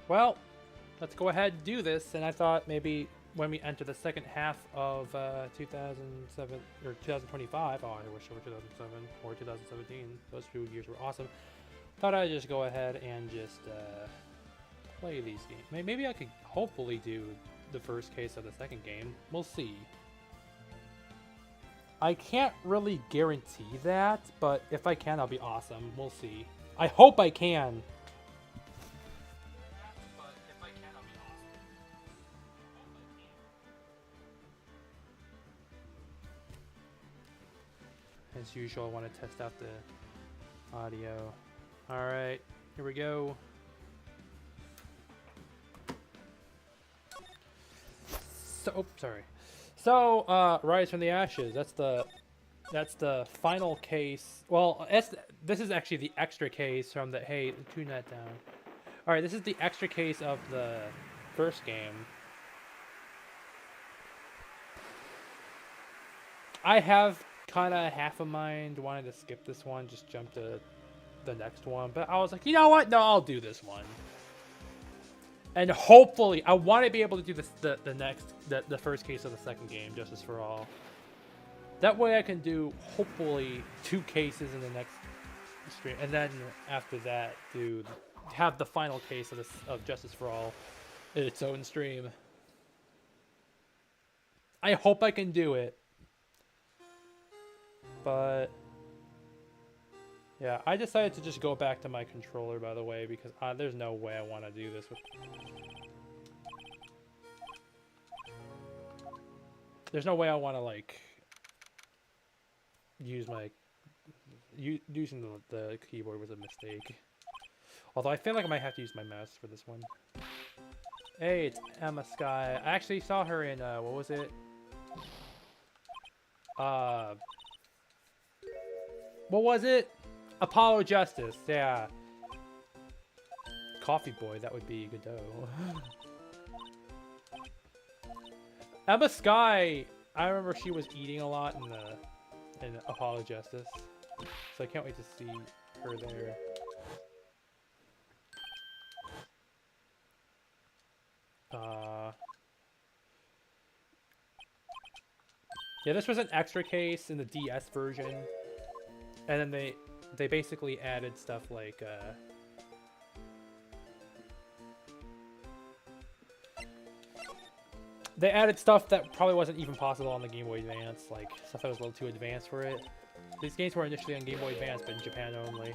Well, let's go ahead and do this. And I thought maybe when we enter the second half of 2007 or 2025, oh, I wish it were 2007 or 2017. Those 2 years were awesome. Thought I'd just go ahead and just play these games. Maybe I could hopefully do the first case of the second game. We'll see. I can't really guarantee that, but if I can, that'll be awesome. We'll see. I hope I can. But if I can, that'll be awesome. As usual, I want to test out the audio. Alright, here we go. So, oh, sorry. So, Rise from the Ashes. That's the final case. Well, this is actually the extra case from the. Hey, tune that down. All right, this is the extra case of the first game. I have kind of half a mind wanted to skip this one, just jump to the next one, but I was like, you know what? No, I'll do this one. And hopefully, I want to be able to do this the first case of the second game, Justice for All. That way I can do, hopefully, 2 cases in the next stream. And then, after that, have the final case of Justice for All in its own stream. I hope I can do it. But yeah, I decided to just go back to my controller, by the way, because there's no way I want to do this with... There's no way I want to, like, use my... Using the keyboard was a mistake. Although I feel like I might have to use my mouse for this one. Hey, it's Emma Sky. I actually saw her in, what was it? What was it? Apollo Justice, yeah. Coffee Boy, that would be Godot. Emma Sky, I remember she was eating a lot in Apollo Justice. So I can't wait to see her there. Yeah, this was an extra case in the DS version. And then they basically added stuff like they added stuff that probably wasn't even possible on the Game Boy Advance, like stuff that was a little too advanced for it. These games were initially on Game Boy Advance, but in Japan only.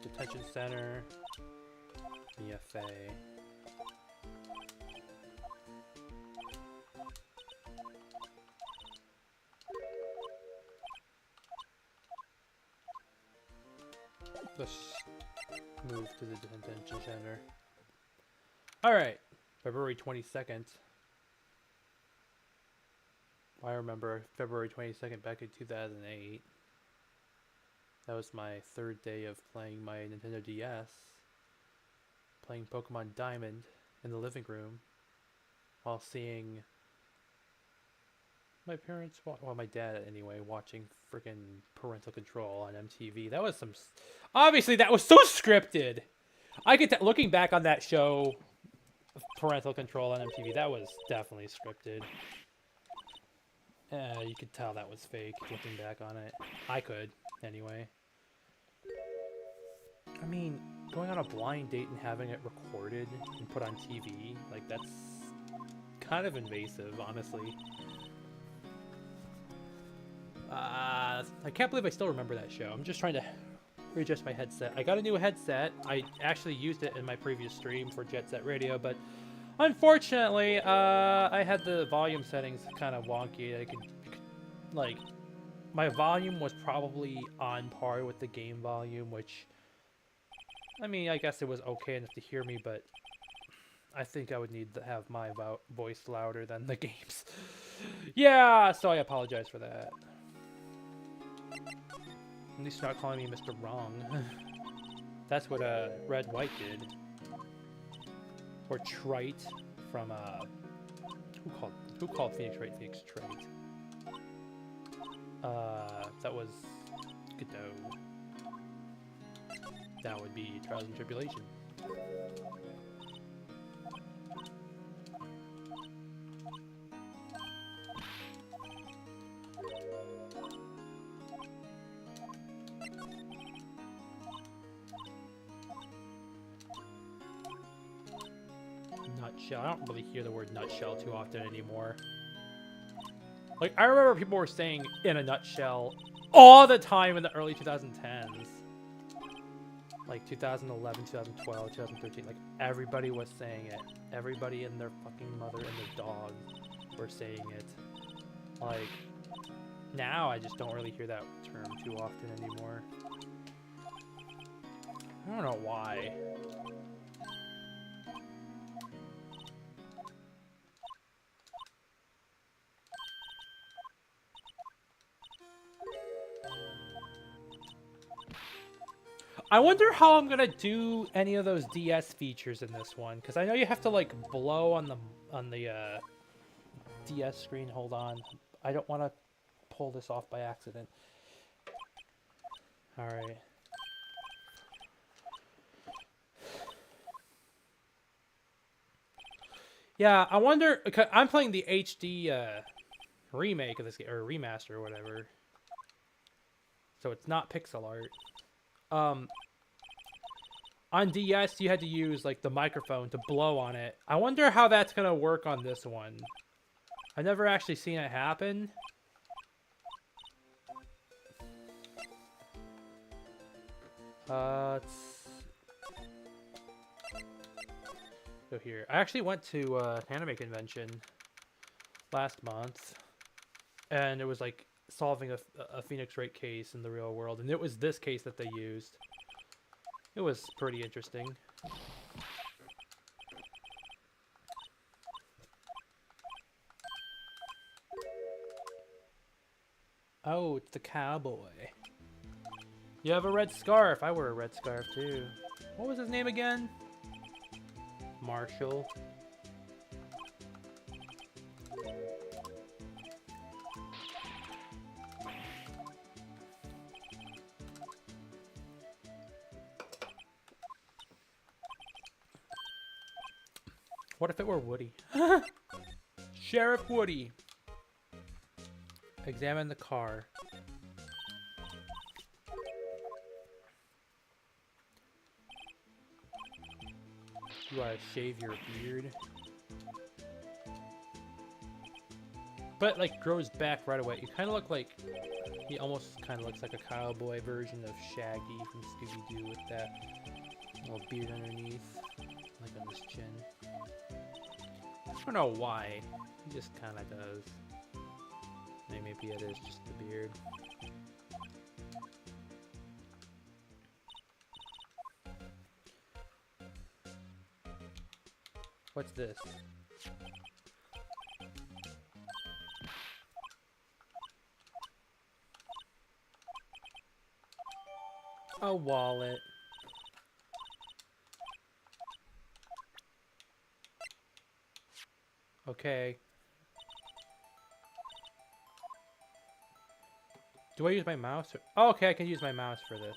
Detention Center, EFA. Let's move to the detention center. Alright, February 22nd. I remember February 22nd back in 2008. That was my 3rd day of playing my Nintendo DS. Playing Pokemon Diamond in the living room. While seeing my parents, well, my dad anyway, watching freaking Parental Control on MTV. That was obviously that was so scripted. I could looking back on that show, Parental Control on MTV, that was definitely scripted. You could tell that was fake looking back on it. I could, anyway. I mean, going on a blind date and having it recorded and put on TV, like, that's kind of invasive, honestly. I can't believe I still remember that show. I'm just trying to readjust my headset. I got a new headset. I actually used it in my previous stream for Jet Set Radio, but unfortunately, I had the volume settings kind of wonky. I could, like, my volume was probably on par with the game volume, which I mean, I guess it was okay enough to hear me, but I think I would need to have my voice louder than the games. Yeah, so I apologize for that. At least you're not calling me Mr. Wrong. That's what Red White did. Or Wright from who called Phoenix Wright Phoenix Trait? That was Godot. That would be Trials and Tribulation. Nutshell. I don't really hear the word nutshell too often anymore. Like, I remember people were saying in a nutshell all the time in the early 2010s. Like 2011, 2012, 2013. Like, everybody was saying it. Everybody and their fucking mother and their dog were saying it. Like, now I just don't really hear that term too often anymore. I don't know why. I wonder how I'm gonna do any of those DS features in this one, because I know you have to like blow on the DS screen. Hold on, I don't want to pull this off by accident. All right. Yeah, I wonder. I'm playing the HD remake of this game, or remaster or whatever, so it's not pixel art. On DS, you had to use like the microphone to blow on it. I wonder how that's gonna work on this one. I've never actually seen it happen. Let's go here. I actually went to an anime convention last month, and it was like solving a Phoenix Wright case in the real world, and it was this case that they used. It was pretty interesting. Oh, it's the cowboy. You have a red scarf. I wear a red scarf too. What was his name again? Marshall. What if it were Woody? Sheriff Woody. Examine the car. You gotta shave your beard. But like grows back right away. You kind of look like, he almost kind of looks like a cowboy version of Shaggy from Scooby-Doo with that little beard underneath, like on his chin. I don't know why. He just kind of does. Maybe it is just the beard. What's this? A wallet. Okay. Do I use my mouse? Oh, okay, I can use my mouse for this.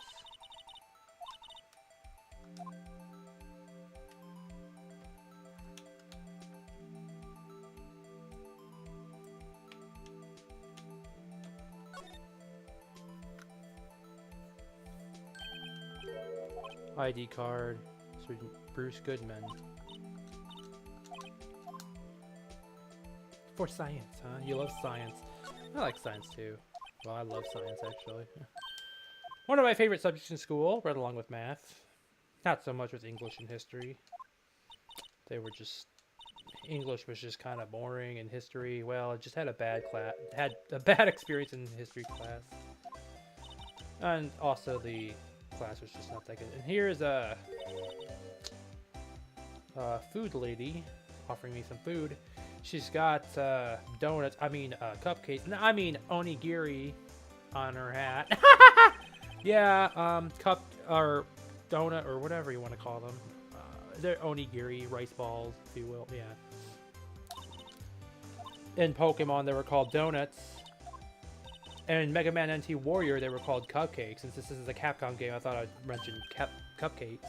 ID card. Bruce Goodman. For science, huh? You love science. I like science too. Well, I love science actually. One of my favorite subjects in school, right along with math. Not so much with English and history. They were just, English was just kind of boring, and history, well, I just had a bad experience in history class. And also the class was just not that good. And here's a food lady offering me some food. She's got donuts. I mean cupcakes. No, I mean onigiri on her hat. Yeah, cup or donut or whatever you want to call them. They're onigiri, rice balls, if you will. Yeah. In Pokemon, they were called donuts. And in Mega Man NT Warrior, they were called cupcakes. Since this is a Capcom game, I thought I'd mention cupcakes.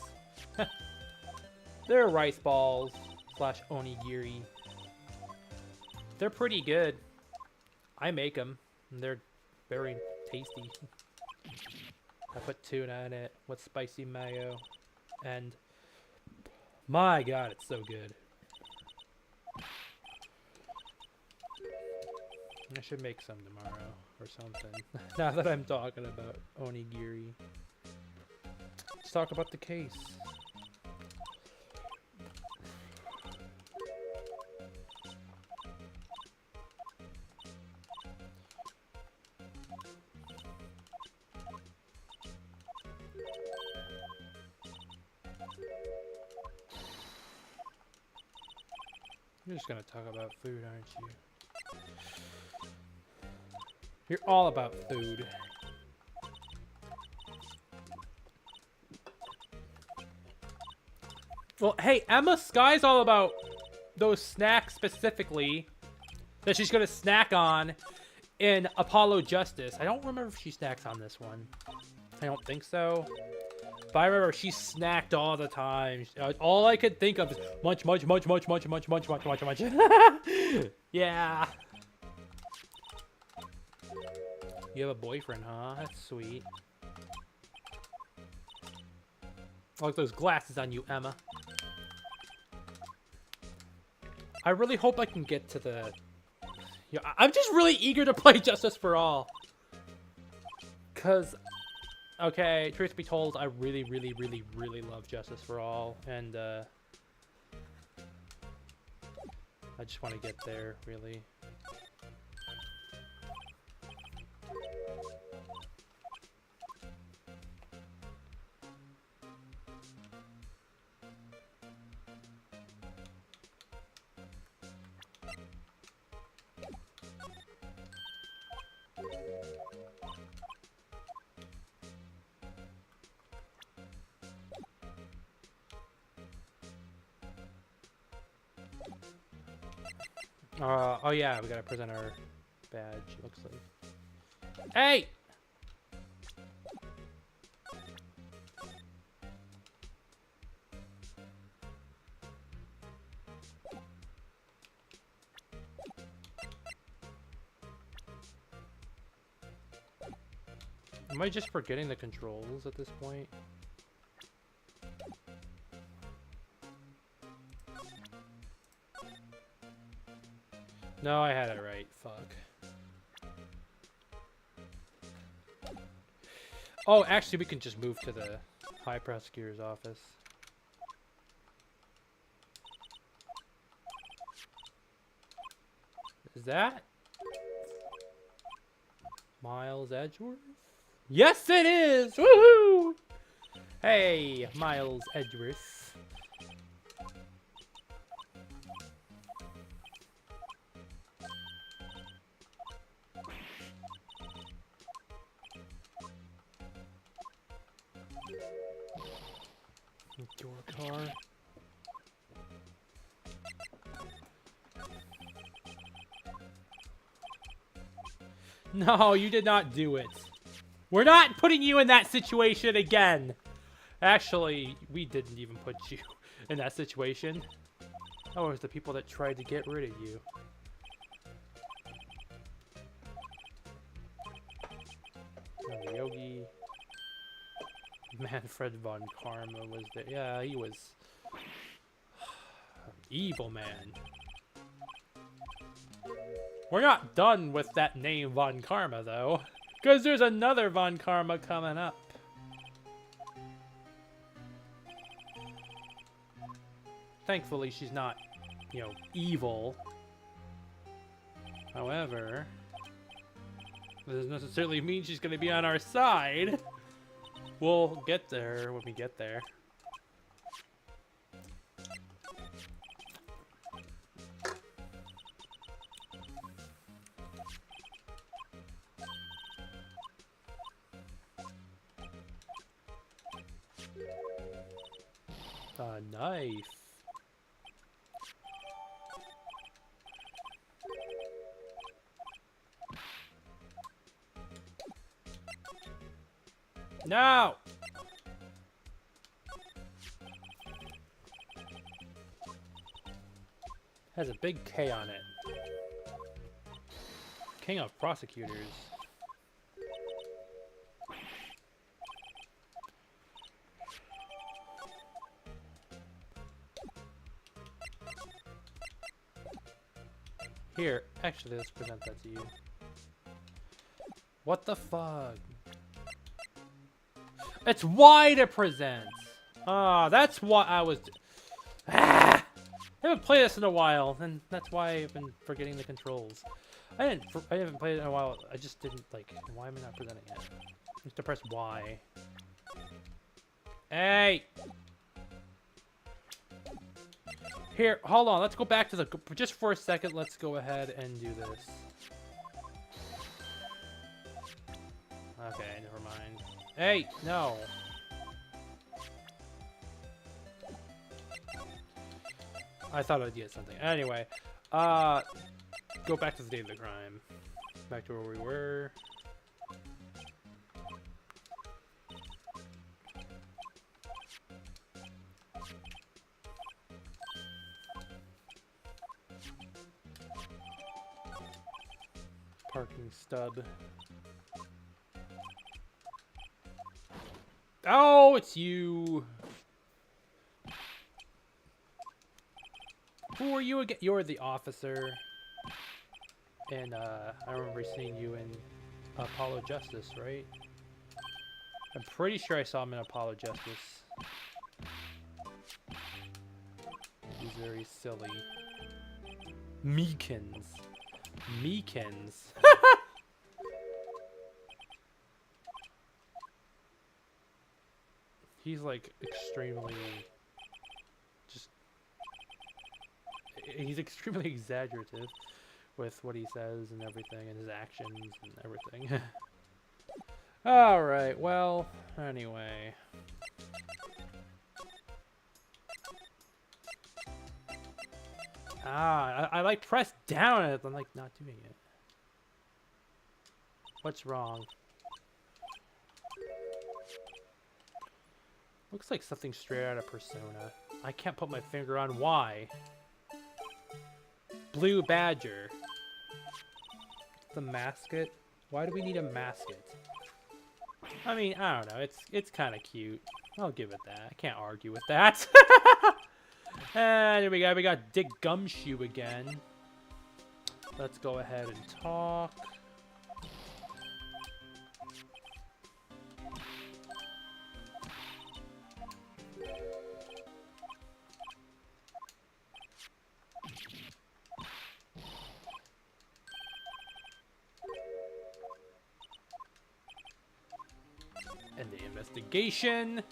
They're rice balls slash onigiri. They're pretty good. I make them. And they're very tasty. I put tuna in it with spicy mayo. And my god, it's so good. I should make some tomorrow or something. Now that I'm talking about onigiri. Let's talk about the case. You're just gonna talk about food, aren't you? You're all about food. Well, hey, Emma Sky's all about those snacks specifically that she's gonna snack on in Apollo Justice. I don't remember if she snacks on this one. I don't think so. But I remember she snacked all the time. All I could think of is munch, munch, munch, munch, munch, munch, munch, munch, munch, munch. Yeah. You have a boyfriend, huh? That's sweet. I like those glasses on you, Emma. I really hope I can get to the... Yeah, I'm just really eager to play Justice for All. Because... Okay, truth be told, I really, really, really, really love Justice for All, and I just want to get there, really. Oh yeah, we gotta present our badge, it looks like. Hey! Am I just forgetting the controls at this point? No, I had it right. Fuck. Oh, actually, we can just move to the High Prosecutor's office. Is that Miles Edgeworth? Yes, it is! Woohoo! Hey, Miles Edgeworth. Your car. No, you did not do it. We're not putting you in that situation again. Actually, we didn't even put you in that situation. That was the people that tried to get rid of you. Oh, Yogi. Manfred von Karma was there. Yeah, he was evil man. We're not done with that name Von Karma though, because there's another Von Karma coming up. Thankfully, she's not, you know, evil. However, that doesn't necessarily mean she's going to be on our side. We'll get there when we get there. A knife. No! Has a big K on it. King of prosecutors. Here, actually, let's present that to you. What the fuck? It's Y to present! Ah, that's what I was... Ah! I haven't played this in a while, and that's why I've been forgetting the controls. I haven't played it in a while, I just didn't, like... Why am I not presenting it? Just to press Y. Hey! Here, hold on. Let's go back to the... Just for a second, let's go ahead and do this. Okay, never mind. Hey, no. I thought I'd get something. Anyway, go back to the date of the crime. Back to where we were. Parking stub. Oh, it's you. Who are you again? You're the officer. And I remember seeing you in Apollo Justice, right? I'm pretty sure I saw him in Apollo Justice. He's very silly. Meekins. Meekins. He's like extremely he's extremely exaggerative with what he says and everything and his actions and everything. Alright, well, anyway. I like press down on it, I'm like not doing it. What's wrong? Looks like something straight out of Persona. I can't put my finger on why. Blue Badger. The mascot? Why do we need a mascot? I mean, I don't know. It's kind of cute. I'll give it that. I can't argue with that. And here we go. We got Dick Gumshoe again. Let's go ahead and talk. And the investigation.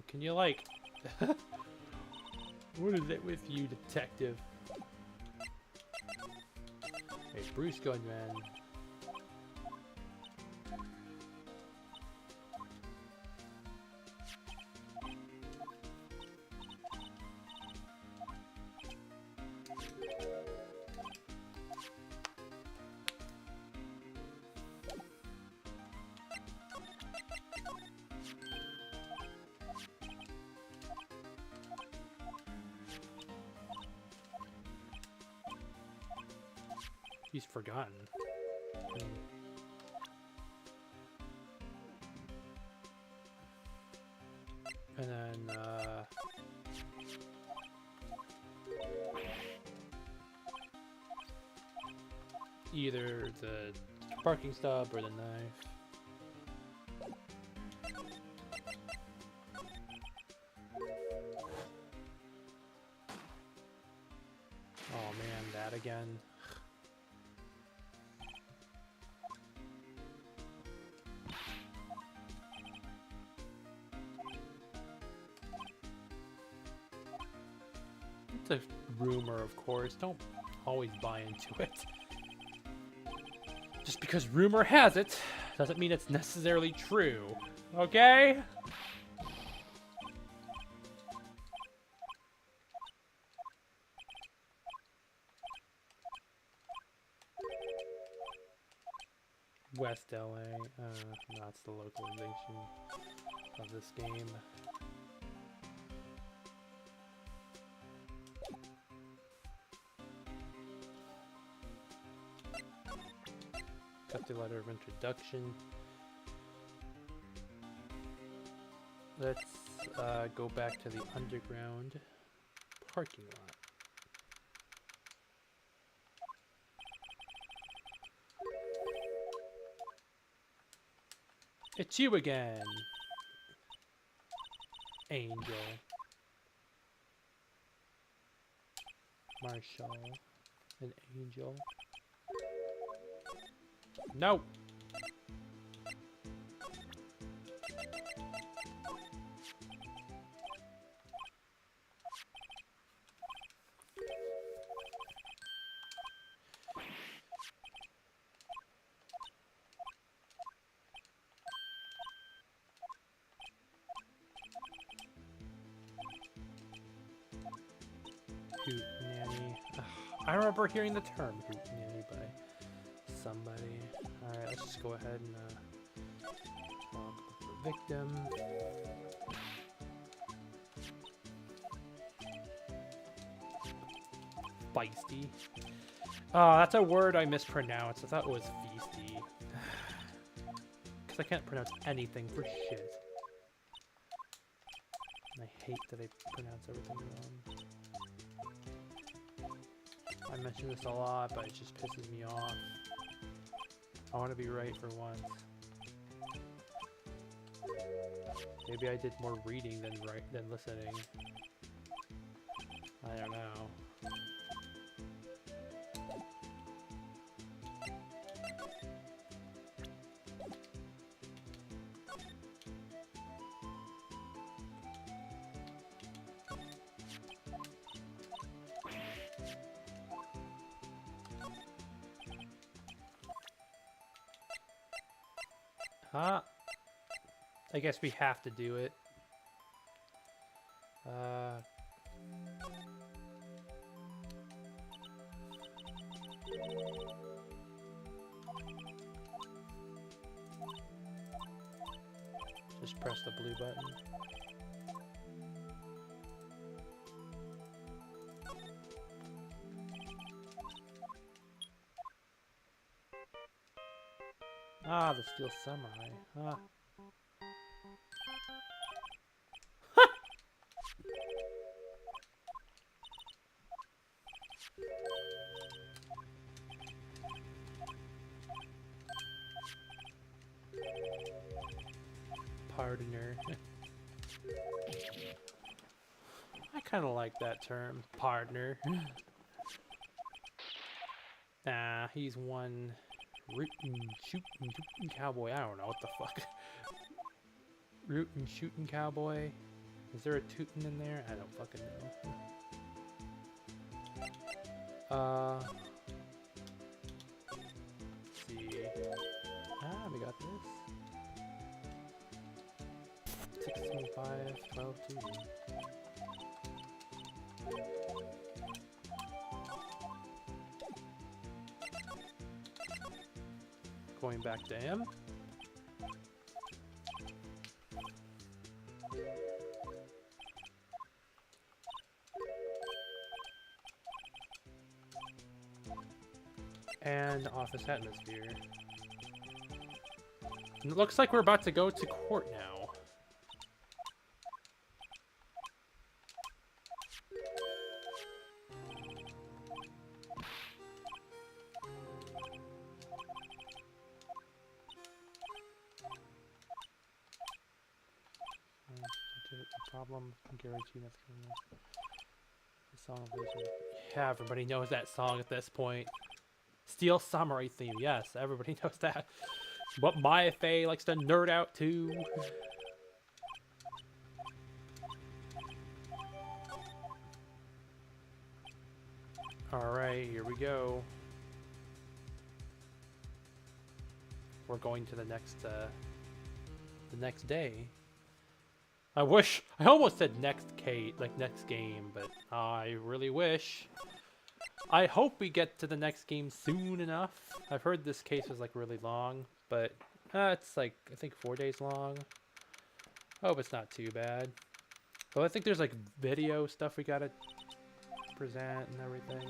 Can you like... What is it with you, detective? Hey, Bruce Gunman. He's forgotten. And then, either the parking stop or the knife. Oh man, that again. It's a rumor, of course. Don't always buy into it. Just because rumor has it, doesn't mean it's necessarily true. Okay? West LA. That's the localization of this game. Got the letter of introduction. Let's go back to the underground parking lot. It's you again, Angel. Marshall. An angel. No! Hoot nanny. Ugh, I remember hearing the term hoot nanny by somebody. Alright, let's just go ahead and log the victim. Feisty. Oh, that's a word I mispronounced. I thought it was feisty. Because I can't pronounce anything for shit. And I hate that I pronounce everything wrong. I mention this a lot, but it just pisses me off. I want to be right for once. Maybe I did more reading than listening. I don't know. Huh? I guess we have to do it. Just press the blue button. Ah, the Steel Samurai. Huh. Pardoner. I kind of like that term, partner. Nah, he's one rootin' shootin' cowboy. I don't know what the fuck. Rootin' shootin' cowboy. Is there a tootin' in there? I don't fucking know. Let's see. Ah, we got this. 625, 12, 2. Going back to him. And office atmosphere. And it looks like we're about to go to court now. Problem, guarantee that's the song. Yeah, everybody knows that song at this point. Steel Samurai theme, yes, everybody knows that. What Maya Fey likes to nerd out to. Alright, here we go. We're going to the next day. I almost said next game, but I really wish. I hope we get to the next game soon enough. I've heard this case is like really long, but it's like, I think 4 days long. I hope it's not too bad. But I think there's like video stuff we gotta present and everything.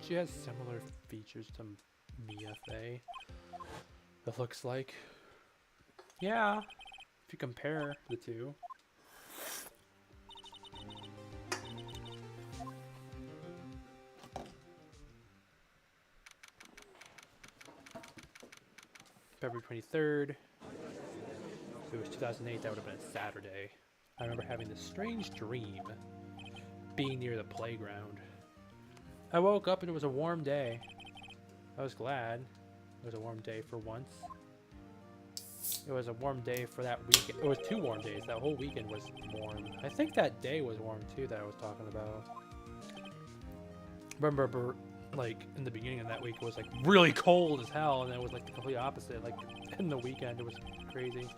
She has similar features to Mia Fey. It looks like. Yeah, if you compare the two. February 23rd. If it was 2008, that would have been a Saturday. I remember having this strange dream, being near the playground. I woke up and it was a warm day. I was glad it was a warm day for once. It was a warm day for that weekend. It was 2 warm days. That whole weekend was warm. I think that day was warm too that I was talking about. Remember, like, in the beginning of that week, it was like really cold as hell, and then it was like the complete opposite. Like, in the weekend, it was crazy.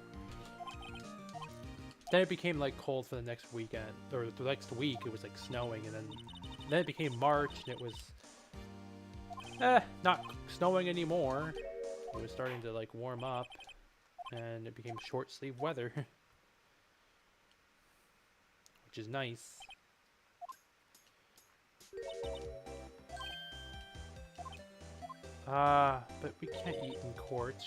Then it became like cold for the next weekend, or the next week, it was like snowing, and then it became March, and it was not snowing anymore. It was starting to like warm up, and it became short sleeve weather, which is nice. But we can't eat in court.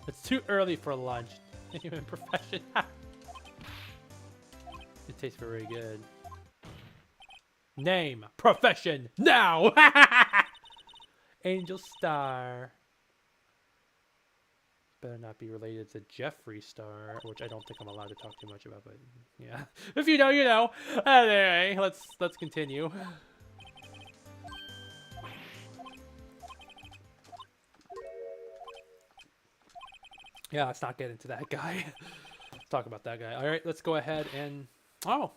It's too early for lunch. Human profession. It tastes very good. Name, profession, now! Angel Star. Better not be related to Jeffree Star, which I don't think I'm allowed to talk too much about, but yeah. If you know, you know. Anyway, let's continue. Yeah, let's not get into that guy. Let's talk about that guy. Alright, let's go ahead and... Oh!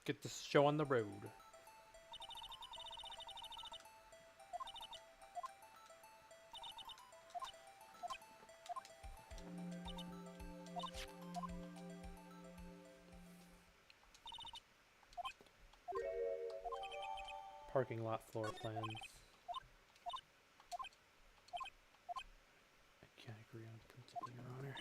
Get this show on the road. Parking lot floor plans. I can't agree on principle, Your Honor.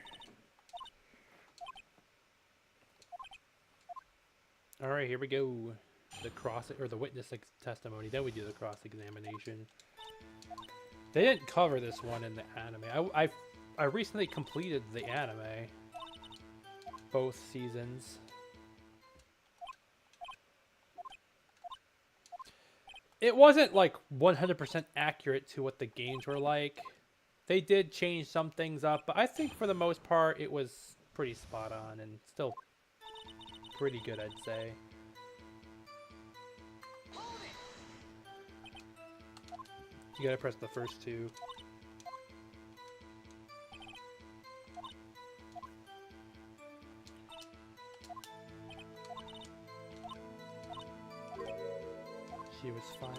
All right, here we go. The witness testimony. Then we do the cross-examination. They didn't cover this one in the anime. I recently completed the anime. Both seasons. It wasn't like 100% accurate to what the games were like. They did change some things up, but I think for the most part it was pretty spot on and still pretty good, I'd say. You gotta press the first two. She was fired.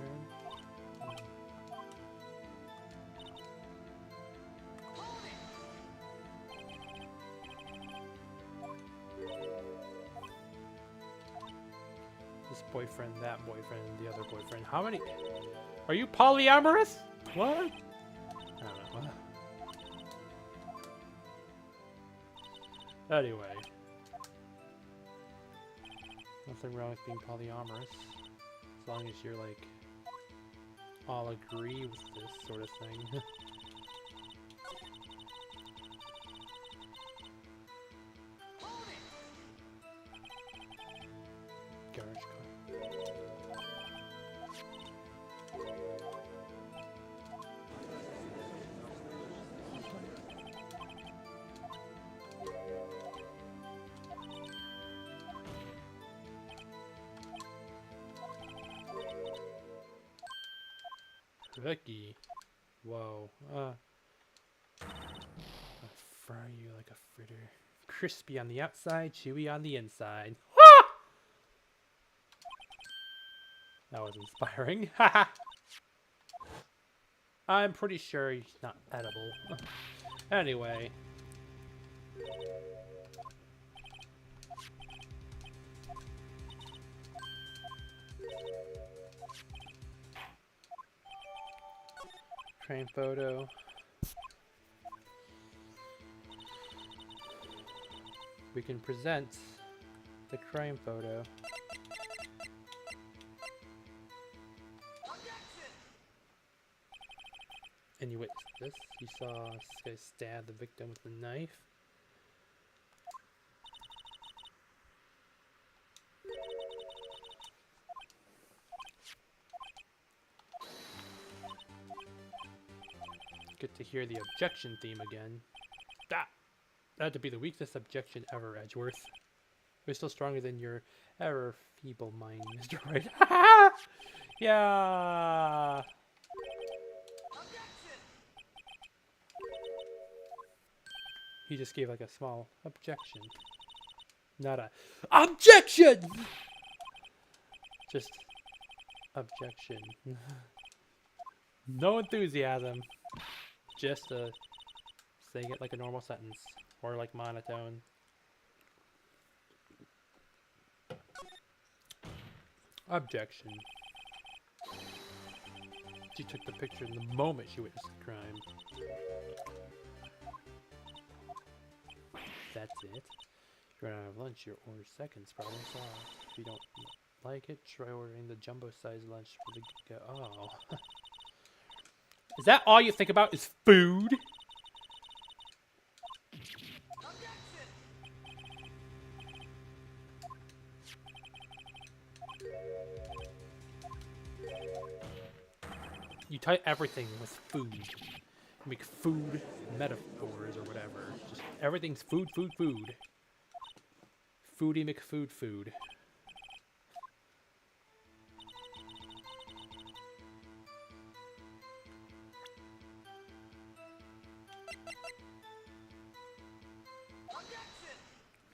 This boyfriend, that boyfriend, the other boyfriend. How many? Are you polyamorous? What? I don't know. Anyway. Nothing wrong with being polyamorous. As long as you're like all agree with this sort of thing. Garage car. Vicky. Whoa. I'll fry you like a fritter. Crispy on the outside, chewy on the inside. That was inspiring. I'm pretty sure he's not edible. Anyway. Train photo. We can present the crime photo. And you witnessed this. You saw this guy stab the victim with a knife. Good to hear the objection theme again. That had to be the weakest objection ever, Edgeworth. It was still stronger than your ever feeble mind, Mr. Wright. Yeah. He just gave like a small objection. Not a objection! Just objection. No enthusiasm. Just saying it like a normal sentence. Or like monotone. Objection. She took the picture in the moment she witnessed the crime. That's it. If you run out of lunch, your order seconds problem solved. If you don't like it, try ordering the jumbo-sized lunch for the oh. Is that all you think about is food? You tie everything with food. Make food metaphors or whatever. Just everything's food, food, food. Foodie McFood food.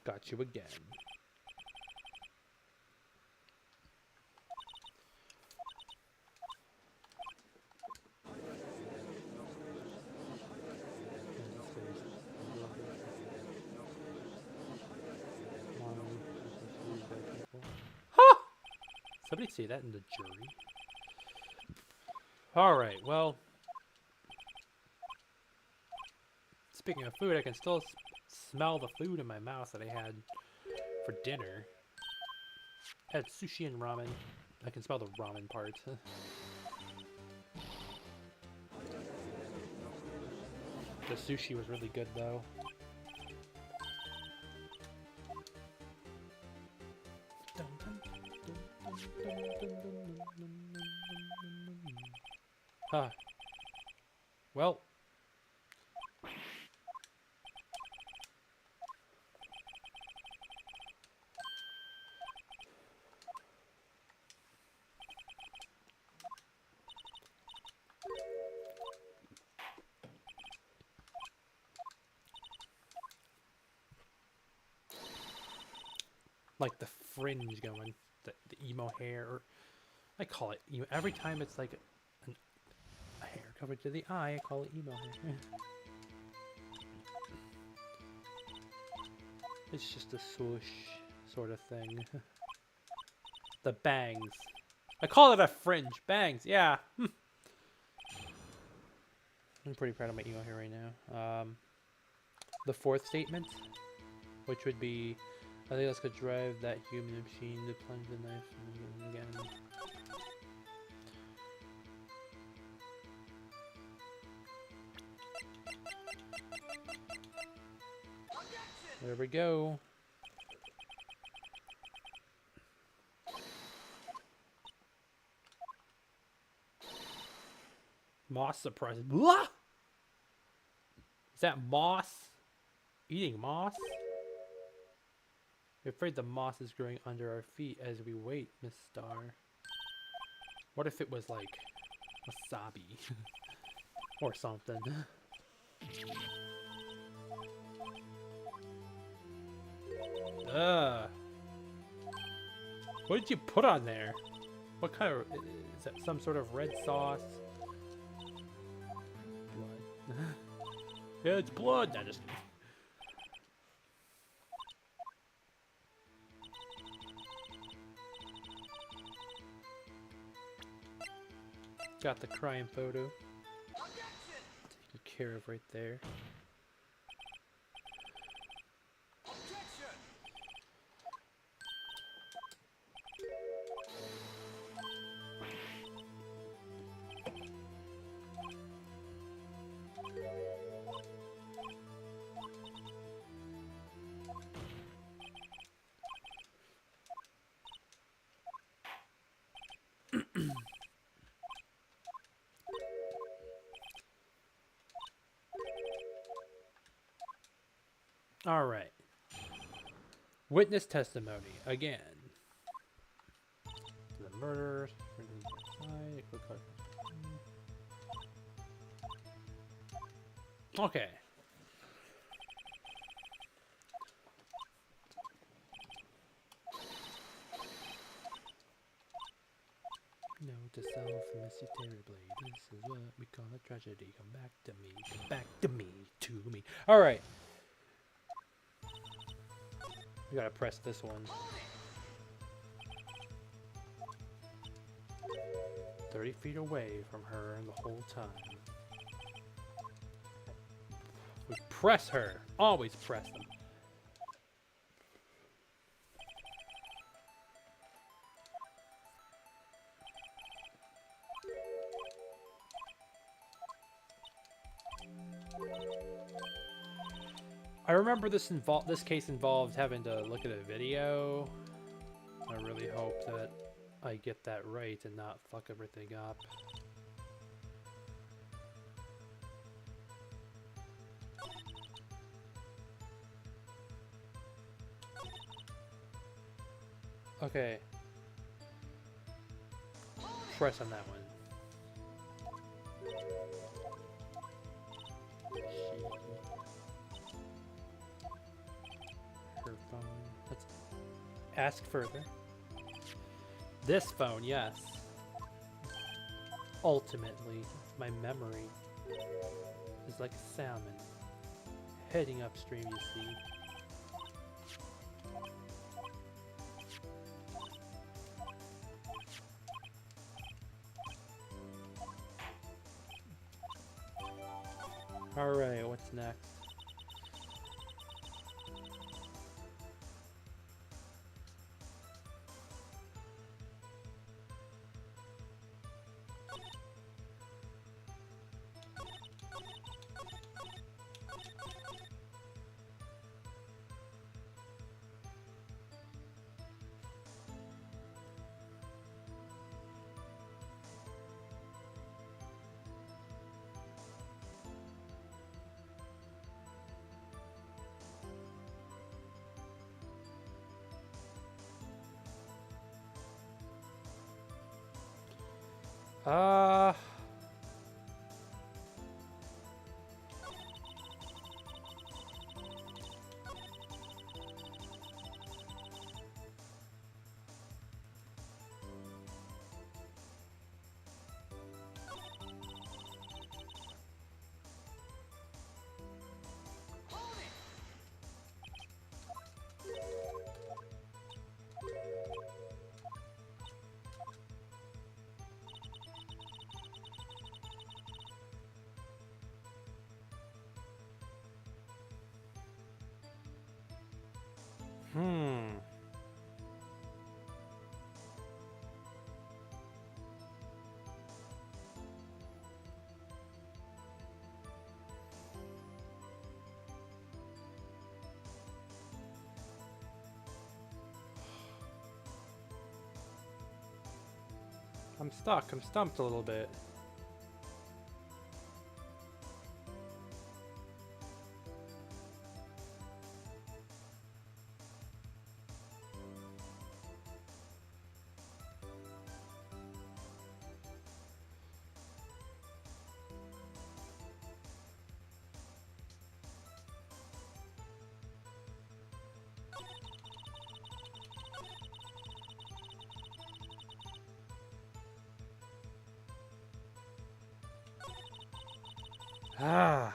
Got you again. Somebody say that in the jury. Alright, well. Speaking of food, I can still smell the food in my mouth that I had for dinner. I had sushi and ramen. I can smell the ramen part. The sushi was really good though. Huh. Well. Like the fringe going, the emo hair, or I call it emo. Every time it's like a hair covered to the eye, I call it emo hair. It's just a swoosh sort of thing. The bangs. I call it a fringe. Bangs, yeah. I'm pretty proud of my email here right now. The fourth statement, which would be, I think that's gonna drive that human machine to plunge the knife again. There we go. Moss surprise. Blah! Is that moss? Eating moss? We're afraid the moss is growing under our feet as we wait, Miss Star. What if it was like wasabi? Or something. Ugh. What did you put on there? What kind of... Is that some sort of red sauce? Blood. Yeah, it's blood! No, just... Got the crime photo. Taken care of right there. All right. Witness testimony again. The murder. Okay. No, to self, messy terribly. This is what we call a tragedy. Come back to me. Come back to me. To me. All right. We gotta press this one. 30 feet away from her the whole time. We press her. Always press them. I remember this case involved having to look at a video. I really hope that I get that right and not fuck everything up. Okay. Press on that one. Her phone. Let's ask further. This phone, yes. Ultimately, my memory is like a salmon heading upstream, you see. Alright, what's next? I'm stuck. I'm stumped a little bit. Ah.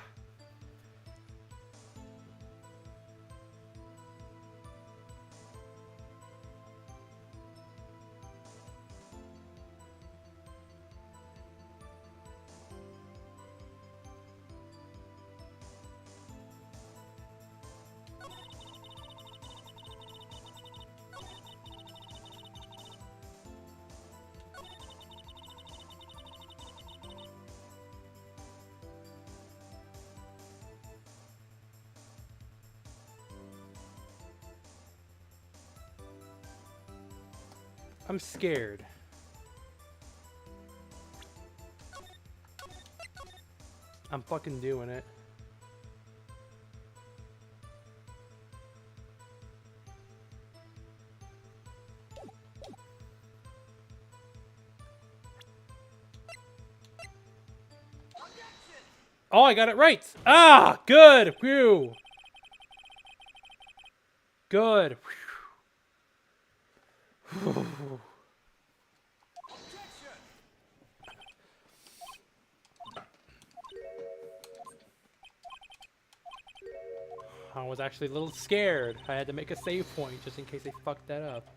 I'm scared. I'm fucking doing it. Oh, I got it right. Ah, good. Whew. Good. Whew. I was actually a little scared. I had to make a save point just in case they fucked that up.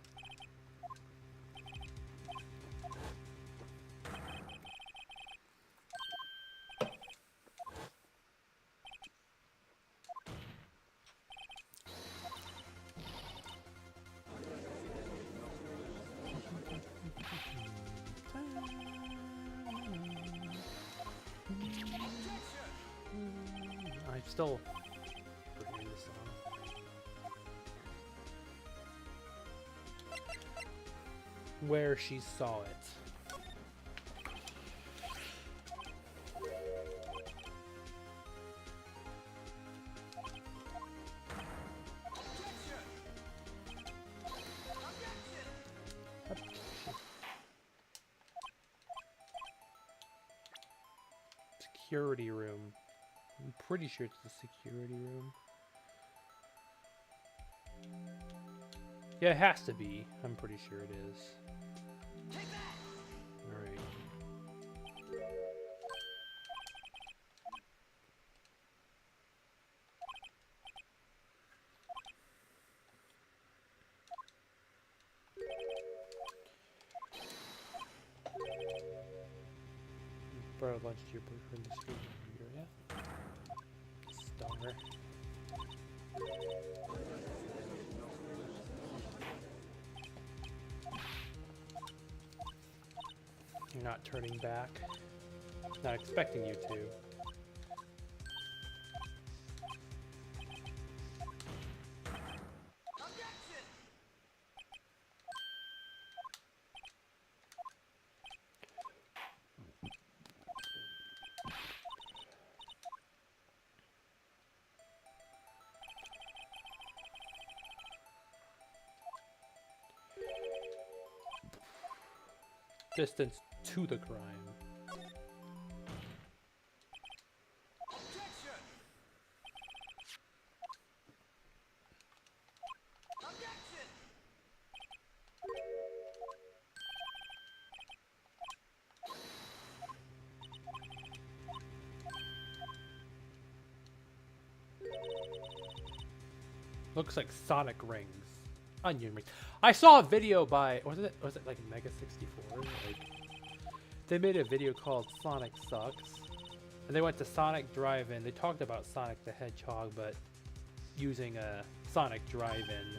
I'm still forgetting this song. Where she saw it. Security room. I'm pretty sure it's the security room. Yeah, it has to be. I'm pretty sure it is. Alright. Bro, lunch to your boyfriend this week. Yeah. Star. You're not turning back. Not expecting you to. Distance to the crime. Looks like Sonic rings. Onion rings. I saw a video by was it like Mega 64? Like they made a video called Sonic Sucks. And they went to Sonic Drive-In. They talked about Sonic the Hedgehog, but using a Sonic Drive-In.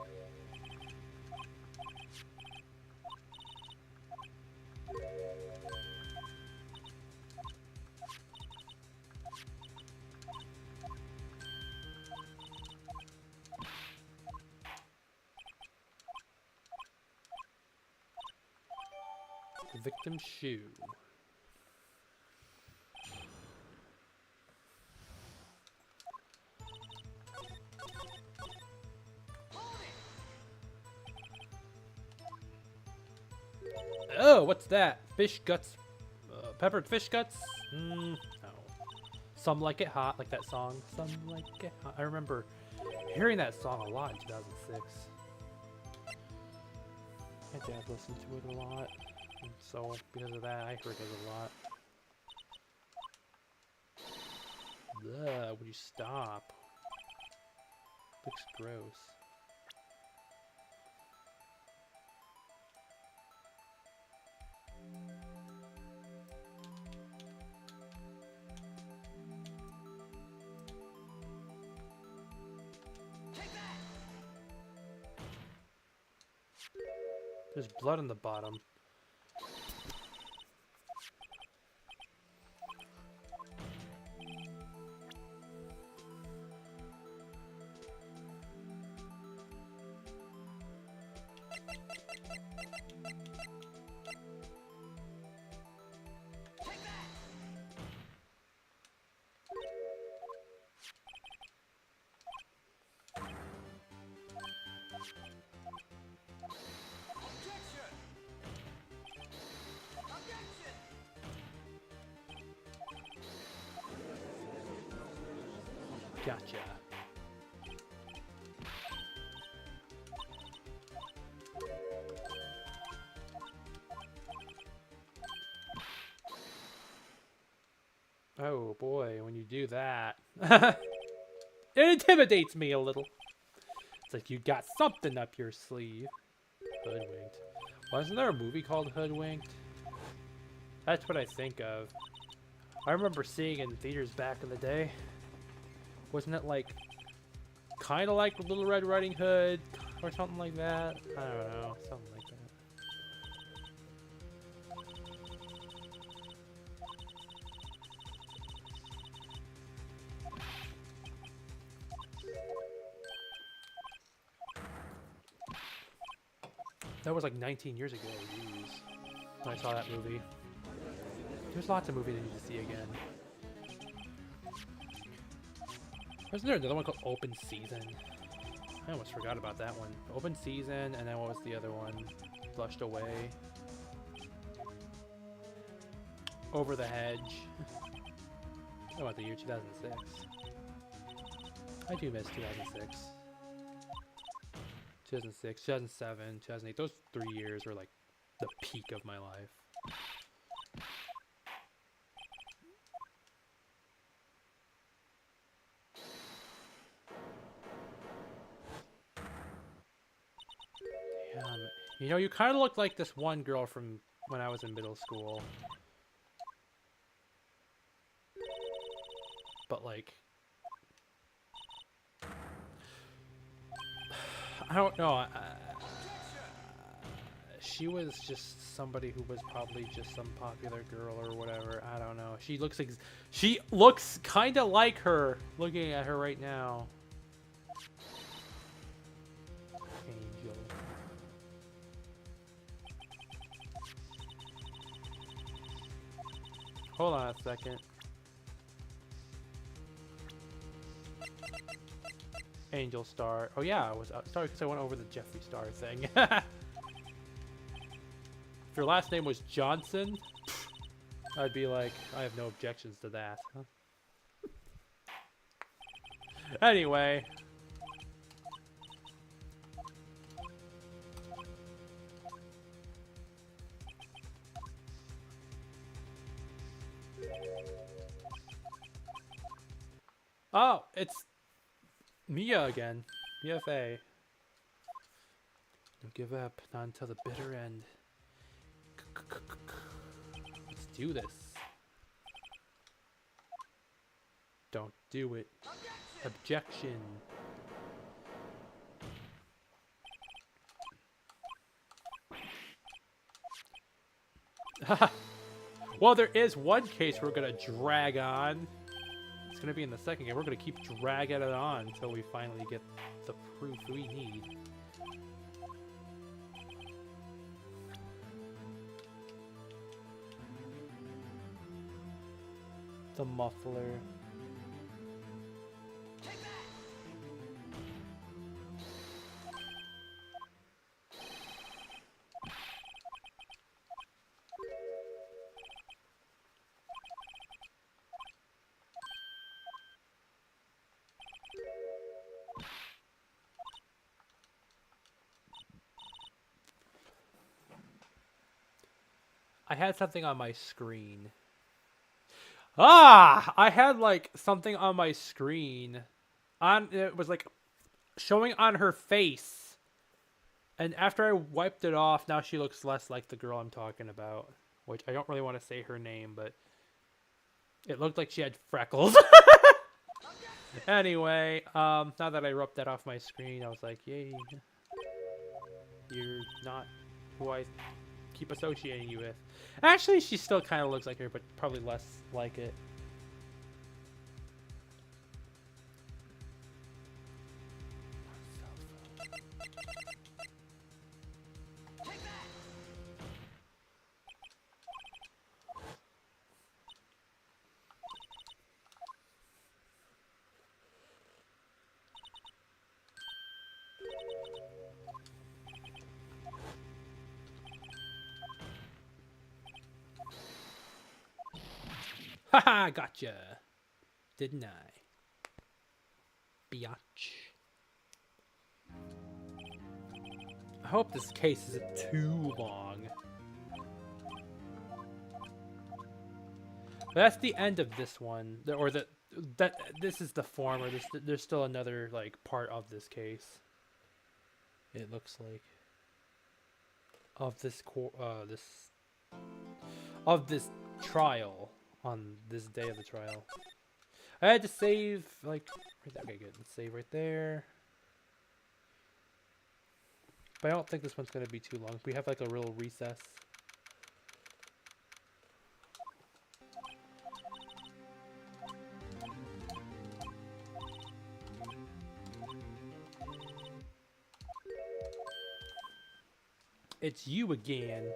Victim shoe. Oh, what's that? Fish guts. Peppered fish guts? No. Some like it hot, like that song. Some like it hot. I remember hearing that song a lot in 2006. My dad listened to it a lot. And so, because of that, I heard it a lot. Ugh, would you stop? Looks gross. There's blood on the bottom. Gotcha. Oh boy, when you do that, it intimidates me a little. It's like you got something up your sleeve. Hoodwinked. Wasn't there a movie called Hoodwinked? That's what I think of. I remember seeing it in theaters back in the day. Wasn't it like, kind of like Little Red Riding Hood or something like that? I don't know, something like that. That was like 19 years ago, jeez, when I saw that movie. There's lots of movies I need to see again. Wasn't there another one called Open Season? I almost forgot about that one. Open Season, and then what was the other one? Flushed Away. Over the Hedge. How about the year 2006? I do miss 2006. 2006, 2007, 2008. Those 3 years were like the peak of my life. Damn. You know, you kind of look like this one girl from when I was in middle school. But like, I don't know. She was just somebody who was probably just some popular girl or whatever. I don't know. She looks kind of like her. Looking at her right now. Angel. Hold on a second. Angel Star. Oh yeah, I was sorry because I went over the Jeffree Star thing. If your last name was Johnson, I'd be like, I have no objections to that. Huh? Anyway. Oh, it's Mia again. Mia Fey. Don't give up, not until the bitter end. Let's do this. Don't do it. Objection. Well, there is one case we're gonna drag on. It's gonna be in the second game. We're gonna keep dragging it on until we finally get the proof we need. The muffler. I had something on my screen. I had like something on my screen. It was like showing on her face. And after I wiped it off, now she looks less like the girl I'm talking about. Which I don't really want to say her name, but it looked like she had freckles. Anyway, now that I rubbed that off my screen, I was like, yay. You're not who I keep associating you with. Actually, she still kind of looks like her, but probably less like it. Haha, gotcha. Didn't I? Biatch. I hope this case isn't too long. That's the end of this one, or that this is the form, or there's still another like part of this case. It looks like of this trial on this day of the trial. I had to save like okay, good. Let's save right there. But I don't think this one's gonna be too long. We have like a real recess. It's you again.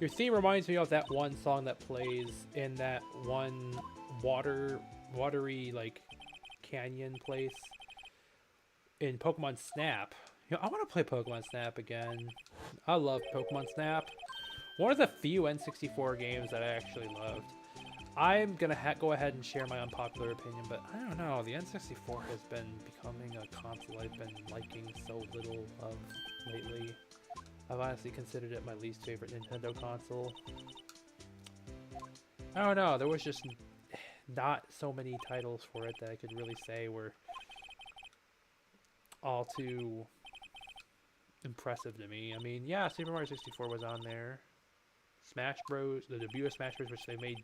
Your theme reminds me of that one song that plays in that one watery like canyon place in Pokemon Snap. You know, I want to play Pokemon Snap again. I love Pokemon Snap. One of the few N64 games that I actually loved. I'm gonna go ahead and share my unpopular opinion, but I don't know. The N64 has been becoming a console I've been liking so little of lately. I've honestly considered it my least favorite Nintendo console. I don't know. There was just not so many titles for it that I could really say were all too impressive to me. I mean, yeah, Super Mario 64 was on there. Smash Bros, the debut of Smash Bros, which they made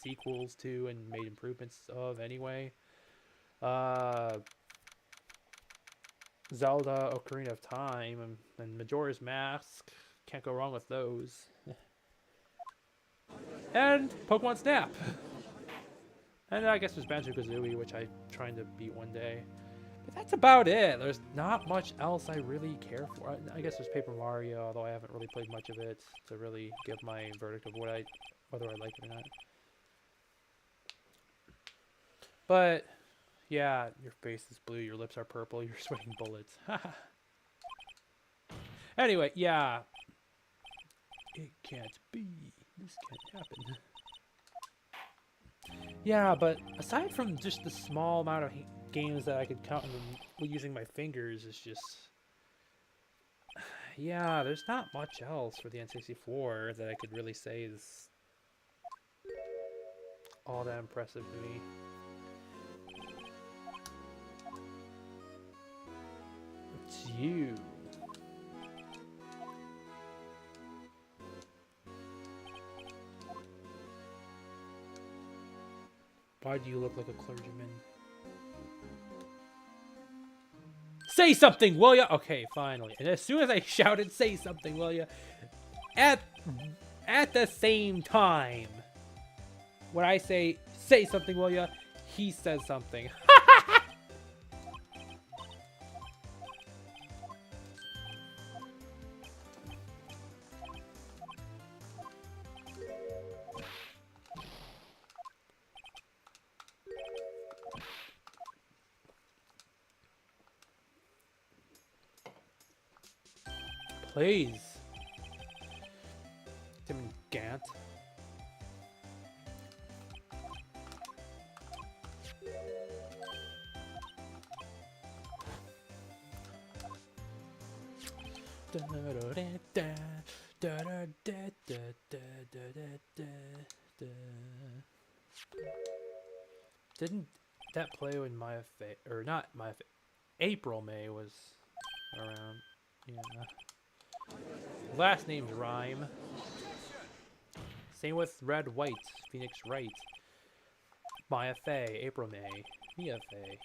sequels to and made improvements of anyway. Zelda Ocarina of Time and Majora's Mask. Can't go wrong with those. And Pokemon Snap. And I guess there's Banjo-Kazooie, which I'm trying to beat one day. But that's about it. There's not much else I really care for. I guess there's Paper Mario, although I haven't really played much of it to really give my verdict of whether I like it or not. But yeah, your face is blue, your lips are purple, you're sweating bullets. Anyway, yeah. It can't be. This can't happen. Yeah, but aside from just the small amount of games that I could count using my fingers, it's just... Yeah, there's not much else for the N64 that I could really say is all that impressive to me. It's you. Why do you look like a clergyman? Say something, will ya? Okay, finally. And as soon as I shouted, say something, will ya? At the same time, when I say something, will ya? He says something. Please. Tim Gant. Didn't that play when Maya Fey, or not Maya Fey, April May was around? Yeah. Last names rhyme. Same with Red White, Phoenix Wright, Maya Fey, April May, Mia Fey.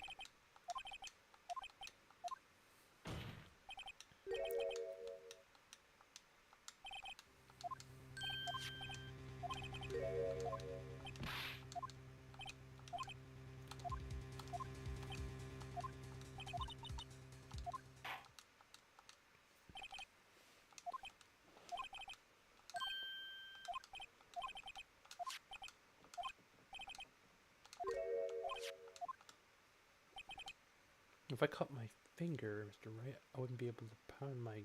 If I cut my finger, Mr. Wright, I wouldn't be able to pound my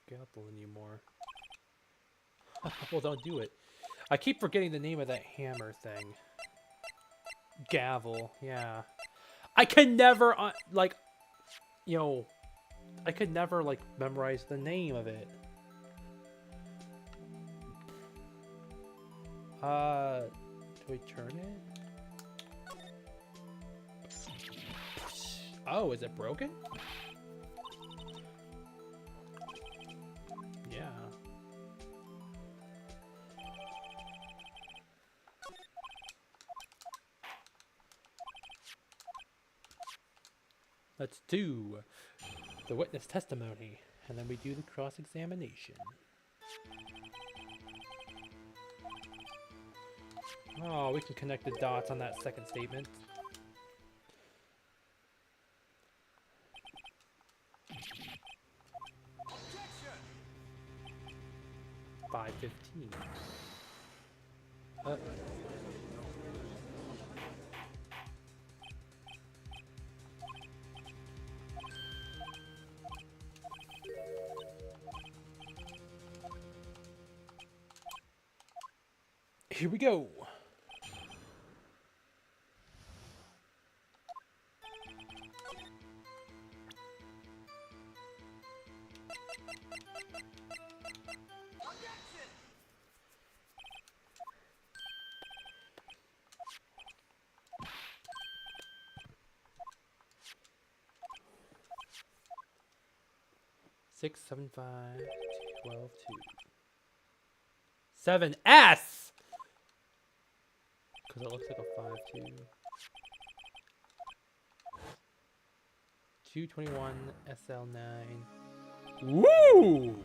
gavel anymore. Well, don't do it. I keep forgetting the name of that hammer thing. Gavel, yeah. I can never, like, you know, I could never, like, memorize the name of it. Do we turn it? Oh, is it broken? Yeah. Let's do the witness testimony, and then we do the cross-examination. Oh, we can connect the dots on that second statement. Objection! 5:15. Here we go. Objection! Six, 7, 5, 12, 2. 7S! Because it looks like a 5, 2. 221 SL9. Woo!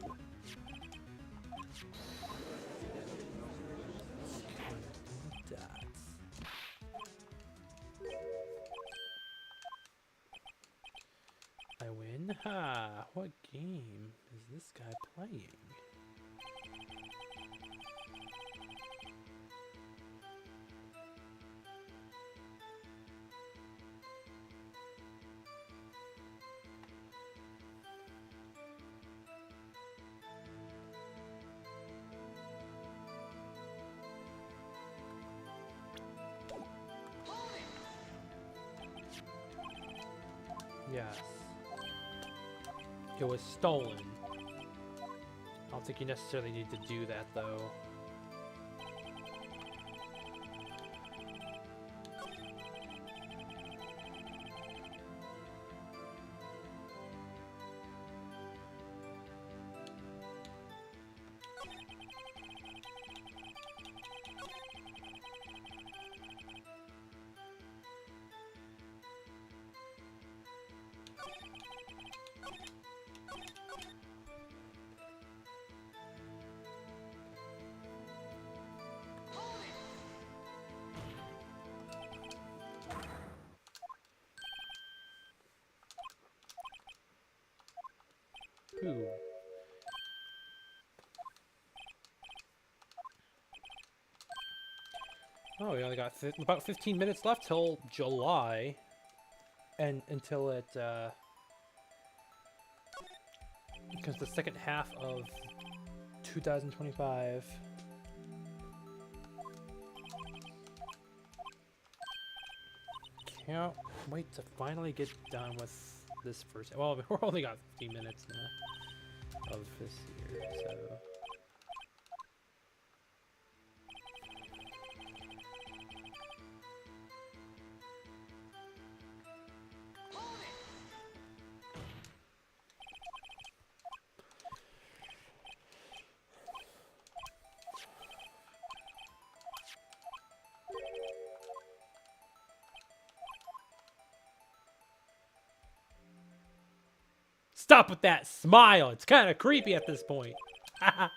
Dots. I win? Ha! What game is this guy playing? Yes. It was stolen. I don't think you necessarily need to do that, though. Ooh. Oh, we only got about 15 minutes left till July, and until it, because the second half of 2025. Can't wait to finally get done with this first. Well, we're only got 15 minutes now of this year, so. Stop with that smile. It's kind of creepy at this point. And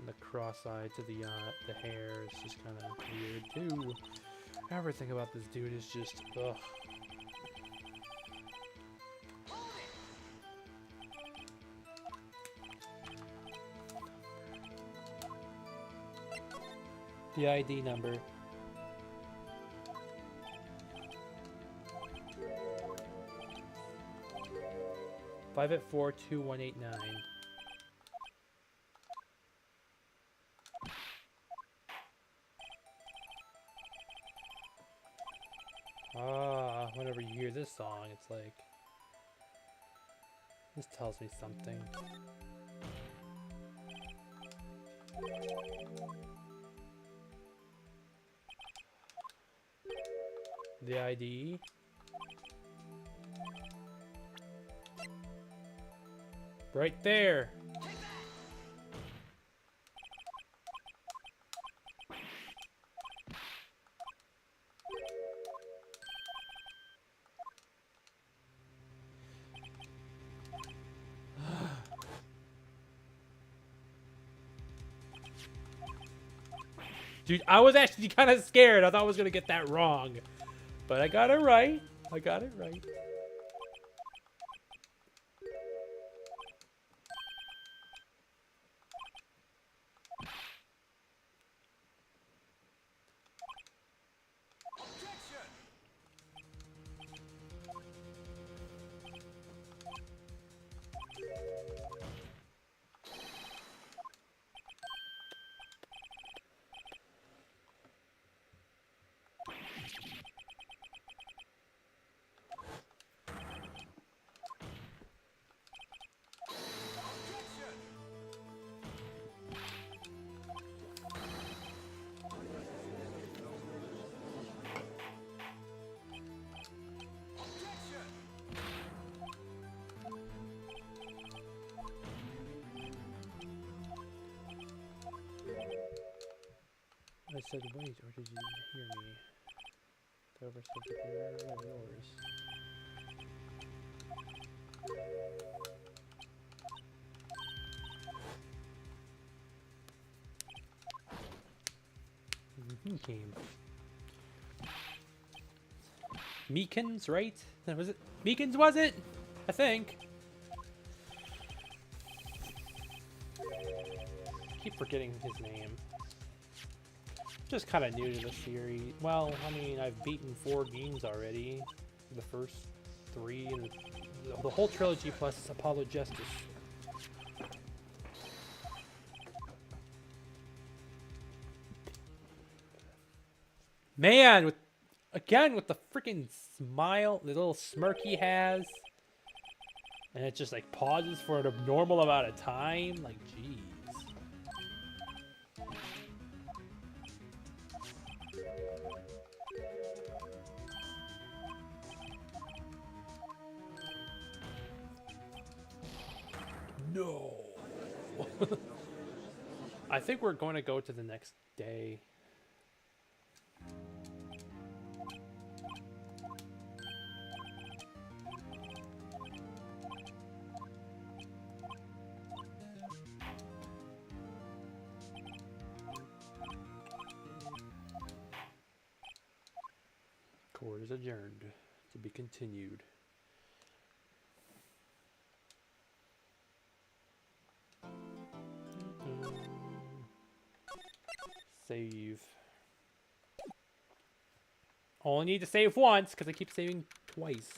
the cross-eye to the hair is just kind of weird too. Everything about this dude is just ugh. The ID number. Five at 42189. Ah, whenever you hear this song, it's like... This tells me something. The ID. Right there. Dude, I was actually kind of scared. I thought I was going to get that wrong. But I got it right. I got it right. I said wait, or did you hear me? The over subject of yours. Game. Meekins, right? Was it? Meekins, was it? I think. Keep forgetting his name. Just kind of new to the series. Well, I mean, I've beaten 4 games already. The first 3 and the whole trilogy plus Apollo Justice. Man, with the freaking smile, the little smirk he has, and it just like pauses for an abnormal amount of time. Like, jeez. No. I think we're going to go to the next day. Court is adjourned. To be continued. Save. Only need to save once because I keep saving twice.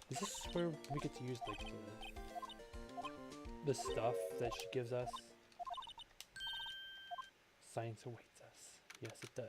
Is this where we get to use like the stuff that she gives us? Science awaits us. Yes, it does.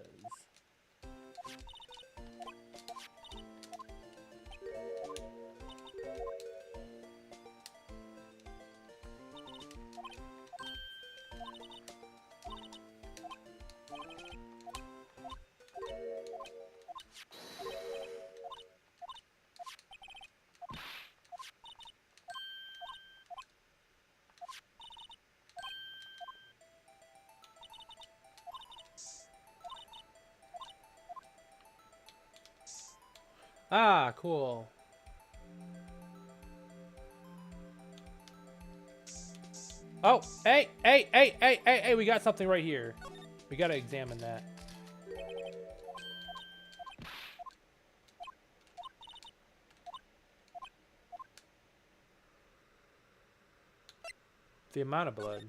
Ah, cool. Oh, hey, we got something right here. We gotta examine that. The amount of blood.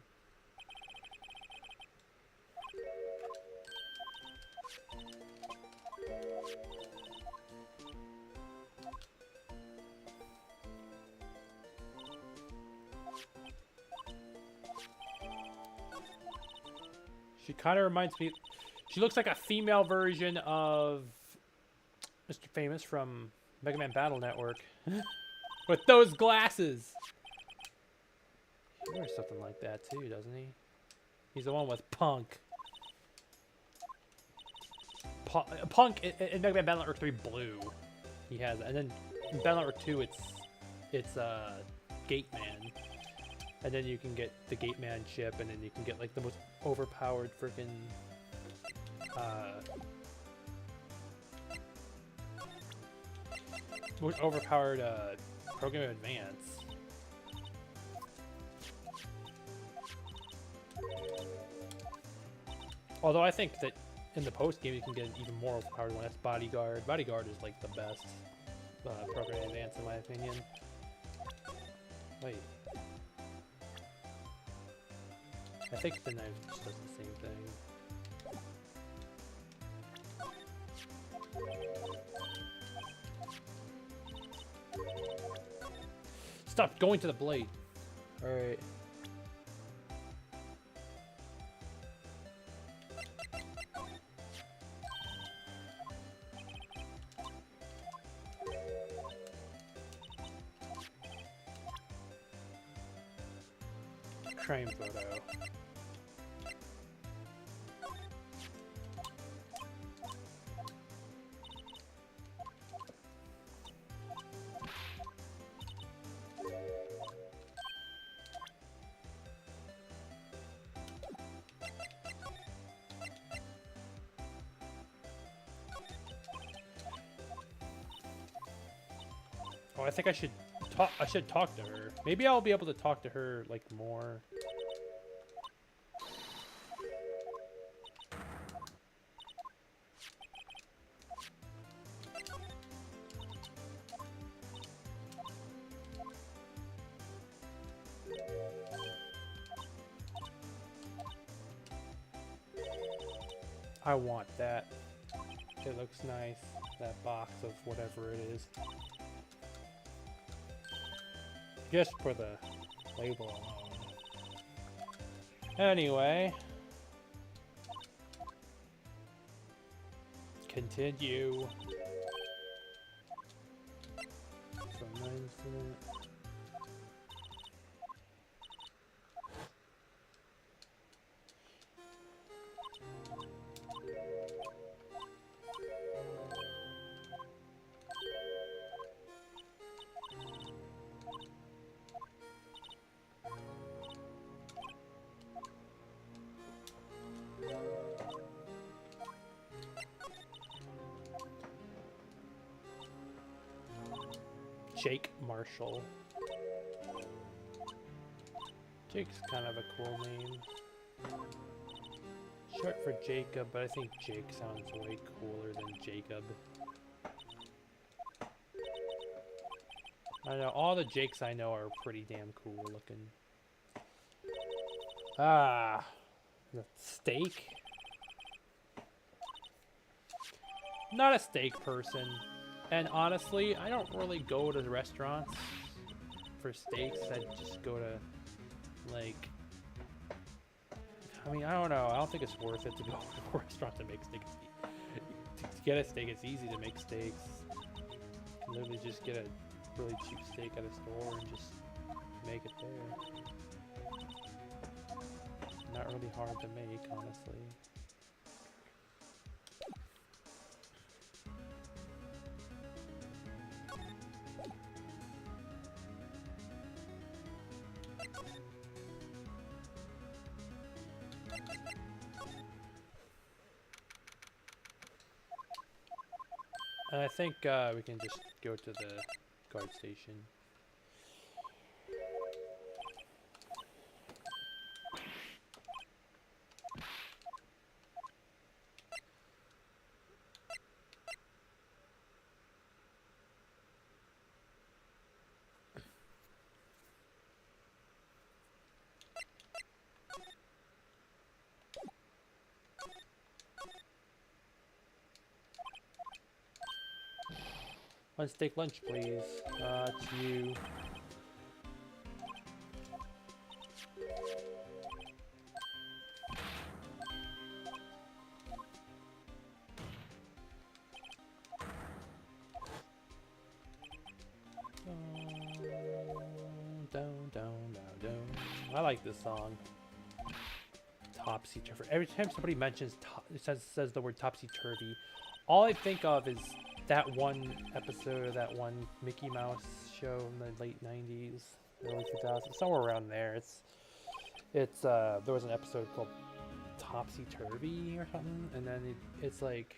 She kind of reminds me. She looks like a female version of Mr. Famous from Mega Man Battle Network. With those glasses. He wears something like that too, doesn't he? He's the one with Punk. Punk in Mega Man Battle Network 3 blue. He has, and then in Battle Network 2 it's Gate Man. And then you can get the Gate Man chip, and then you can get like the most overpowered freaking Program Advance. Although I think that in the post game you can get an even more overpowered one. That's Bodyguard. Bodyguard is like the best Program Advance in my opinion. Wait. I think the knife just does the same thing. Stop going to the blade. Alright. Crime photo. Oh, I think I should talk to her. Maybe I'll be able to talk to her like more. I want that. It looks nice. That box of whatever it is. Just for the label alone. Anyway. Continue. So mine's Jake Marshall. Jake's kind of a cool name. Short for Jacob, but I think Jake sounds way cooler than Jacob. I know, all the Jakes I know are pretty damn cool looking. Ah, the steak? Not a steak person. And honestly, I don't really go to restaurants for steaks. I just go to, like, I mean, I don't know. I don't think it's worth it to go to a restaurant to make steaks. To get a steak, it's easy to make steaks. You can literally just get a really cheap steak at a store and just make it there. Not really hard to make, honestly. And I think we can just go to the guard station. One steak lunch, please. It's you. I like this song. Topsy-turvy. Every time somebody mentions, says the word topsy-turvy, all I think of is that one episode of that one Mickey Mouse show in the late 90s, early 2000s, somewhere around there. It's there was an episode called Topsy-turvy or something, and then it's like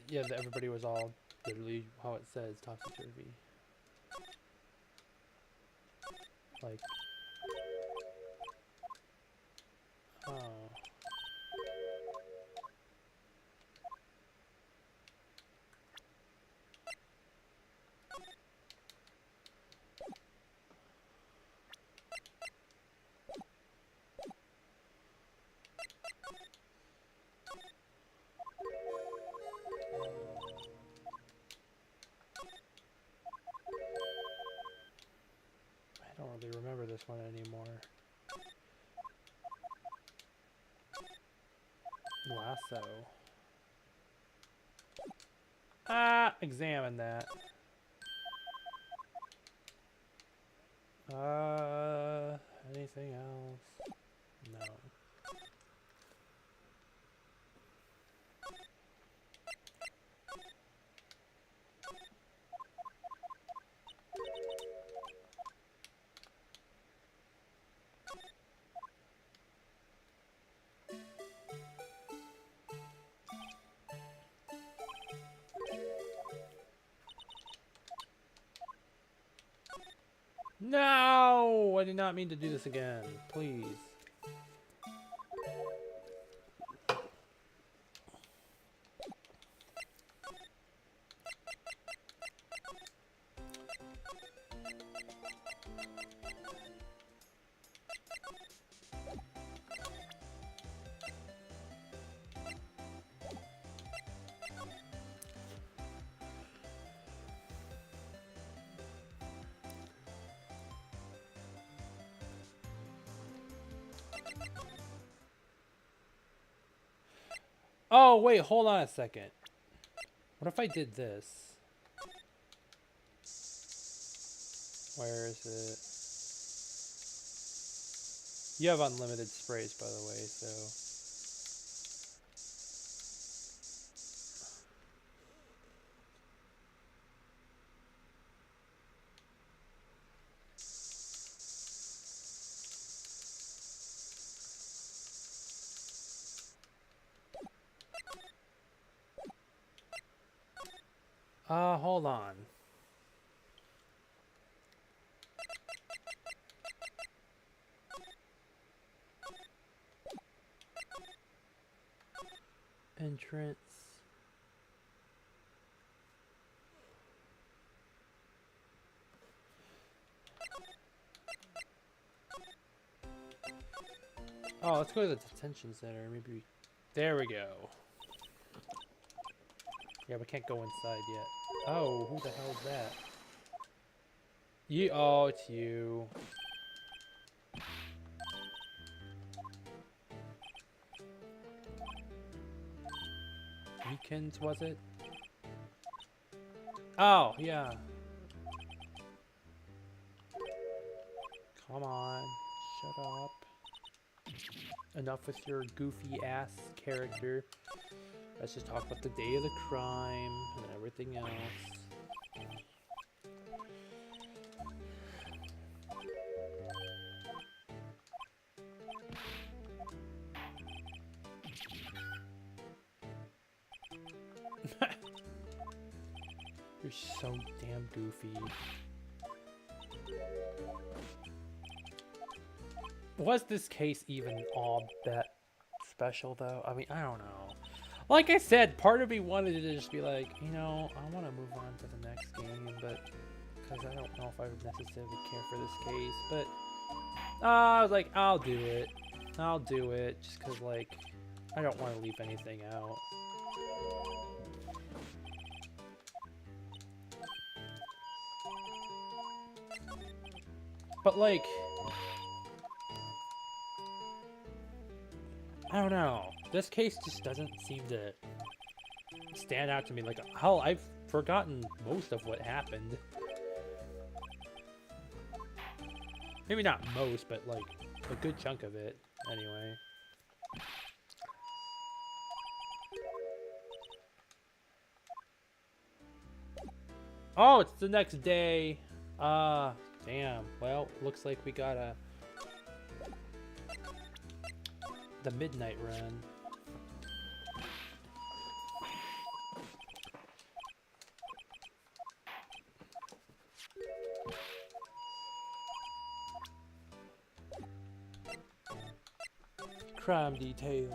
yeah, everybody was all literally how it says, topsy-turvy. Like, oh. I don't really remember this one anymore. Lasso. Examine that. Anything else? No. No! I did not mean to do this again. Please. Oh, wait, hold on a second. What if I did this? Where is it? You have unlimited sprays, by the way, so... hold on. Entrance. Oh, let's go to the detention center. Maybe. There we go. Yeah, we can't go inside yet. Oh, who the hell is that? You. Oh, it's you. Weekends, was it? Oh, yeah. Come on. Shut up. Enough with your goofy ass character. Let's just talk about the day of the crime and everything else. You're so damn goofy. Was this case even all that special, though? I mean, I don't know. Like I said, part of me wanted to just be like, you know, I want to move on to the next game, but because I don't know if I would necessarily care for this case, but I was like, I'll do it. I'll do it, just because, like, I don't want to leave anything out. But, like... I don't know. This case just doesn't seem to stand out to me. Like, hell, I've forgotten most of what happened. Maybe not most, but like a good chunk of it, anyway. Oh, it's the next day. Damn. Well, looks like we got the midnight run. Crime details.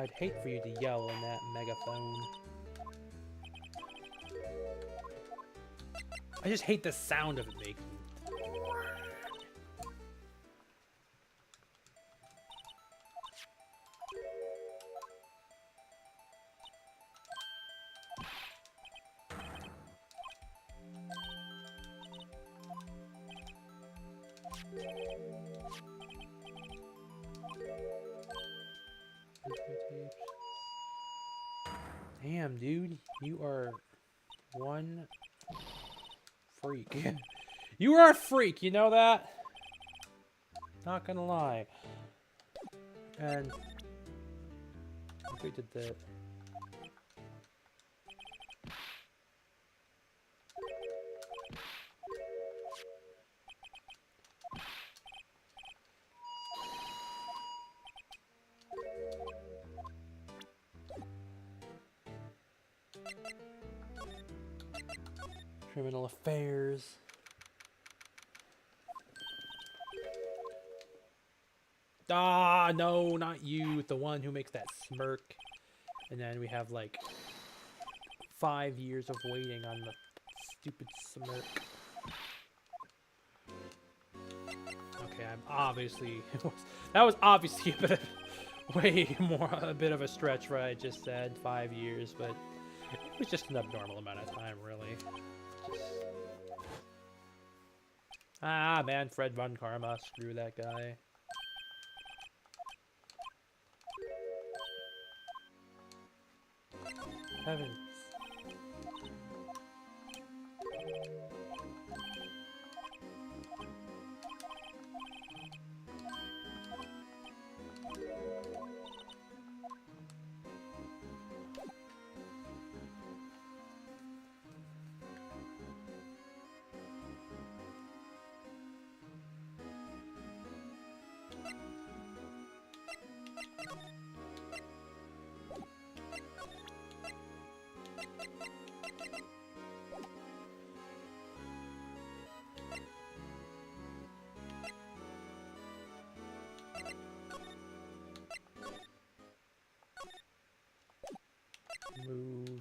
I'd hate for you to yell in that megaphone. I just hate the sound of it making. Damn, dude, you are one freak. You are a freak, you know that? Not gonna lie. And if we did that. Criminal affairs. Ah, no, not you. The one who makes that smirk. And then we have like 5 years of waiting on the stupid smirk. Okay, I'm obviously... that was obviously a bit of, a bit of a stretch, what I just said. 5 years, but it was just an abnormal amount of time, really. Ah, man, Fred Von Karma. Screw that guy. Heavens. Move.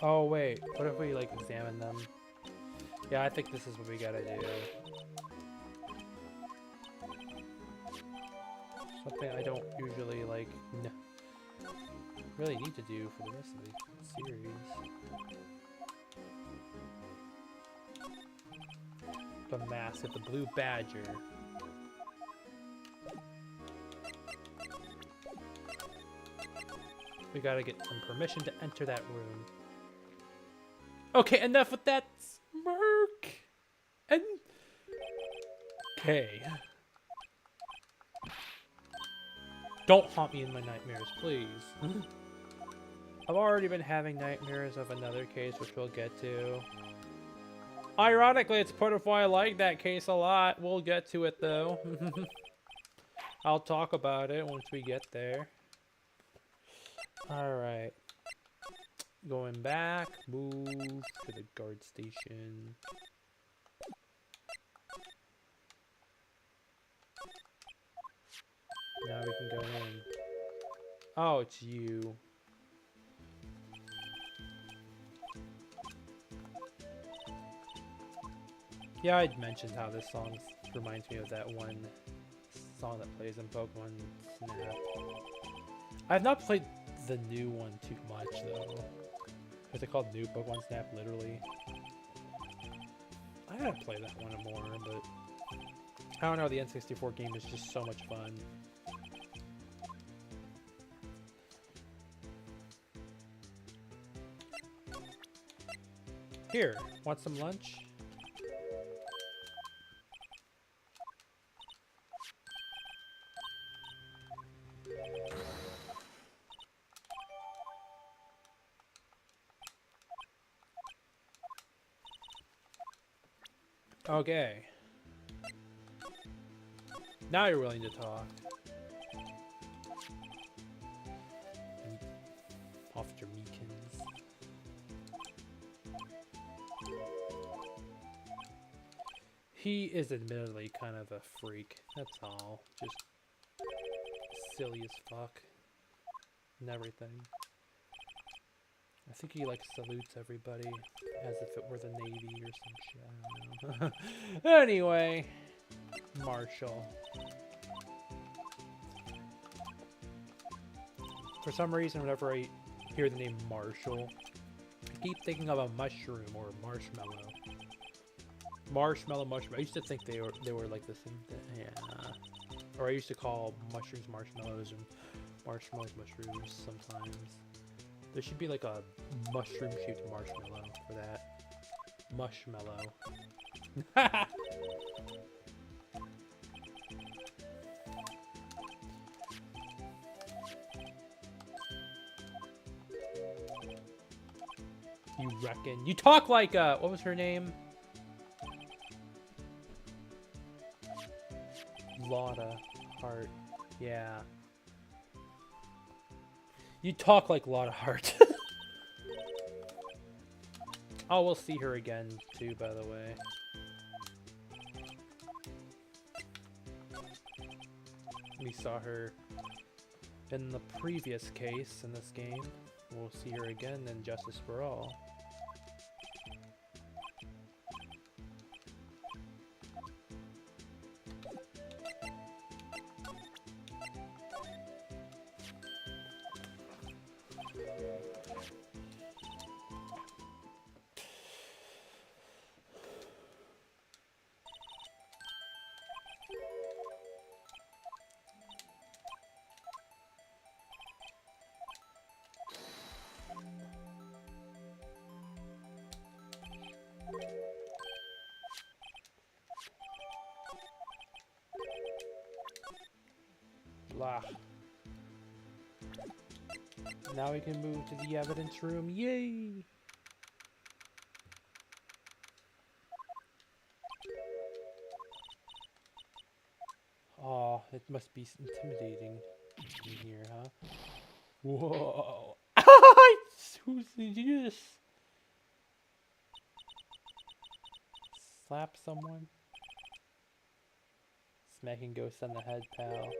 Oh wait, what if we like examine them? Yeah, I think this is what we gotta do. Something I don't usually like really need to do for the rest of the series. The mask of the Blue Badger. We gotta get some permission to enter that room. Okay, enough with that smirk. And okay. Don't haunt me in my nightmares, please. I've already been having nightmares of another case, which we'll get to. Ironically, it's part of why I like that case a lot. We'll get to it though. I'll talk about it once we get there. Alright. Going back, move to the guard station. Now we can go in. Oh, it's you. Yeah, I'd mentioned how this song reminds me of that one song that plays in Pokemon Snap. I've not played the new one too much though. Is it called New Pokemon Snap, literally? I gotta play that one more, but I don't know, the N64 game is just so much fun. Here, want some lunch? Okay. Now you're willing to talk. Officer Meekins. He is admittedly kind of a freak. That's all. Just silly as fuck. And everything. I think he like salutes everybody as if it were the Navy or some shit. I don't know. Anyway, Marshall. For some reason, whenever I hear the name Marshall, I keep thinking of a mushroom or a marshmallow. Marshmallow. I used to think they were like the same thing. Yeah. Or I used to call mushrooms marshmallows and marshmallows mushrooms sometimes. There should be like a mushroom-shaped marshmallow for that. Mushmallow. You reckon? You talk like, what was her name? Lotta Hart. Yeah. You talk like Lotta Hart. Oh, we'll see her again, too, by the way. We saw her in the previous case in this game. We'll see her again in Justice for All. Blah. Now we can move to the evidence room. Yay! Oh, it must be intimidating in here, huh? Whoa! Who's did you just slap someone? Smacking ghosts on the head, pal.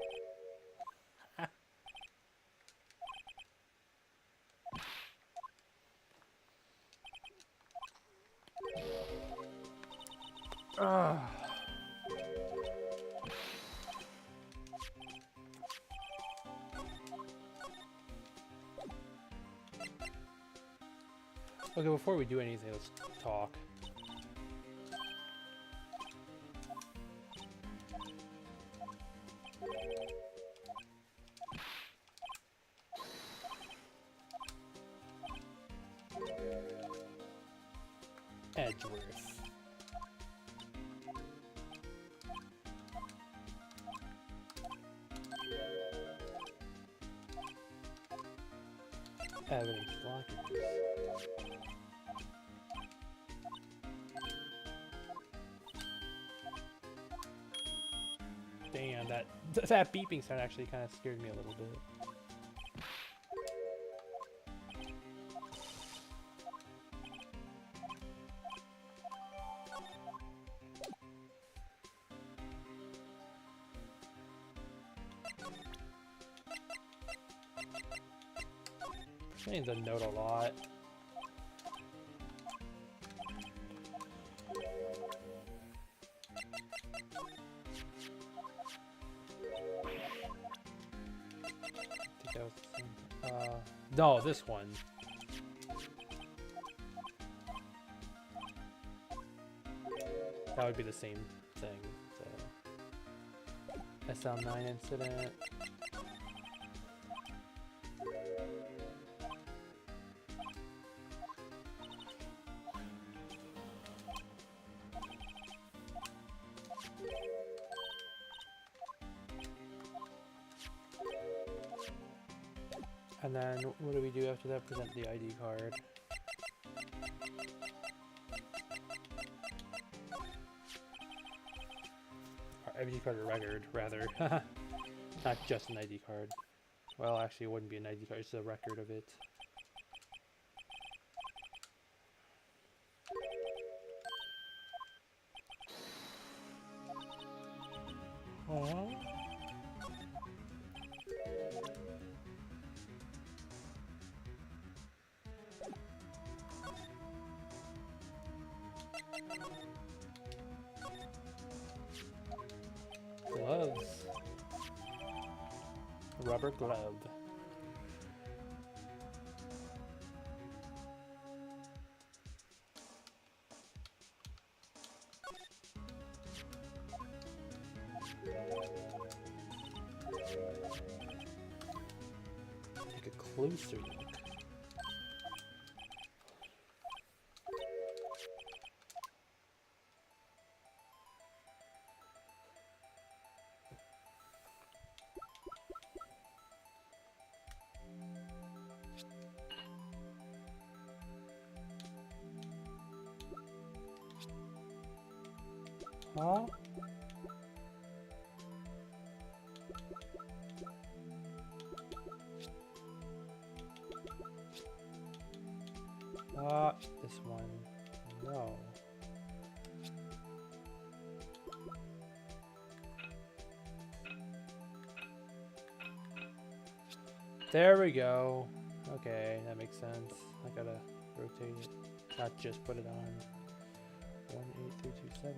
Okay, before we do anything, let's talk. Edgeworth. Evidence blockages. That beeping sound actually kind of scared me a little bit. Playing the note a lot. I think that was the same. No, this one. That would be the same thing. So, SL9 incident. And then what do we do after that? Present the ID card. Or ID card or record, rather. Not just an ID card. Well, actually, it wouldn't be an ID card, it's a record of it. Aww. Gloves. Rubber glove. Take a closer look. Huh? This one. No. There we go. Okay, that makes sense. I gotta rotate it, not just put it on. 18327.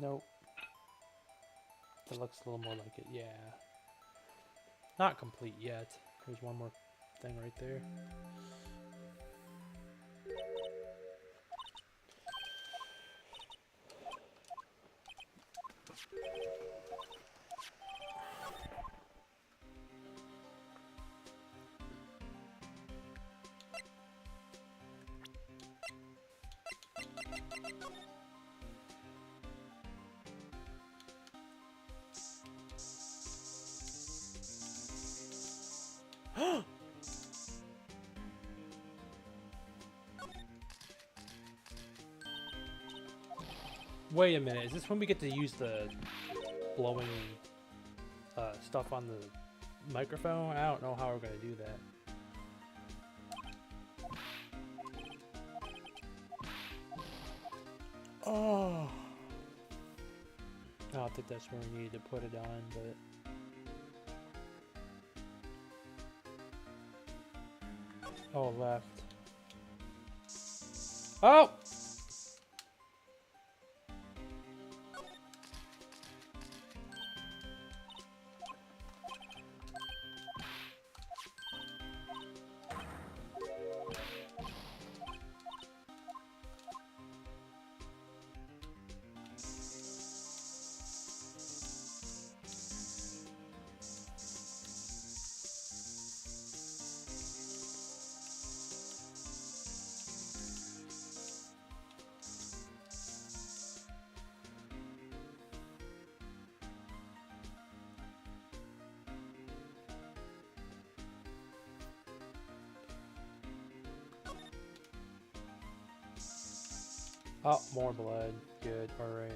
Nope. That looks a little more like it, yeah. Not complete yet. There's one more thing right there. Wait a minute, is this when we get to use the blowing stuff on the microphone? I don't know how we're going to do that. Oh. I don't think that's where we need to put it on, but... Oh, left. Oh! Oh, more blood. Good. All right.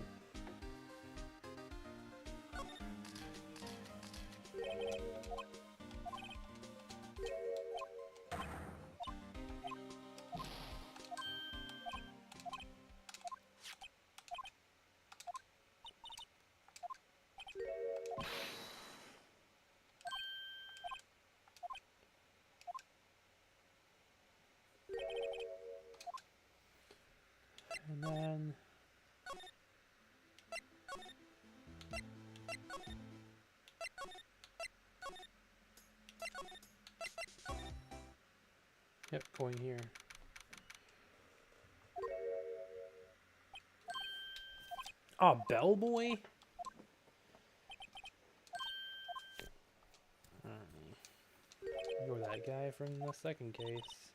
And then yep, going here. Oh, Bellboy? Ignore that guy from the second case.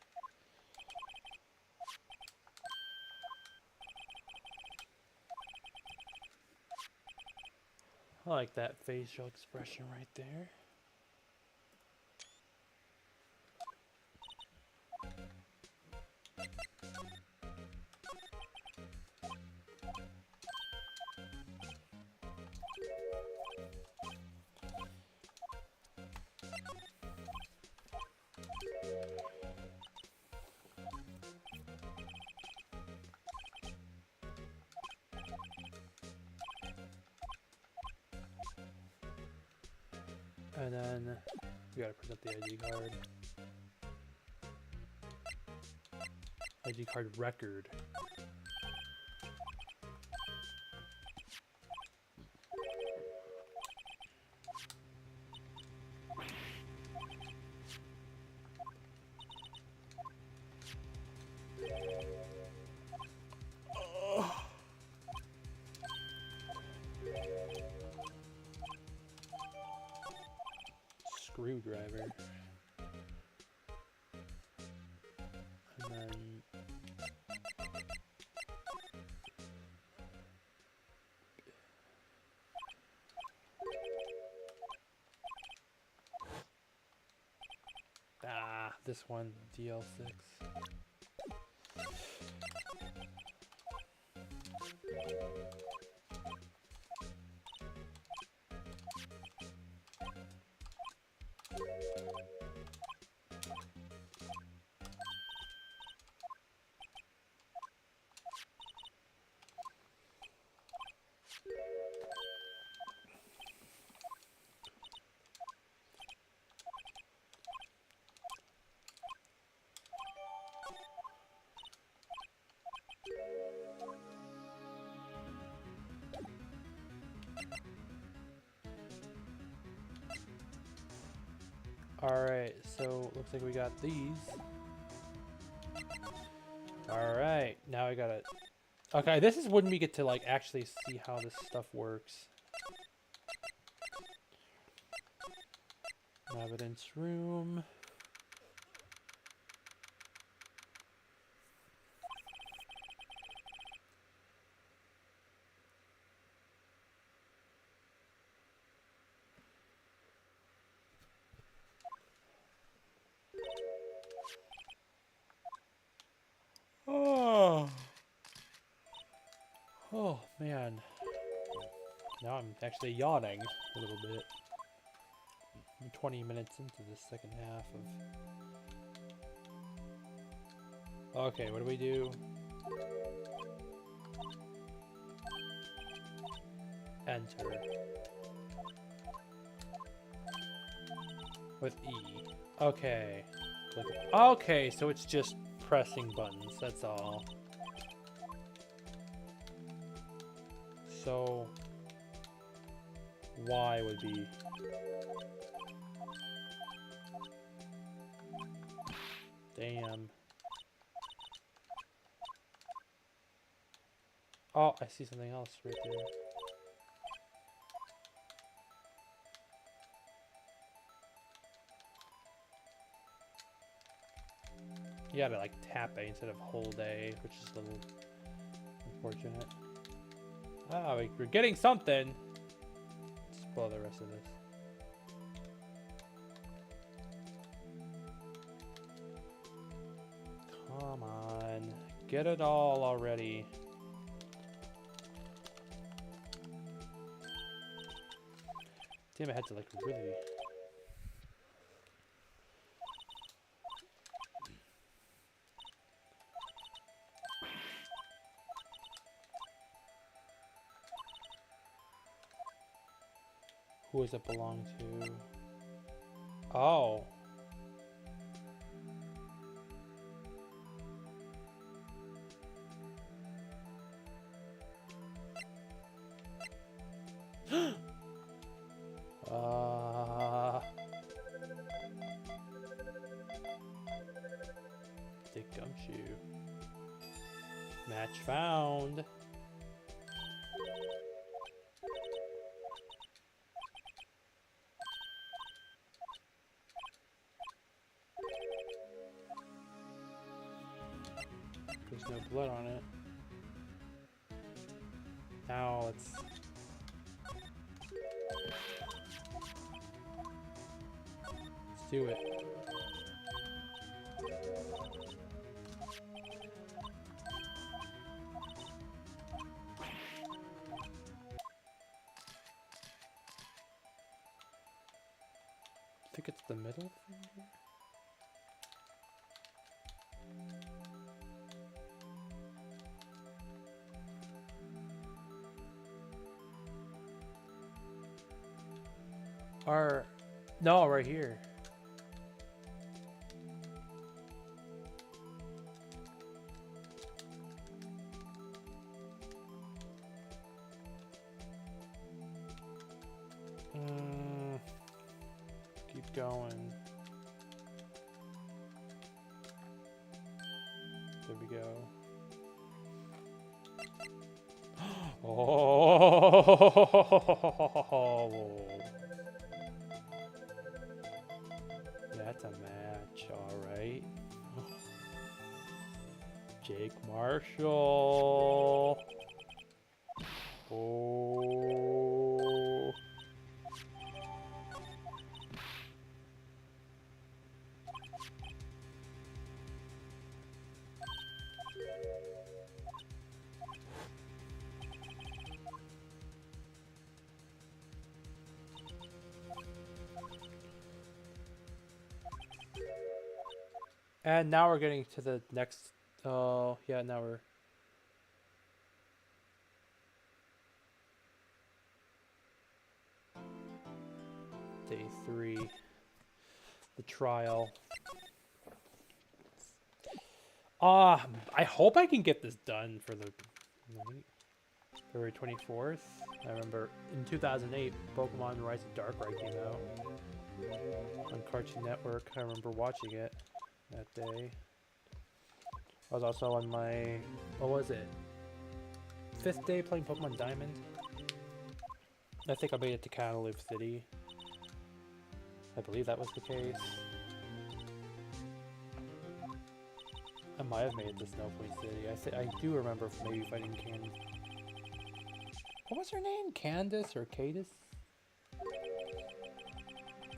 I like that facial expression right there. And then we gotta present the ID card. ID card record. Screwdriver. And then this one, DL6. Alright, so looks like we got these. Alright, now I gotta... Okay, this is when we get to like actually see how this stuff works. Evidence room. Oh, man. Now I'm actually yawning a little bit. I'm 20 minutes into the second half of... Okay, what do we do? Enter. With E. Okay. Click. Okay, so it's just pressing buttons, that's all. So Y would be damn. Oh, I see something else right there. You gotta like tap A instead of hold A, which is a little unfortunate. Ah, we're getting something. Spoil the rest of this. Come on. Get it all already. Damn, I had to like really. Who does it belong to? Oh. Dick Gumshoe. Match found. There's no blood on it. Now let's do it. I think it's the middle finger. Or no, right here. Keep going. There we go. Oh. That's a match, alright. Jake Marshall. Oh. And now we're getting to the next. Oh, yeah, now we're. Day 3. The trial. I hope I can get this done for the February 24th. I remember in 2008, Pokemon Rise of Darkrai came out on Cartoon Network. I remember watching it that day. I was also on my, what was it? 5th day playing Pokemon Diamond. I think I made it to Cantaloupe City. I believe that was the case. I might have made it to Snow Point City. I do remember maybe fighting Candy. What was her name? Candace or Cadis?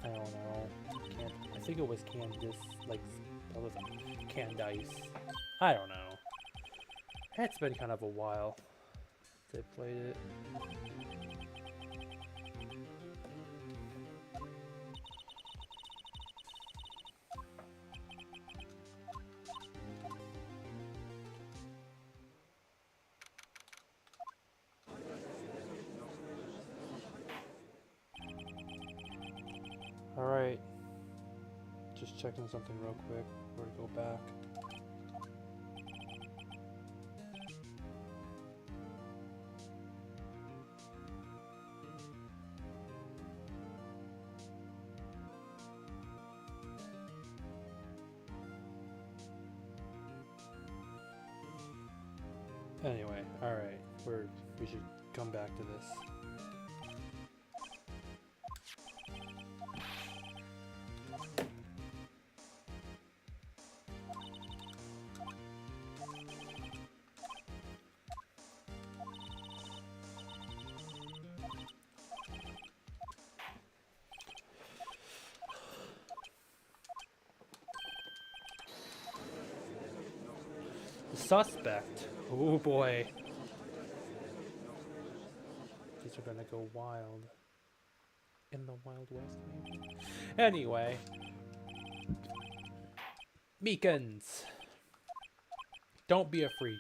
I don't know. I think it was Candace. Like, what was it? Candice. I don't know. It's been kind of a while since I played it. Alright. Just checking something real quick before we go back. Anyway, alright. We should come back to this. Suspect. Oh boy. These are gonna go wild. in the Wild West, maybe. Anyway, Meekins, don't be a freak.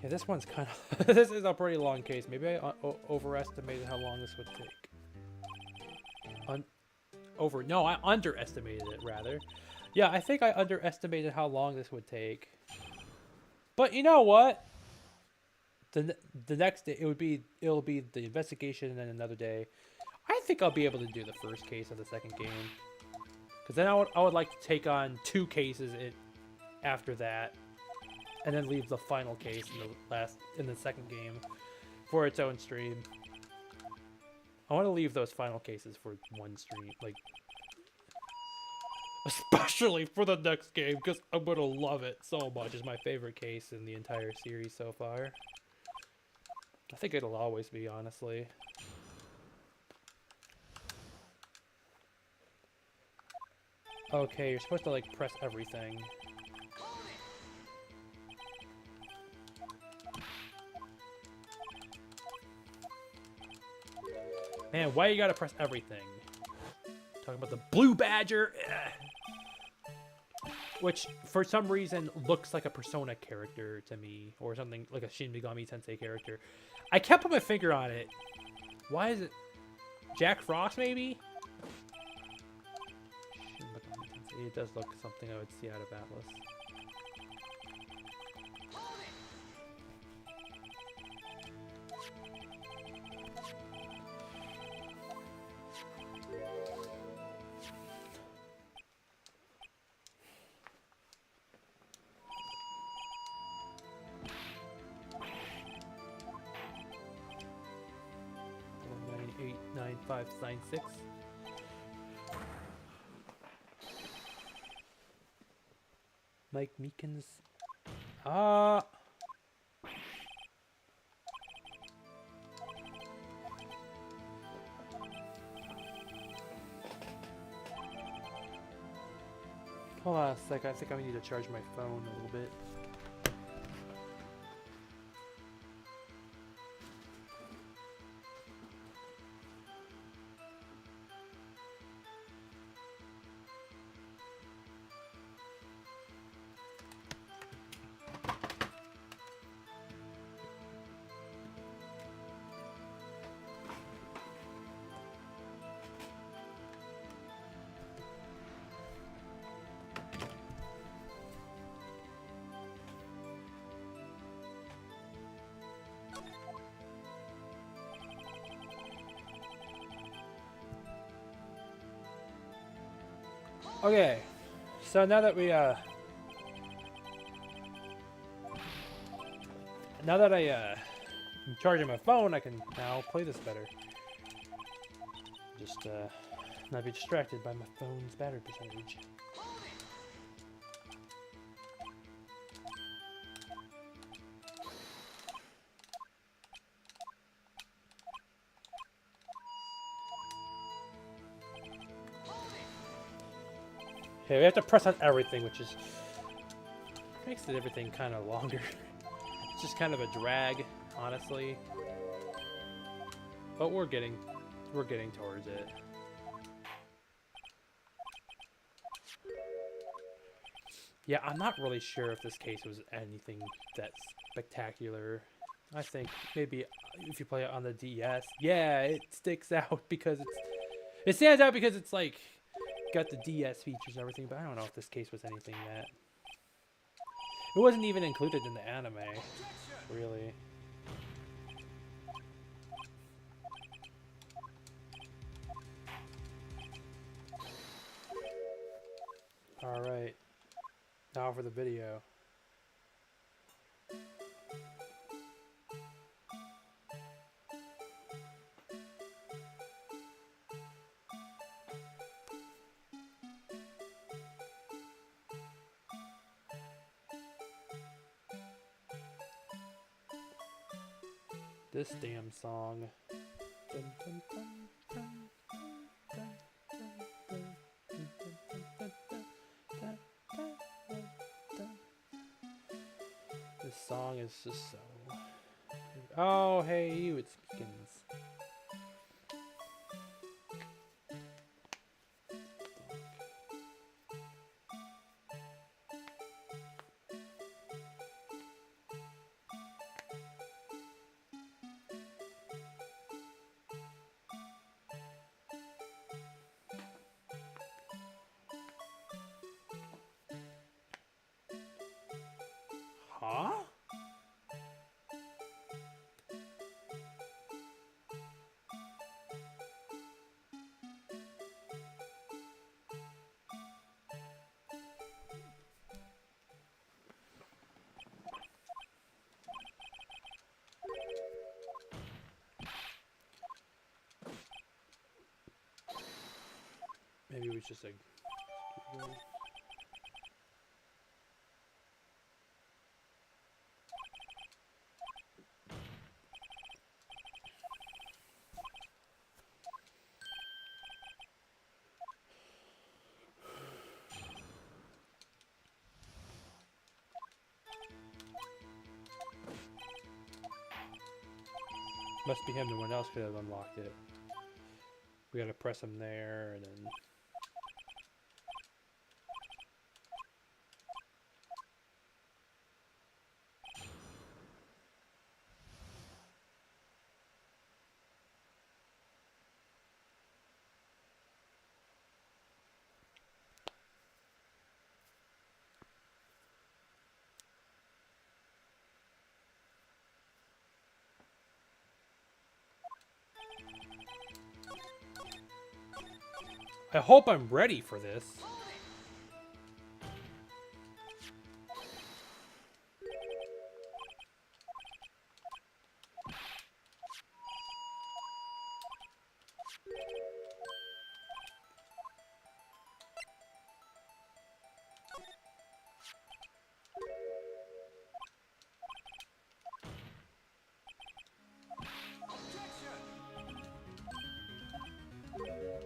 Yeah, this one's kind of... this is a pretty long case. Maybe I overestimated how long this would take. No, I underestimated it, rather. Yeah, I think I underestimated how long this would take. But you know what? The next day, it'll be the investigation and then another day. I think I'll be able to do the first case of the second game. Because then I would like to take on 2 cases after that. And then leave the final case in the second game for its own stream. I want to leave those final cases for one stream, like, especially for the next game, because I'm gonna love it so much. It's my favorite case in the entire series so far. I think it'll always be, honestly. Okay, you're supposed to, like, press everything. Man, why you gotta press everything? Talking about the Blue Badger, which for some reason looks like a Persona character to me, or something like a Shin Megami Tensei character. I can't put my finger on it. Why is it Jack Frost? Maybe. Shin Megami Tensei. It does look something I would see out of Atlas. Nine, 5, 9, 6. Mike Meekins. Hold on a sec. I think I need to charge my phone a little bit. Okay, so now that I'm charging my phone, I can now play this better. Just not be distracted by my phone's battery percentage. Okay, we have to press on everything, which is makes everything kind of longer. It's just kind of a drag, honestly. But we're getting towards it. Yeah, I'm not really sure if this case was anything that spectacular. I think maybe if you play it on the DS, yeah, it sticks out because it stands out because it's like got the DS features and everything, but I don't know if this case was anything that... It wasn't even included in the anime, really. Alright, now for the video. This damn song. Dun, dun, dun, dun, dun, dun, dun, dun, dun, dun, dun, dun, dun. This This song is just so... Oh, hey, you, it's Skins. Huh? Maybe we just like... Must be him, no one else could have unlocked it. We gotta press him there, and then... I hope I'm ready for this.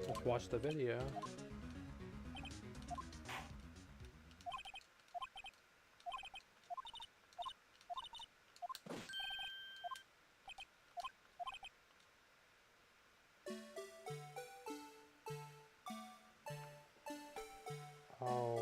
Let's watch the video. Oh.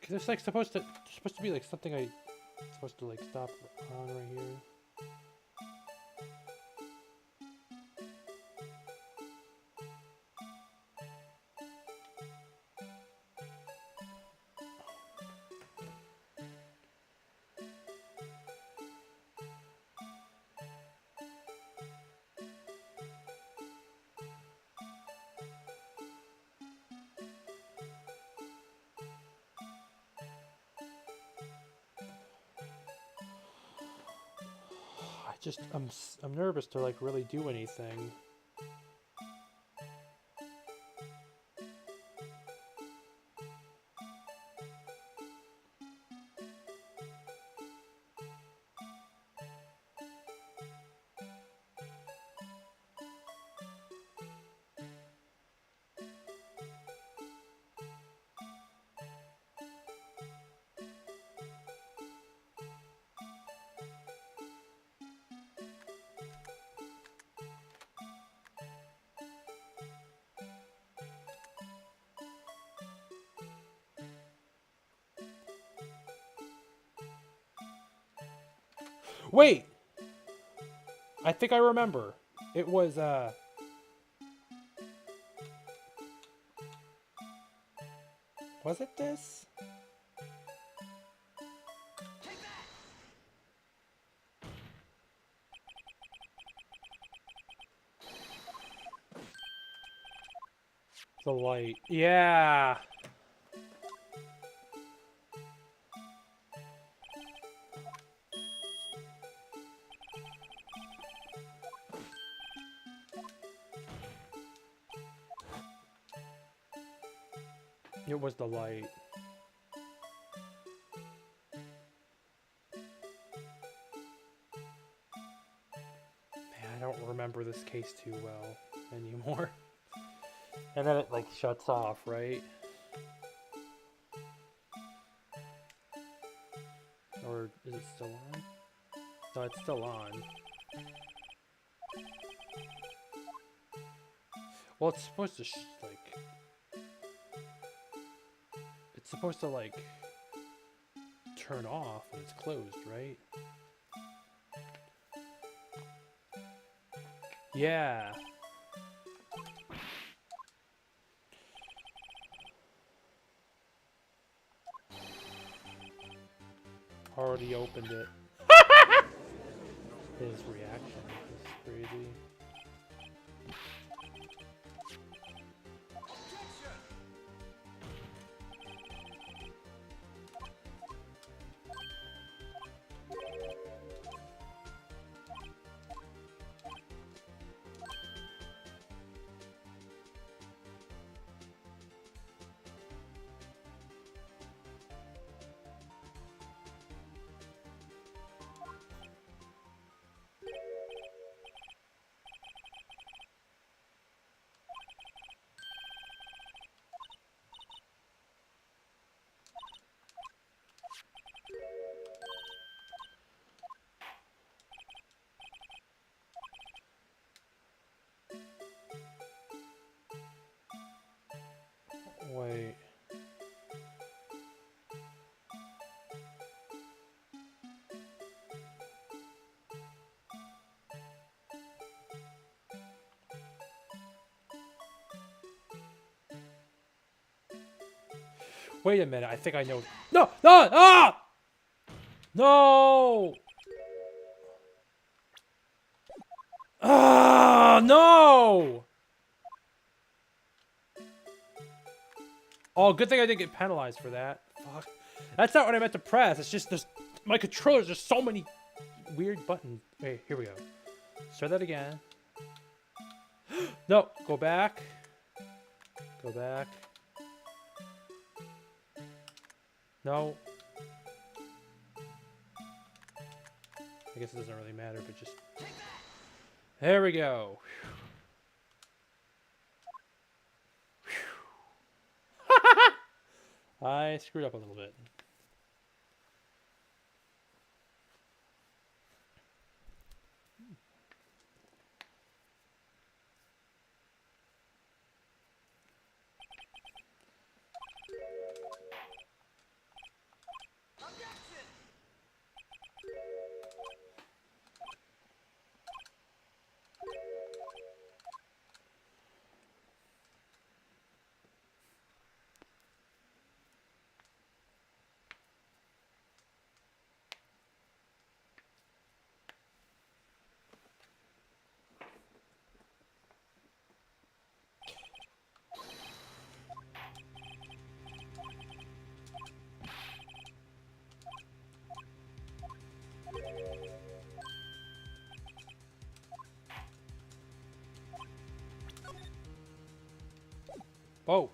Cause it's like supposed to be like something I supposed to like stop on right here. I'm nervous to like really do anything. Wait! I think I remember. It was, was it this? The light. Yeah! It was the light. Man, I don't remember this case too well anymore. And then it like shuts off, right? Or is it still on? No, it's still on. Well, it's supposed to it's supposed to like turn off when it's closed, right? Yeah. Already opened it. His reaction is crazy. Wait. Wait a minute. I think I know. No! No! Ah! No! Ah! No! Oh, good thing I didn't get penalized for that. Fuck. That's not what I meant to press. It's just my controller's just so many weird buttons. Wait, here we go. Start that again. No, go back. Go back. No. I guess it doesn't really matter, but just... There we go. I screwed up a little bit. Whoa.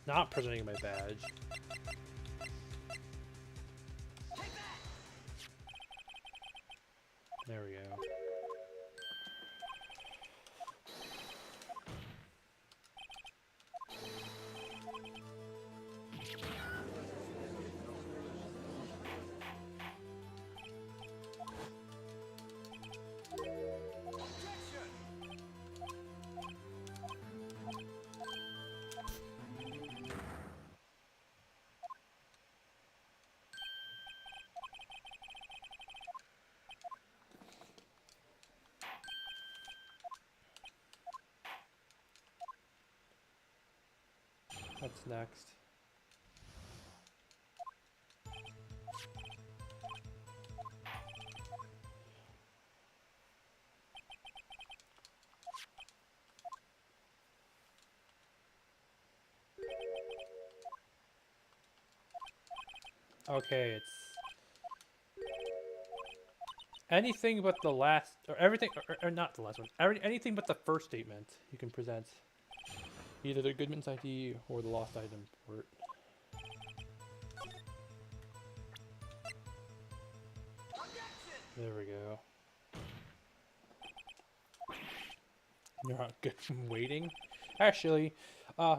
Not presenting my badge. There we go. What's next? Okay, it's... Anything but the last, or everything, or not the last one. Anything but the first statement you can present. Either the Goodman's ID or the lost item report. There we go. You're not good from waiting. Actually,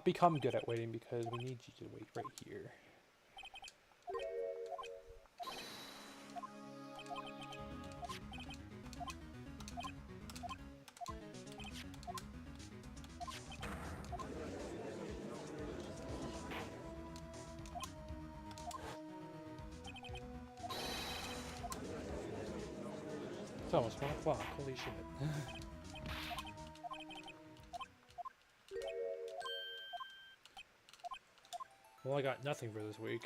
become good at waiting because we need you to wait right here. It's almost 1 o'clock, holy shit. Well, I got nothing for this week.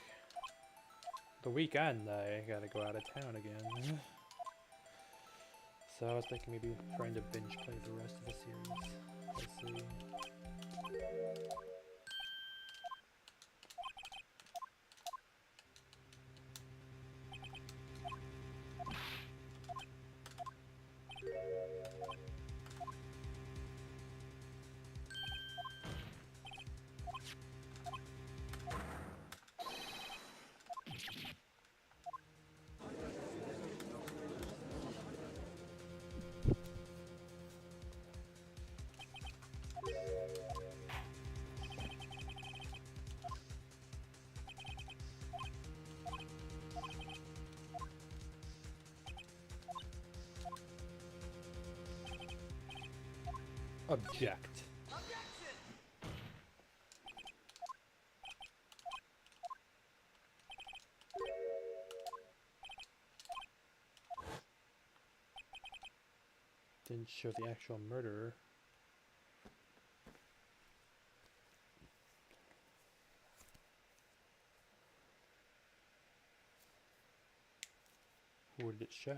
The weekend, I gotta go out of town again. So I was thinking maybe trying to binge play the rest of the series. Let's see. Object. Didn't show the actual murderer. Who did it show?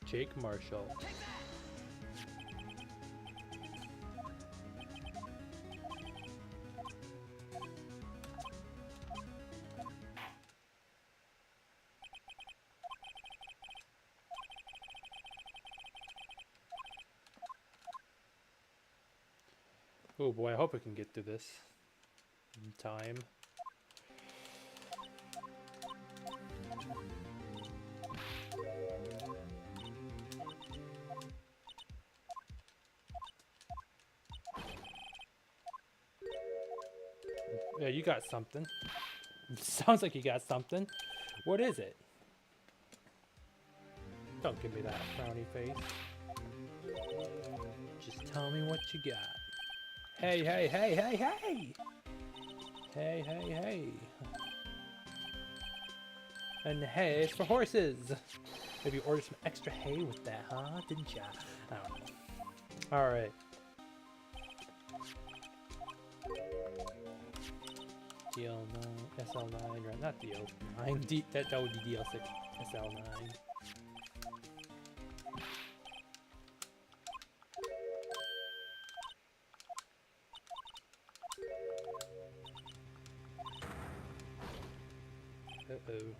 Jake Marshall. Oh boy, I hope we can get through this in time. Yeah, you got something. Sounds like you got something. What is it? Don't give me that frowny face. Just tell me what you got. Hey, hey, hey, hey, hey! Hey, hey, hey. And hay is for horses. Maybe order some extra hay with that, huh? Didn't ya? I don't know. Alright. DL9, SL9, right? Not DL9. That would be DL6, SL9. Uh-oh.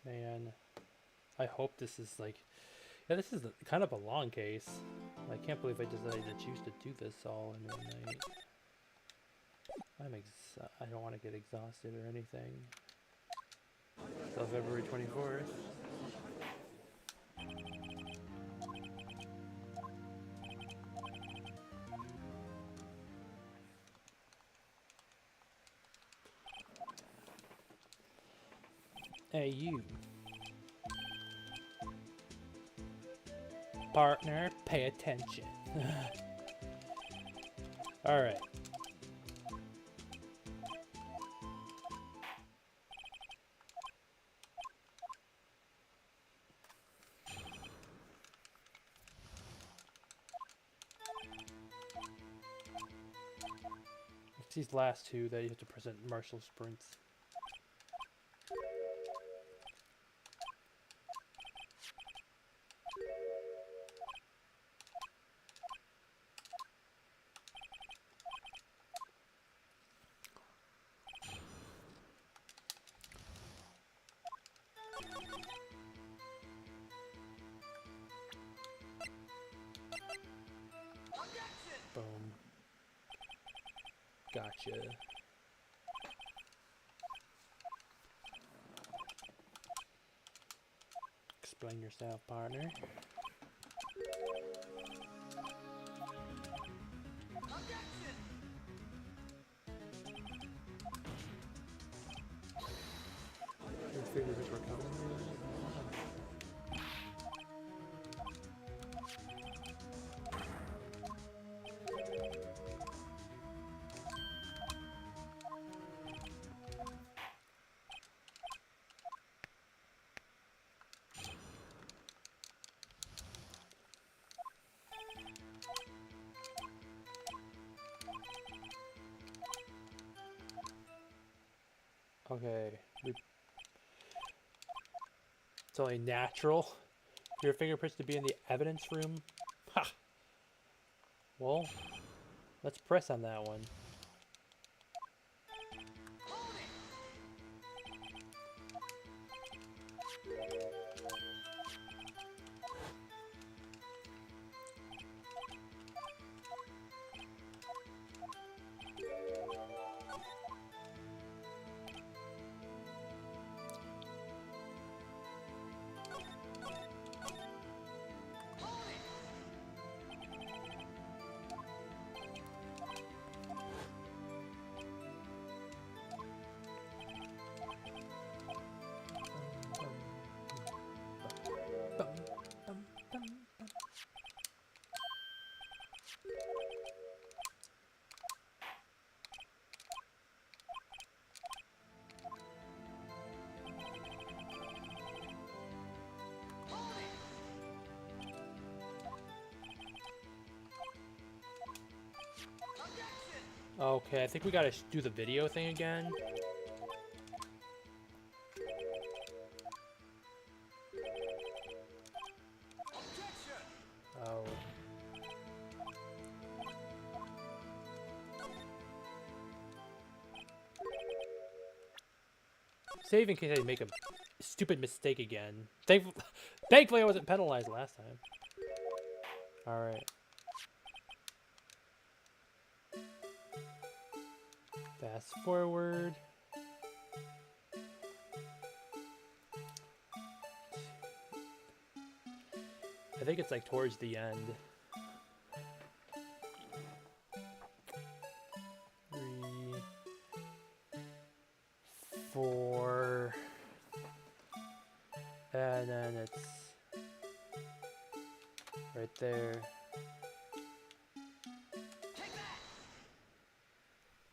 Man, I hope this is like, yeah, this is kind of a long case. I can't believe I decided to choose to do this all in one night. I don't want to get exhausted or anything. Till February 24th. Hey, you. Partner, pay attention. Alright. It's these last two that you have to present martial sprints. Boom. Gotcha. Explain yourself, partner. Figures if we're coming. Okay, it's only natural for your fingerprints to be in the evidence room. Ha! Well, let's press on that one. Okay, I think we gotta do the video thing again. Oh. Save in case I make a stupid mistake again. Thankfully I wasn't penalized last time. Alright. Fast forward. I think it's like towards the end. 3, 4, and then it's right there.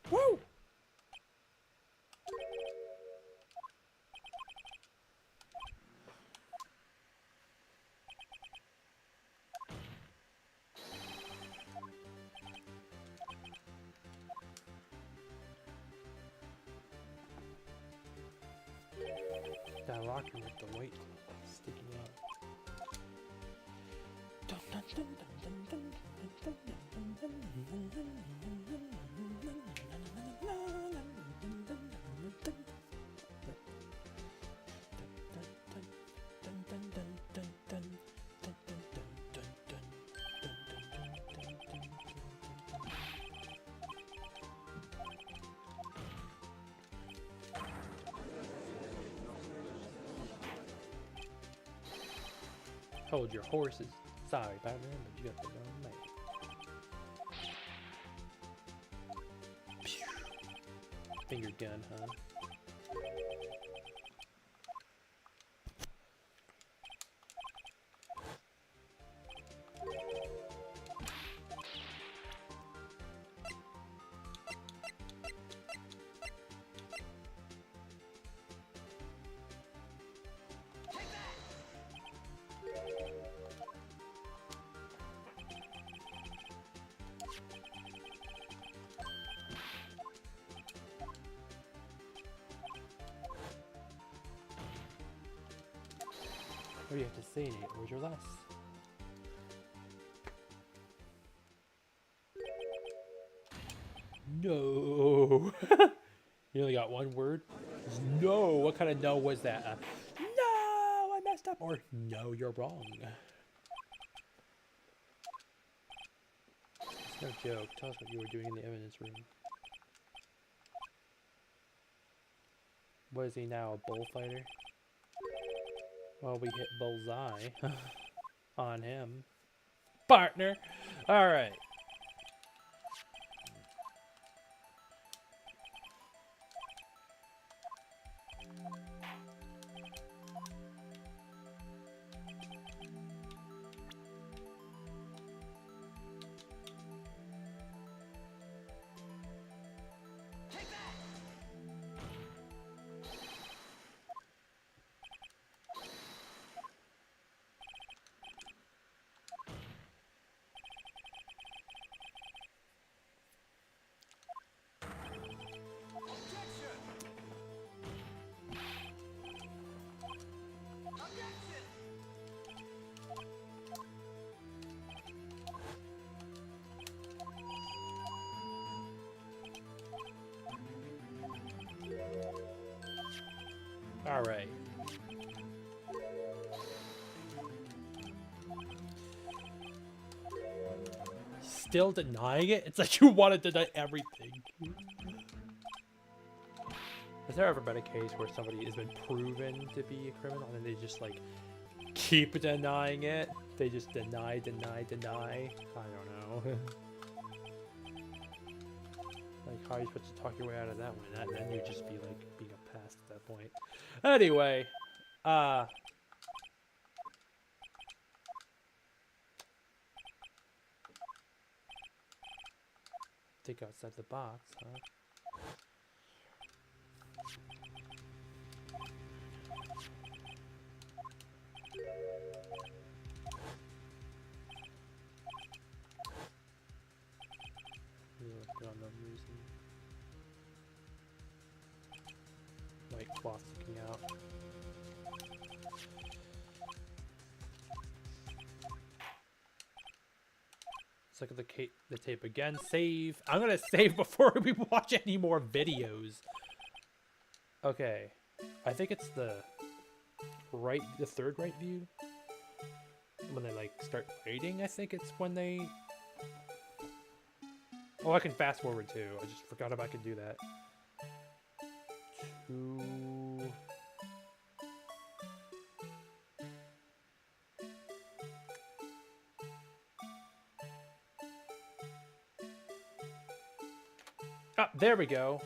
Woo! That locker with the white sticking out. Hold your horses. Sorry, Batman, but you got the wrong man. Finger gun, huh? What do you have to say, Nate? Where's your last? No. You only got one word? No. What kind of no was that? No, I messed up. Or no, you're wrong. It's no joke. Tell us what you were doing in the evidence room. What is he now, a bullfighter? Well, we hit bullseye on him. Partner! Alright. Alright. Still denying it? It's like you want to deny everything. Has there ever been a case where somebody has been proven to be a criminal and they just like keep denying it? They just deny. I don't know. Like, how are you supposed to talk your way out of that one? And then you'd just be like being a pest at that point. Anyway, think outside the box, huh? For no reason. White cloth sticking out. Let's look at the tape again. Save. I'm gonna save before we watch any more videos. Okay, I think it's the third right view. When they like start waiting, I think it's when they. Oh, I can fast forward too. I just forgot if I could do that. Ah, there we go.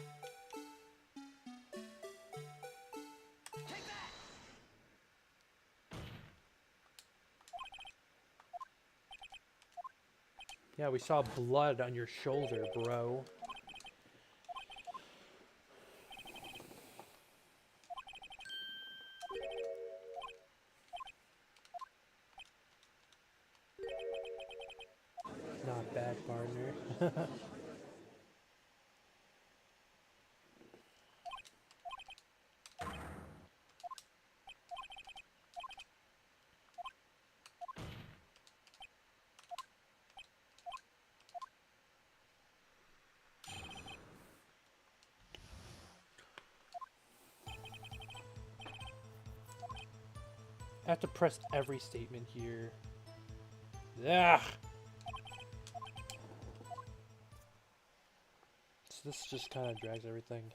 Yeah, we saw blood on your shoulder, bro. Not bad, partner. I have to press every statement here. Ugh. So this just kind of drags everything.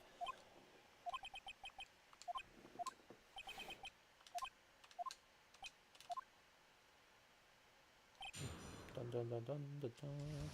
Dun dun dun dun dun dun.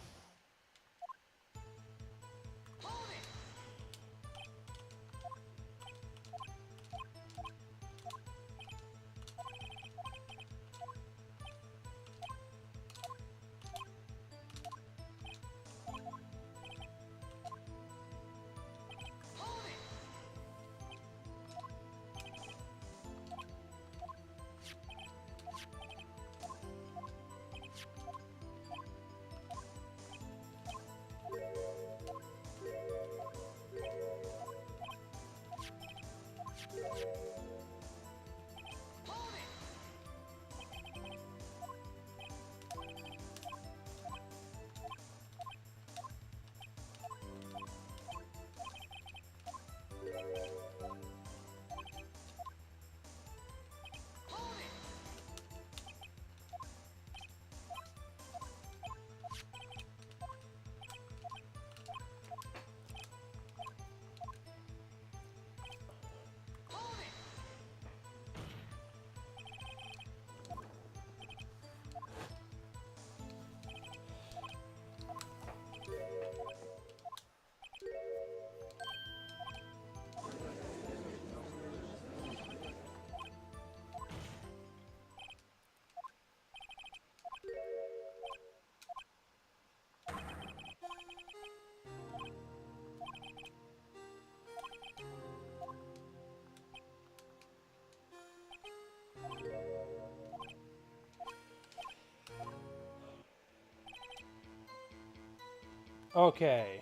Okay.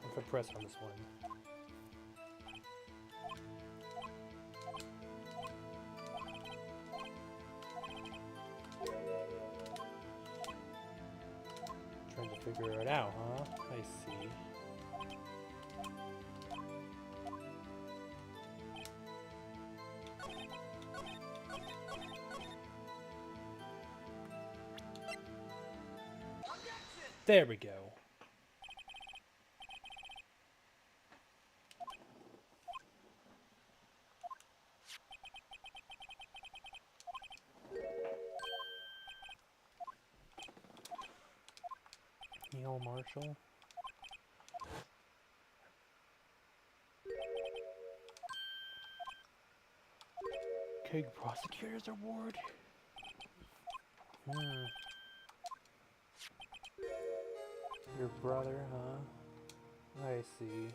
If I press on this one. Trying to figure it out, huh? I see. There we go. Neil Marshall. Keg Prosecutor's Award. Your brother, huh? I see.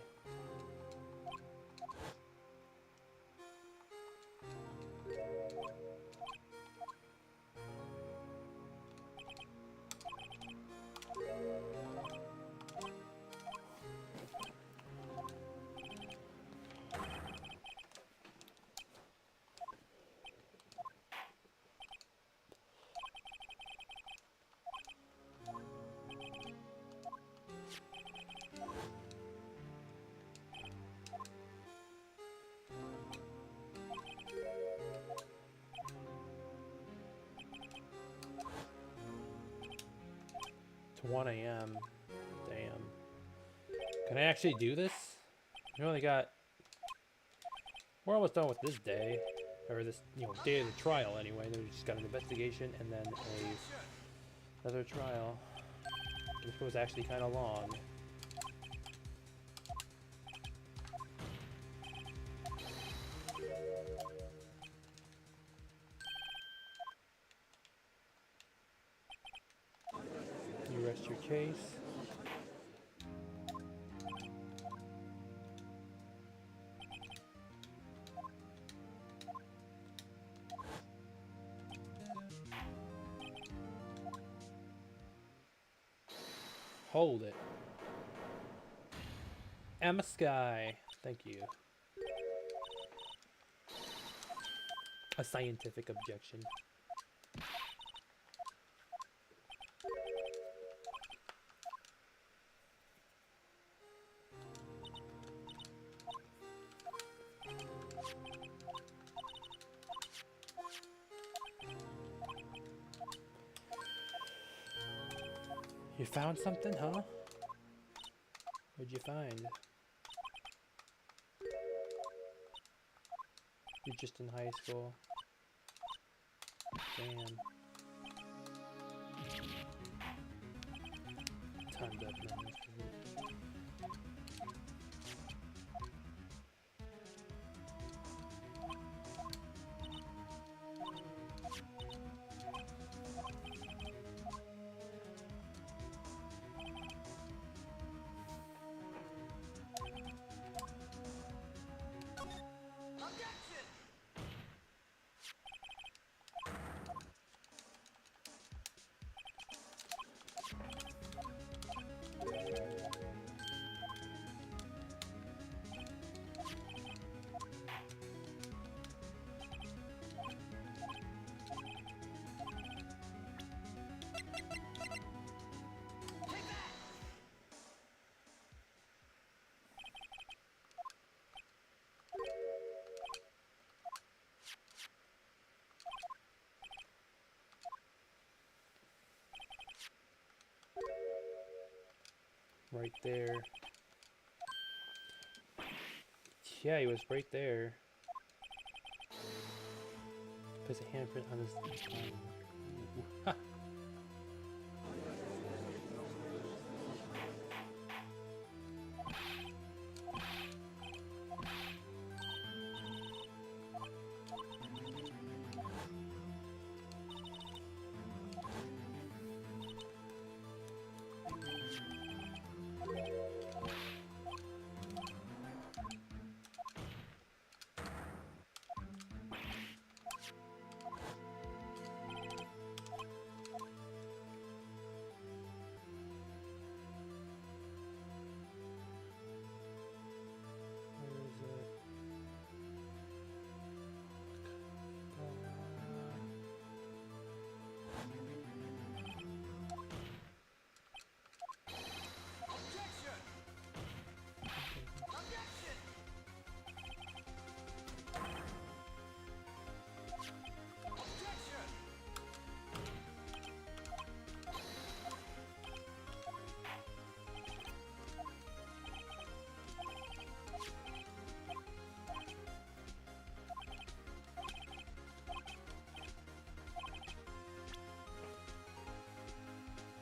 It's 1 a.m. Damn. Can I actually do this? We only got... We're almost done with this day. Or this, day of the trial anyway. Then we just got an investigation and then another trial. This was actually kind of long. You rest your case. Hold it. Emma Sky. Thank you. A scientific objection. You found something, huh? What'd you find? You're just in high school. Damn. Time's up, man. Right there. Yeah, he was right there. There's a handprint on his... Ha!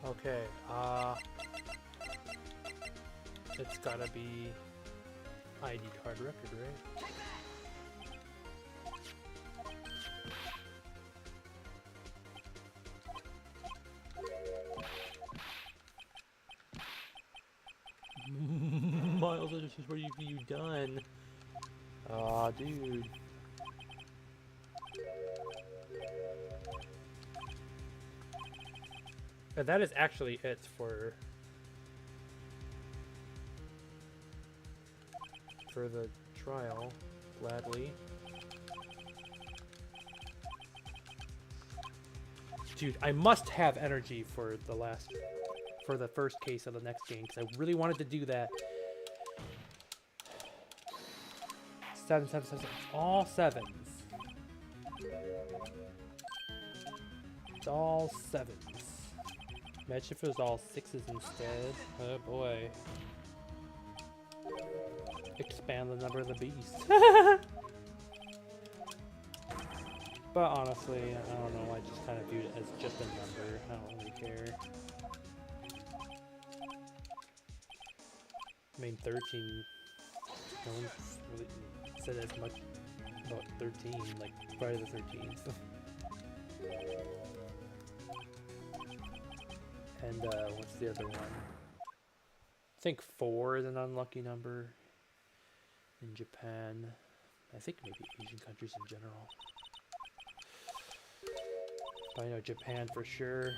Okay, it's gotta be ID card record, right? Miles, what have you done? Aw, dude. And that is actually it for the trial, gladly. Dude, I must have energy for the first case of the next game, because I really wanted to do that. 7, 7, 7, 7. It's all 7s. It's all 7s. Imagine if it was all 6s instead. Oh boy. Expand the number of the beast. But honestly, I don't know, I just kind of viewed it as just a number. I don't really care. I mean, 13, no one's really said as much about 13, like Friday the 13th. And what's the other one? I think 4 is an unlucky number in Japan. I think maybe Asian countries in general. But I know Japan for sure.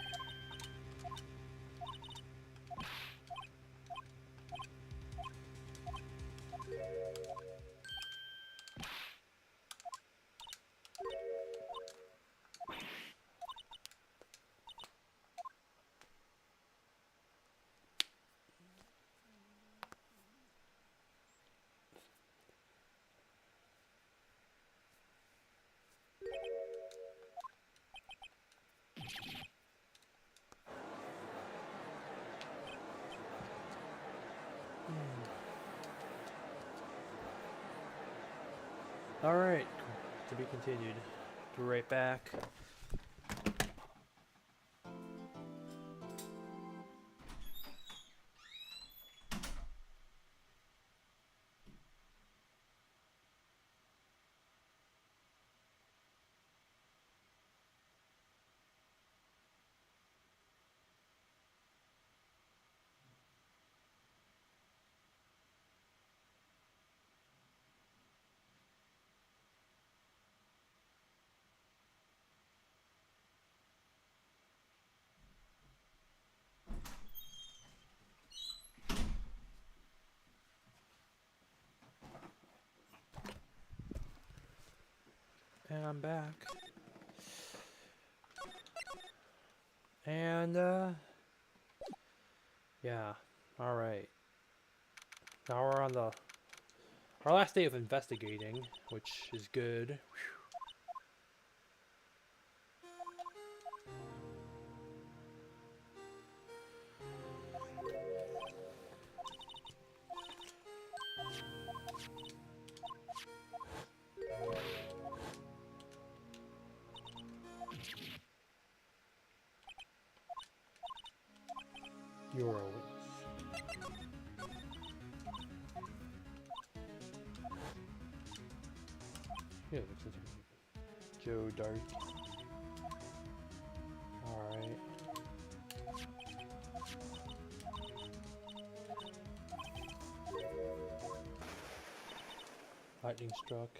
Alright, to be continued. Be right back. And I'm back. And, yeah, alright. Now we're on our last day of investigating, which is good. Whew. You're a witness. Yeah, looks like Joe Dark. Alright. Lightning struck.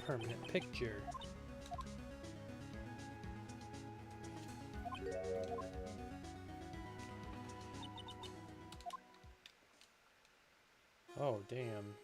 Permanent picture. Oh, damn.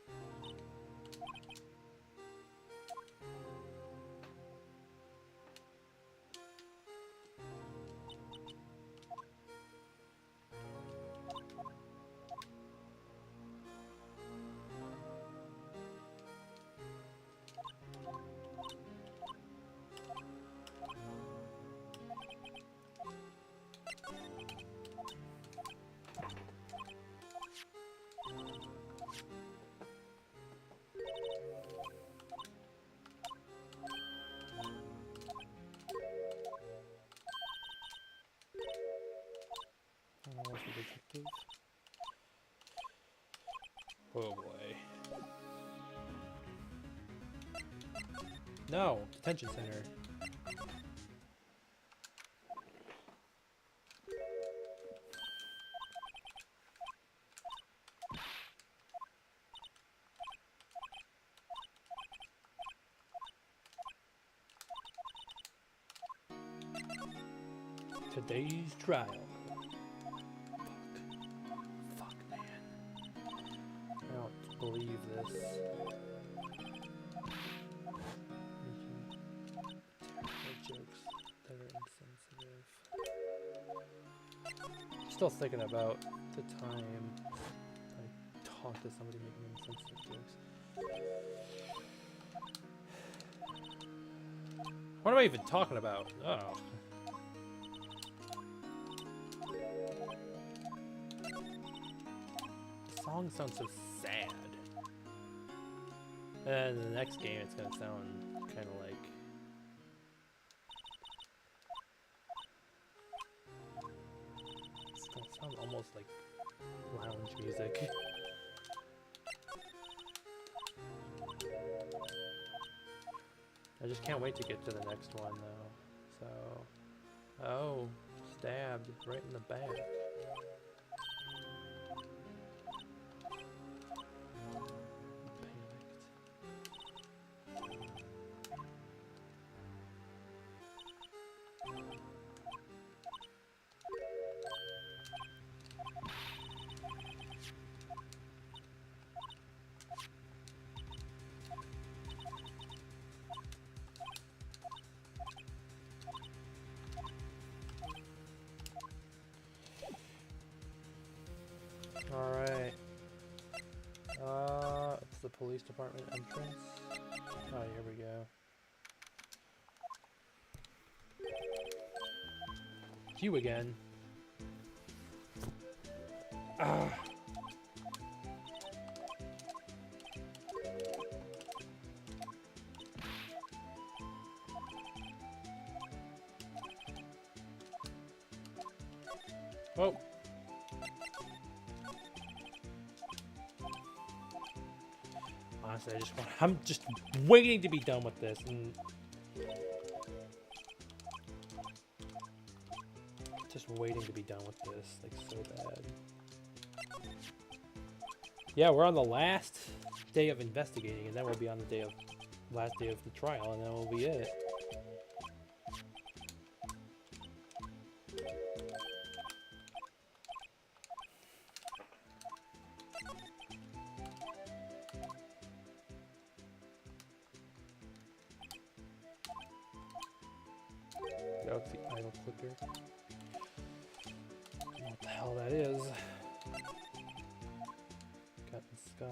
Oh boy. No, detention center. Today's trial. Fuck, man. I don't believe this. Making jokes that are insensitive. Still thinking about the time I talked to somebody making insensitive jokes. What am I even talking about? Oh. The song sounds so sad. And the next game it's gonna sound kind of like... It's gonna sound almost like lounge music. I just can't wait to get to the next one though. So, oh, stabbed right in the back. Alright. It's the police department entrance. Oh, here we go. You again. Ah. Oh. Honestly, I'm just waiting to be done with this, and just waiting to be done with this, like so bad. Yeah, we're on the last day of investigating, and then we'll be on the last day of the trial, and then will be it. That's the idle clicker. I don't know what the hell that is. Got the sky.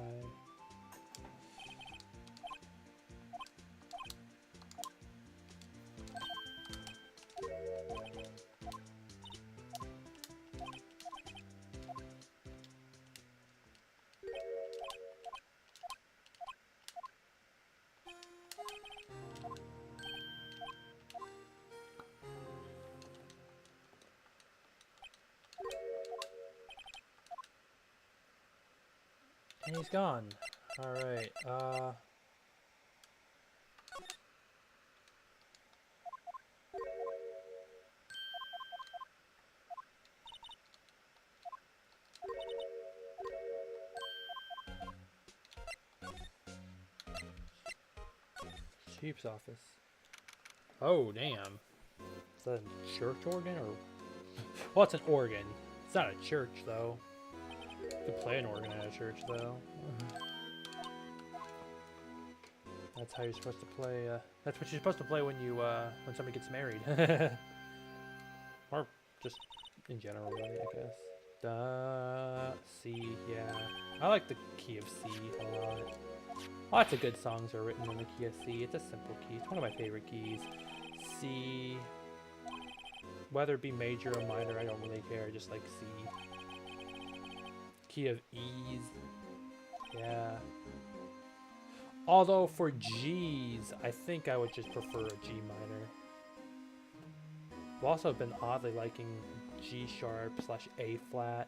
And he's gone. Alright, Chief's office. Oh, damn. Is that a church organ or... Well, it's an organ. It's not a church, though. You could play an organ at a church, though. That's how you're supposed to play, that's what you're supposed to play when you, when somebody gets married. Or just in general, really, I guess. C, yeah. I like the key of C a lot. Lots of good songs are written in the key of C. It's a simple key. It's one of my favorite keys. C. Whether it be major or minor, I don't really care. I just like C. Key of E's. Yeah. Although for G's, I think I would just prefer a G minor. I've also been oddly liking G sharp / A flat.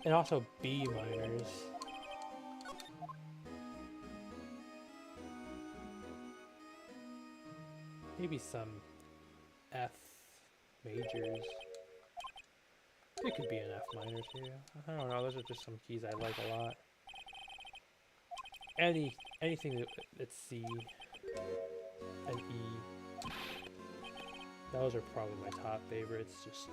And also B minors. Maybe some F majors. It could be an F minor too. I don't know, those are just some keys I like a lot. Anything that's C and E. Those are probably my top favorites. Just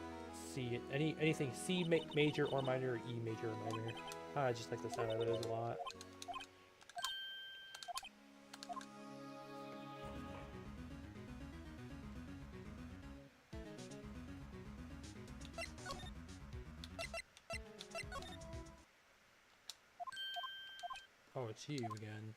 C, anything C major or minor, or E major or minor. I just like the sound of those a lot. Oh, it's you again.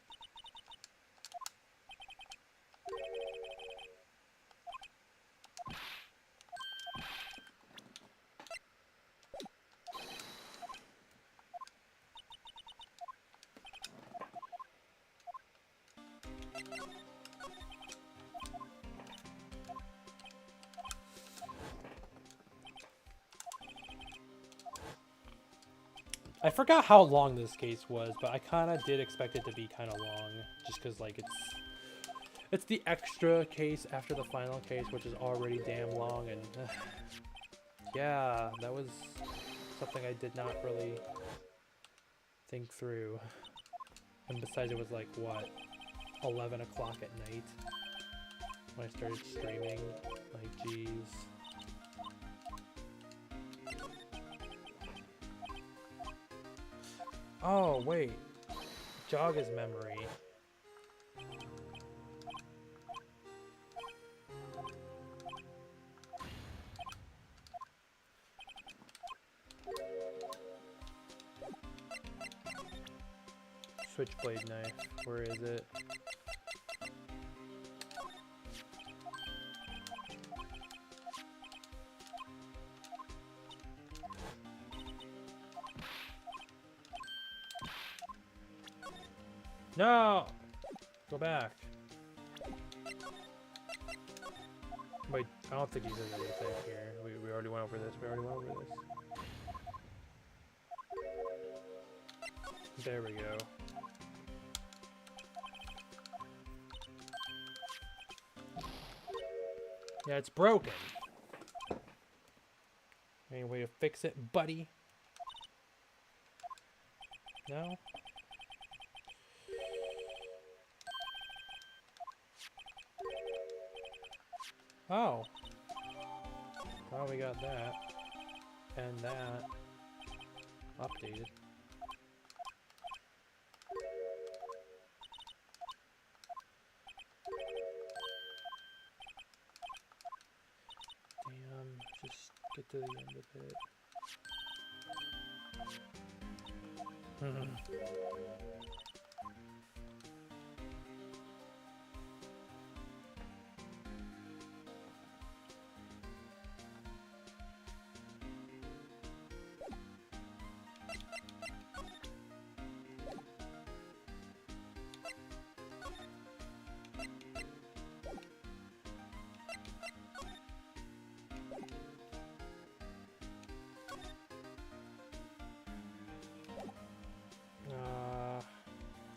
I forgot how long this case was, but I kind of did expect it to be kind of long, just because like it's the extra case after the final case, which is already damn long, and yeah, that was something I did not really think through. And besides, it was like what, 11 o'clock at night when I started streaming. Like, jeez. Oh, wait. Jog his memory. Switchblade knife. Where is it? No! Go back. Wait, I don't think he says anything here. We already went over this. There we go. Yeah, it's broken. Any way to fix it, buddy? No? Oh. Well, we got that. And that. Updated. Damn, just get to the end of it.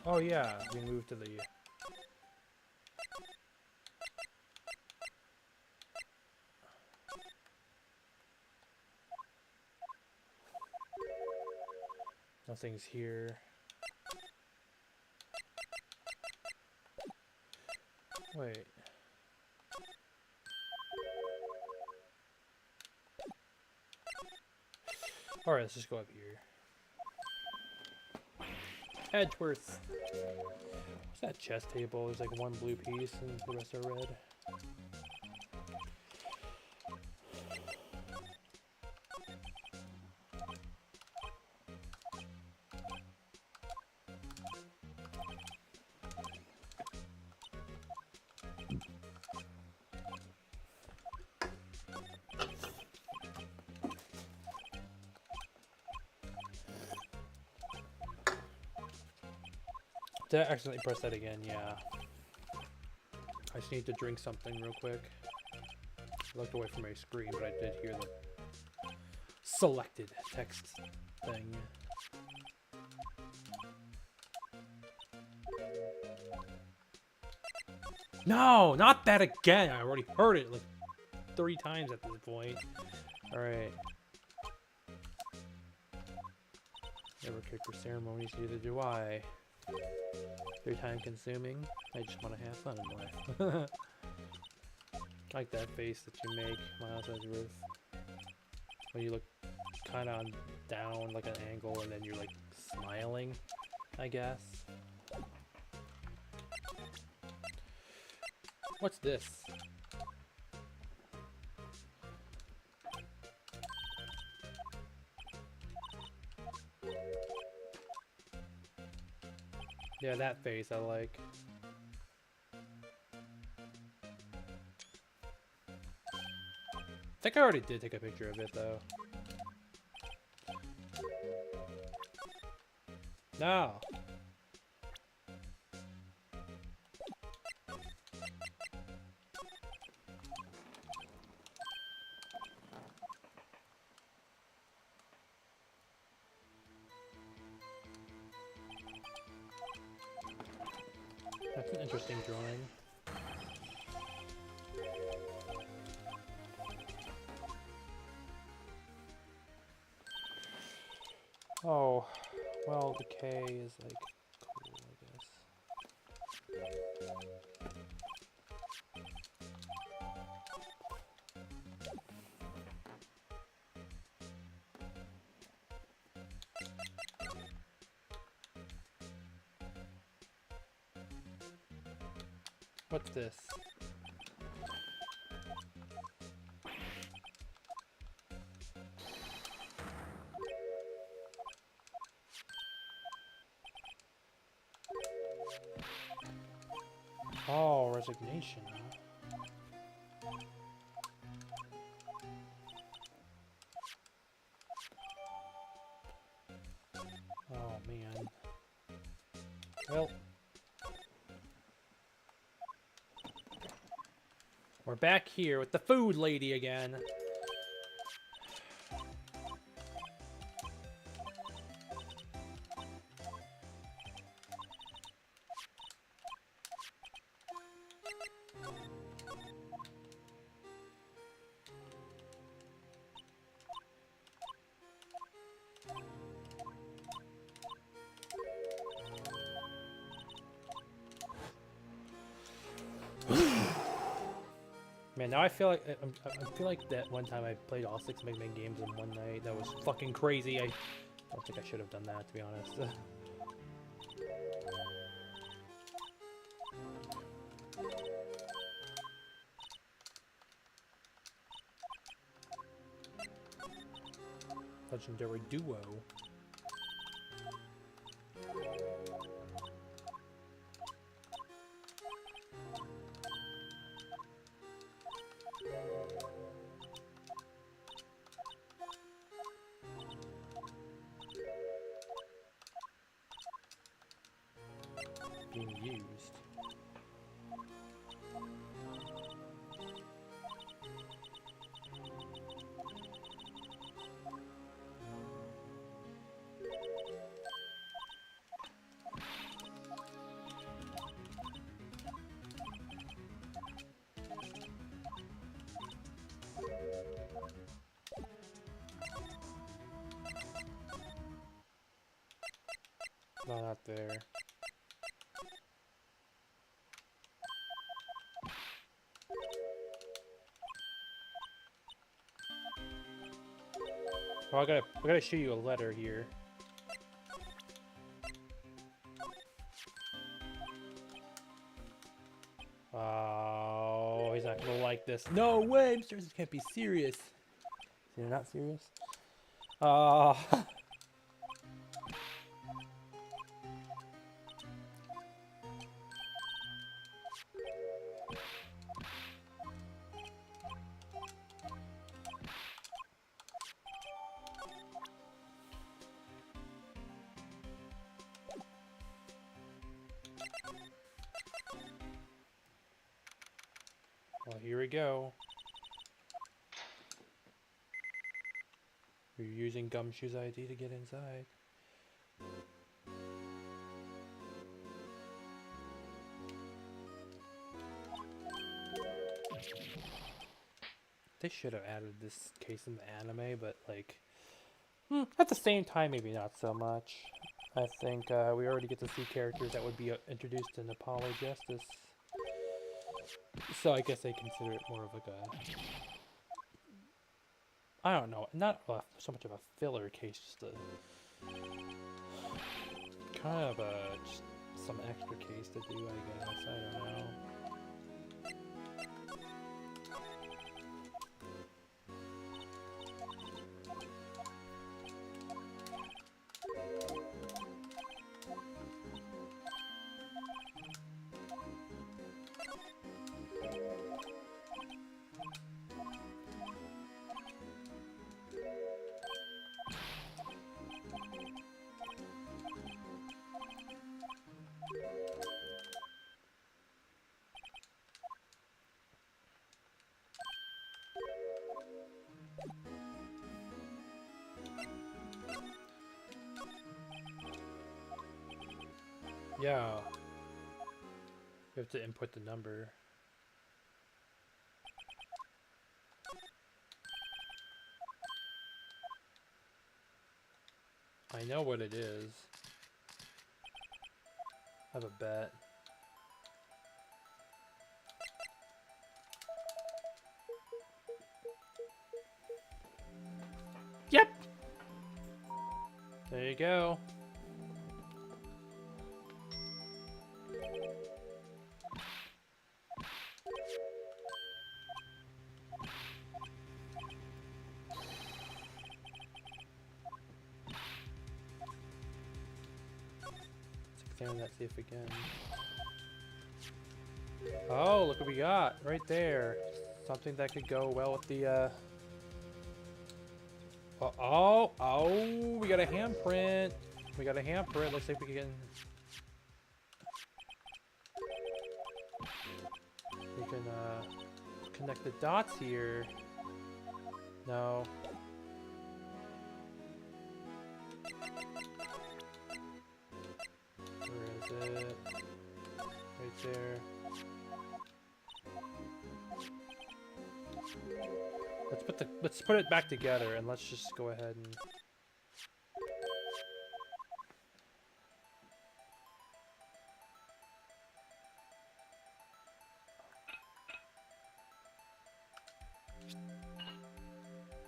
Oh yeah, we moved to the... Nothing's here. Wait. Alright, let's just go up here. Edgeworth. What's that chest table? There's like one blue piece and the rest are red. Did I accidentally press that again? Yeah. I just need to drink something real quick. I looked away from my screen, but I did hear the selected text thing. No, not that again. I already heard it like 3 times at this point. Alright. Never cared for ceremonies, neither do I. They're time consuming. I just want to have fun in life. Like that face that you make, Miles has roof. When you look kind of down, like an angle, and then you're like smiling, I guess. What's this? Yeah, that face I like. I think I already did take a picture of it though. No. That's an interesting drawing. Oh, well, the K is like cool, I guess. What's this? Oh, resignation, huh? Oh, man. Well. We're back here with the food lady again. Man, now I feel like I feel like that one time I played all 6 Mega Man games in one night. That was fucking crazy. I don't think I should have done that, to be honest. Legendary duo. Being used. No, not there. Oh, I gotta shoot you a letter here. Oh, he's not gonna like this. No way, Mr. This can't be serious. You're not serious? Oh. Well, here we go. You're using Gumshoe's ID to get inside. They should have added this case in the anime, but like, at the same time, maybe not so much. I think we already get to see characters that would be introduced in Apollo Justice. So I guess they consider it more of like a, I don't know, not so much of a filler case, just a kind of just some extra case to do, I guess. I don't know. Yeah. You have to input the number. I know what it is. I have a bet. Yep! There you go. Examine that safe again. Oh, look what we got right there. Something that could go well with the oh, we got a handprint. We got a handprint. Let's see if we can connect the dots here. No. Where is it? Right there. Let's put it back together and let's just go ahead and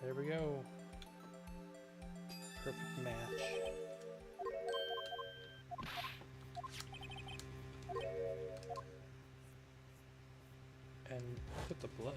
there we go. Perfect match. And put the blood.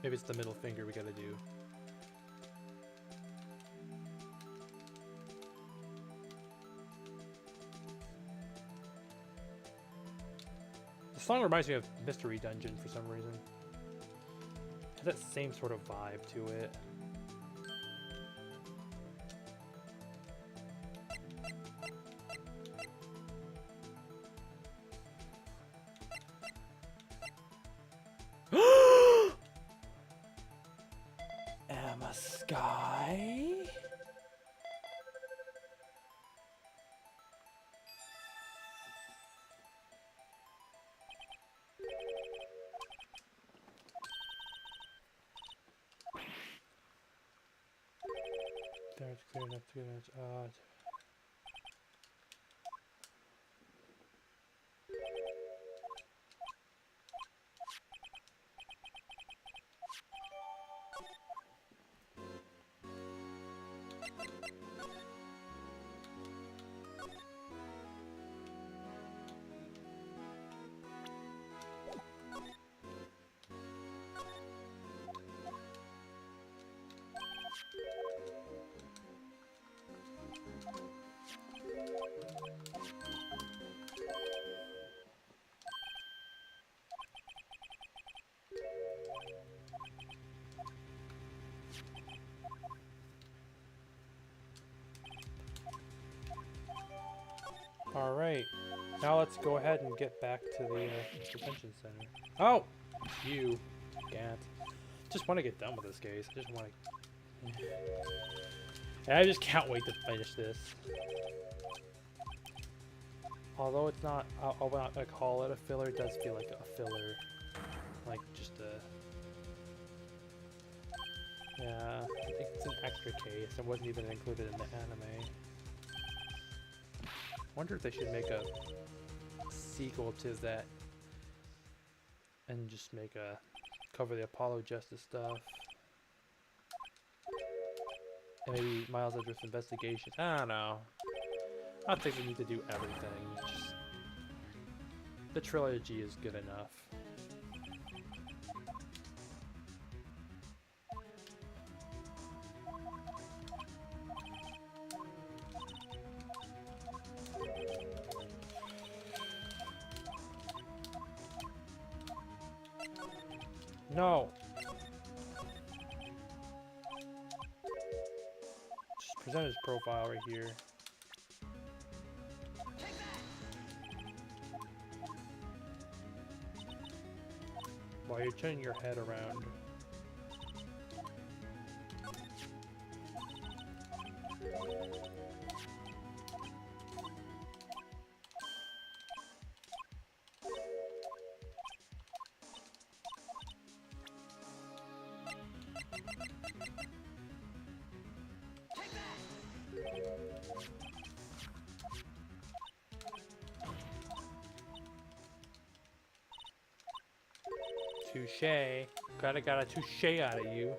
Maybe it's the middle finger we gotta do. The song reminds me of Mystery Dungeon for some reason. It has that same sort of vibe to it. Emma Sky? It's clear enough to get it. Alright, now let's go ahead and get back to the detention center. Oh! You can't. Just want to get done with this case. I just want to... I just can't wait to finish this. Although it's not, I'll not call it a filler, it does feel like a filler. Like, just a... Yeah, I think it's an extra case. It wasn't even included in the anime. I wonder if they should make a sequel to that and just make a cover the Apollo Justice stuff. And maybe Miles' Edgeworth's investigation. I don't know. I don't think we need to do everything. Just the trilogy is good enough. No. Just present his profile right here. While you're turning your head around. Touche. Got a touche out of you.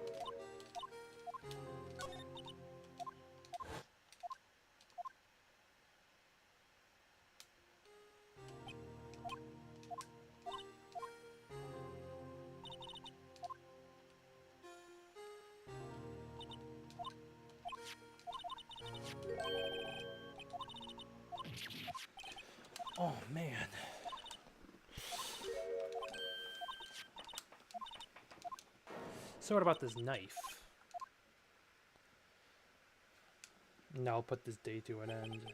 Oh man. So what about this knife? Now I'll put this day to an end.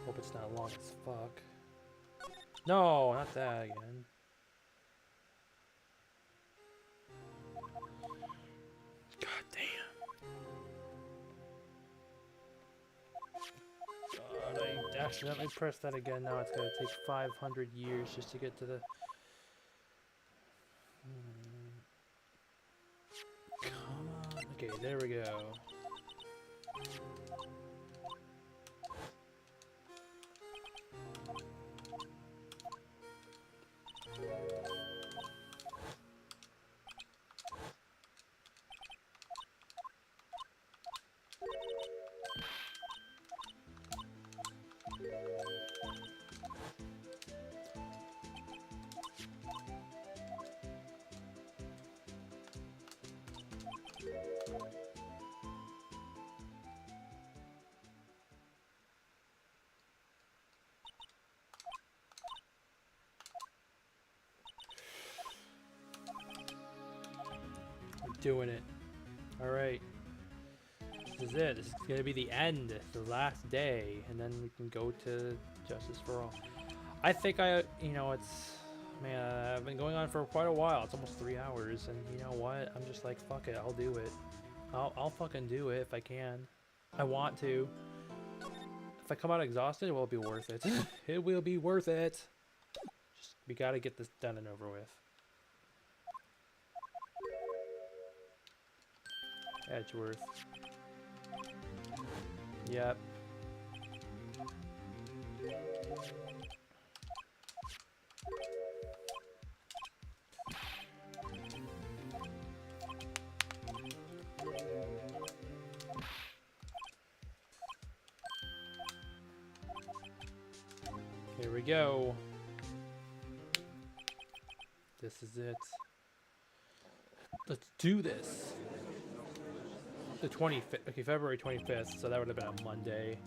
Hope it's not long as fuck. No, not that again. God damn. God, I accidentally pressed that again. Now it's gonna take 500 years just to get to the... Come on. Okay, there we go. Doing it. Alright. This is it. This is going to be the end. The last day. And then we can go to Justice for All. I think you know, it's... Man, I've been going on for quite a while. It's almost 3 hours. And you know what? I'm just like, fuck it. I'll do it. I'll fucking do it if I can. I want to. If I come out exhausted, it will be worth it. It will be worth it. Just, we gotta get this done and over with. Edgeworth. Yep. Here we go. This is it. Let's do this. The 25th. Okay, February 25th, so that would have been a Monday.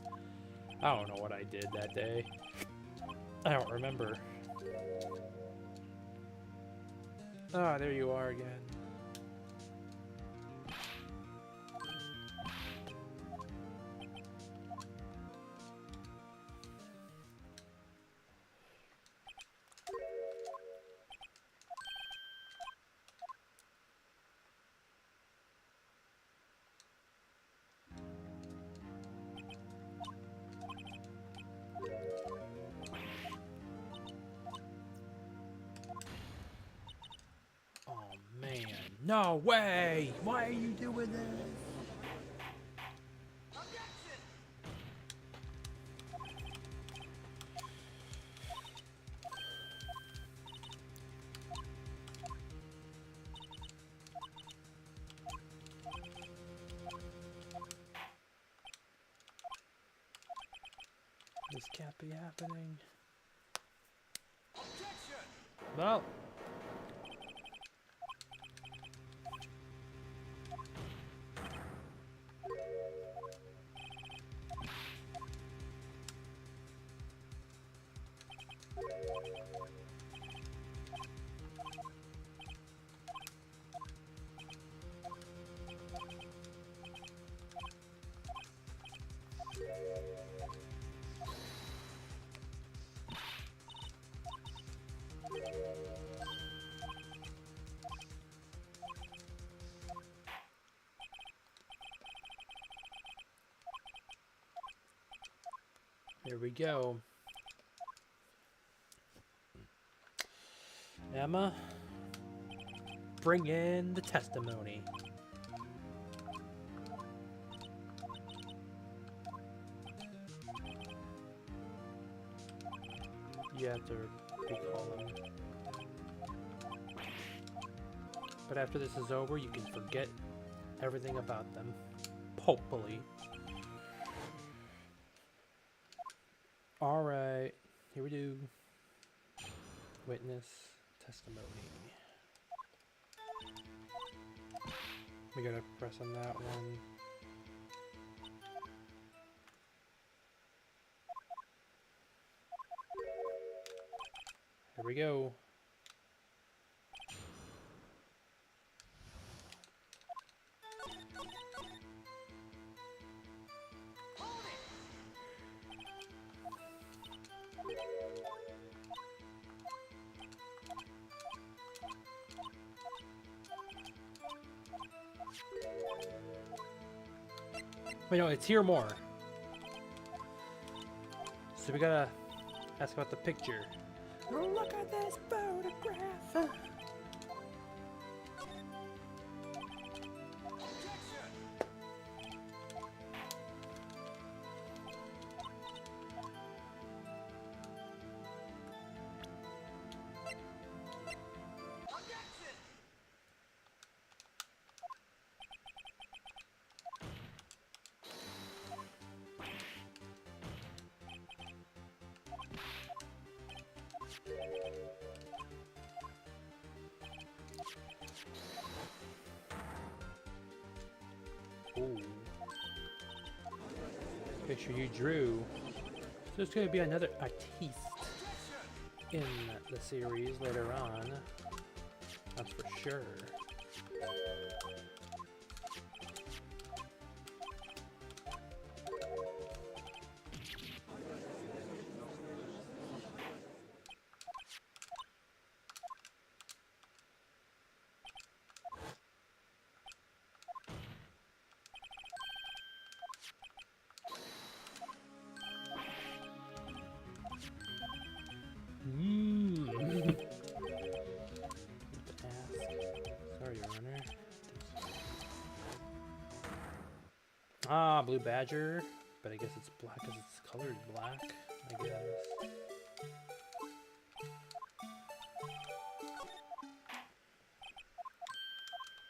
I don't know what I did that day. I don't remember. Ah, there you are again. No way! Why are you doing this? This can't be happening. Well. Here we go. Emma, bring in the testimony. You have to recall them. But after this is over, you can forget everything about them. Hopefully. Alright, here we do. Witness testimony. We gotta press on that one. Here we go. Wait, no, it's here more. So we gotta ask about the picture. Oh, look at this photograph. Ooh. Picture you drew. So there's going to be another artiste in the series later on. That's for sure. Ah, blue badger. But I guess it's black because it's colored black, I guess.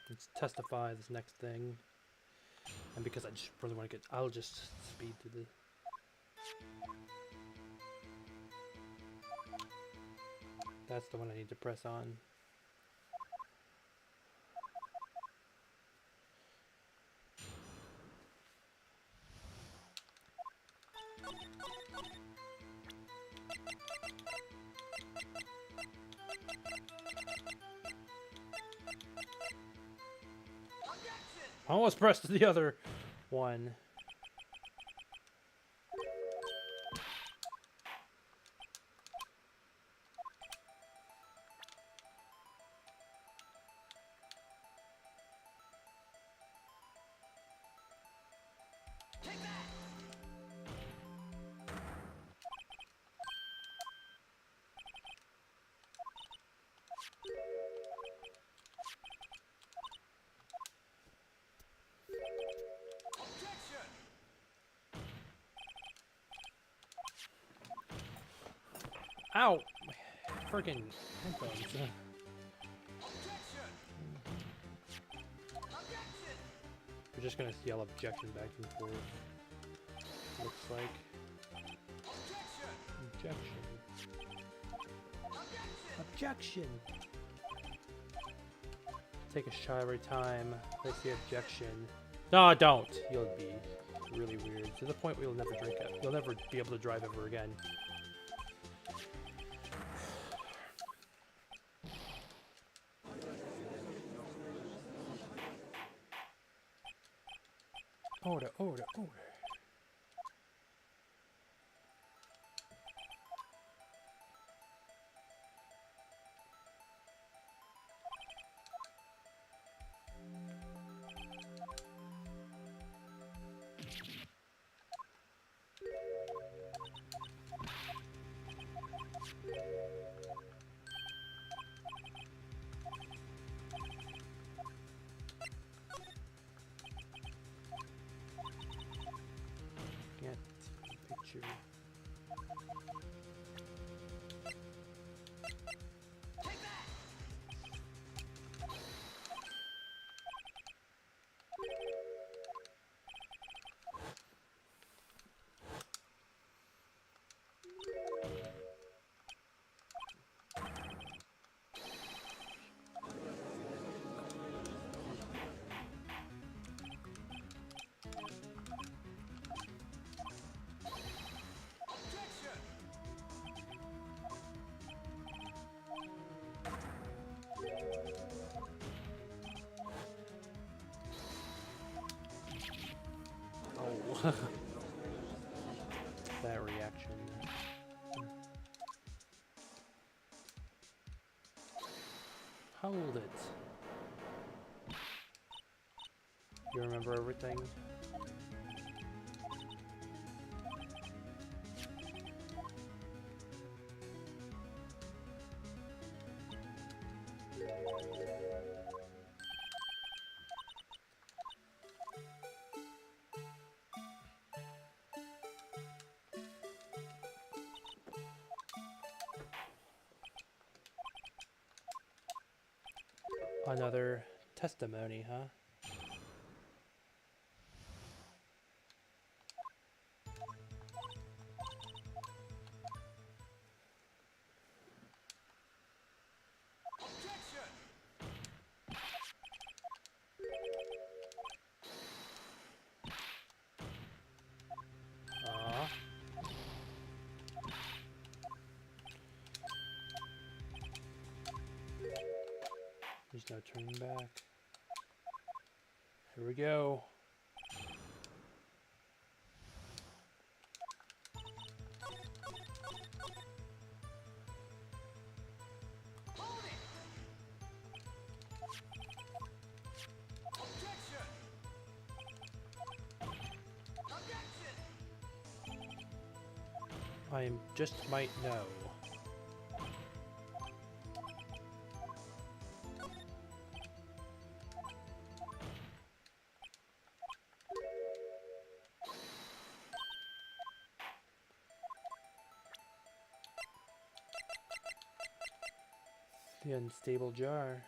Let's testify this next thing. And because I just really want to get, I'll just speed through the... That's the one I need to press on. I almost pressed the other one. Ow! Freaking headphones. We're just gonna yell objection back and forth. Looks like. Objection. Objection! Take a shot every time. Let's the objection. No, don't! You'll be really weird. To the point where you'll never drink it. You'll never be able to drive ever again. Order, order, order. Get picture. Oh. That reaction. Hold it. You remember everything? Another testimony, huh? There's no turning back. Here we go. I just might know. The unstable jar.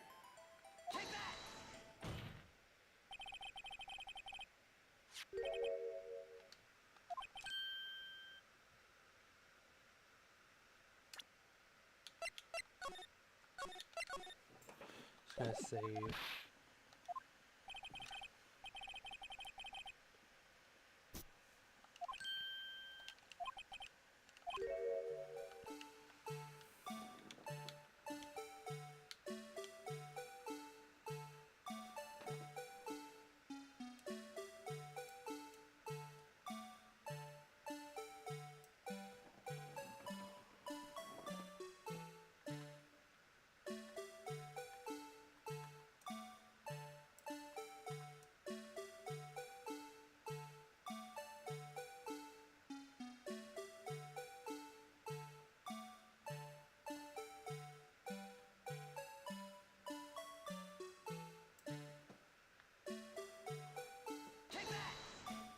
Just gonna save.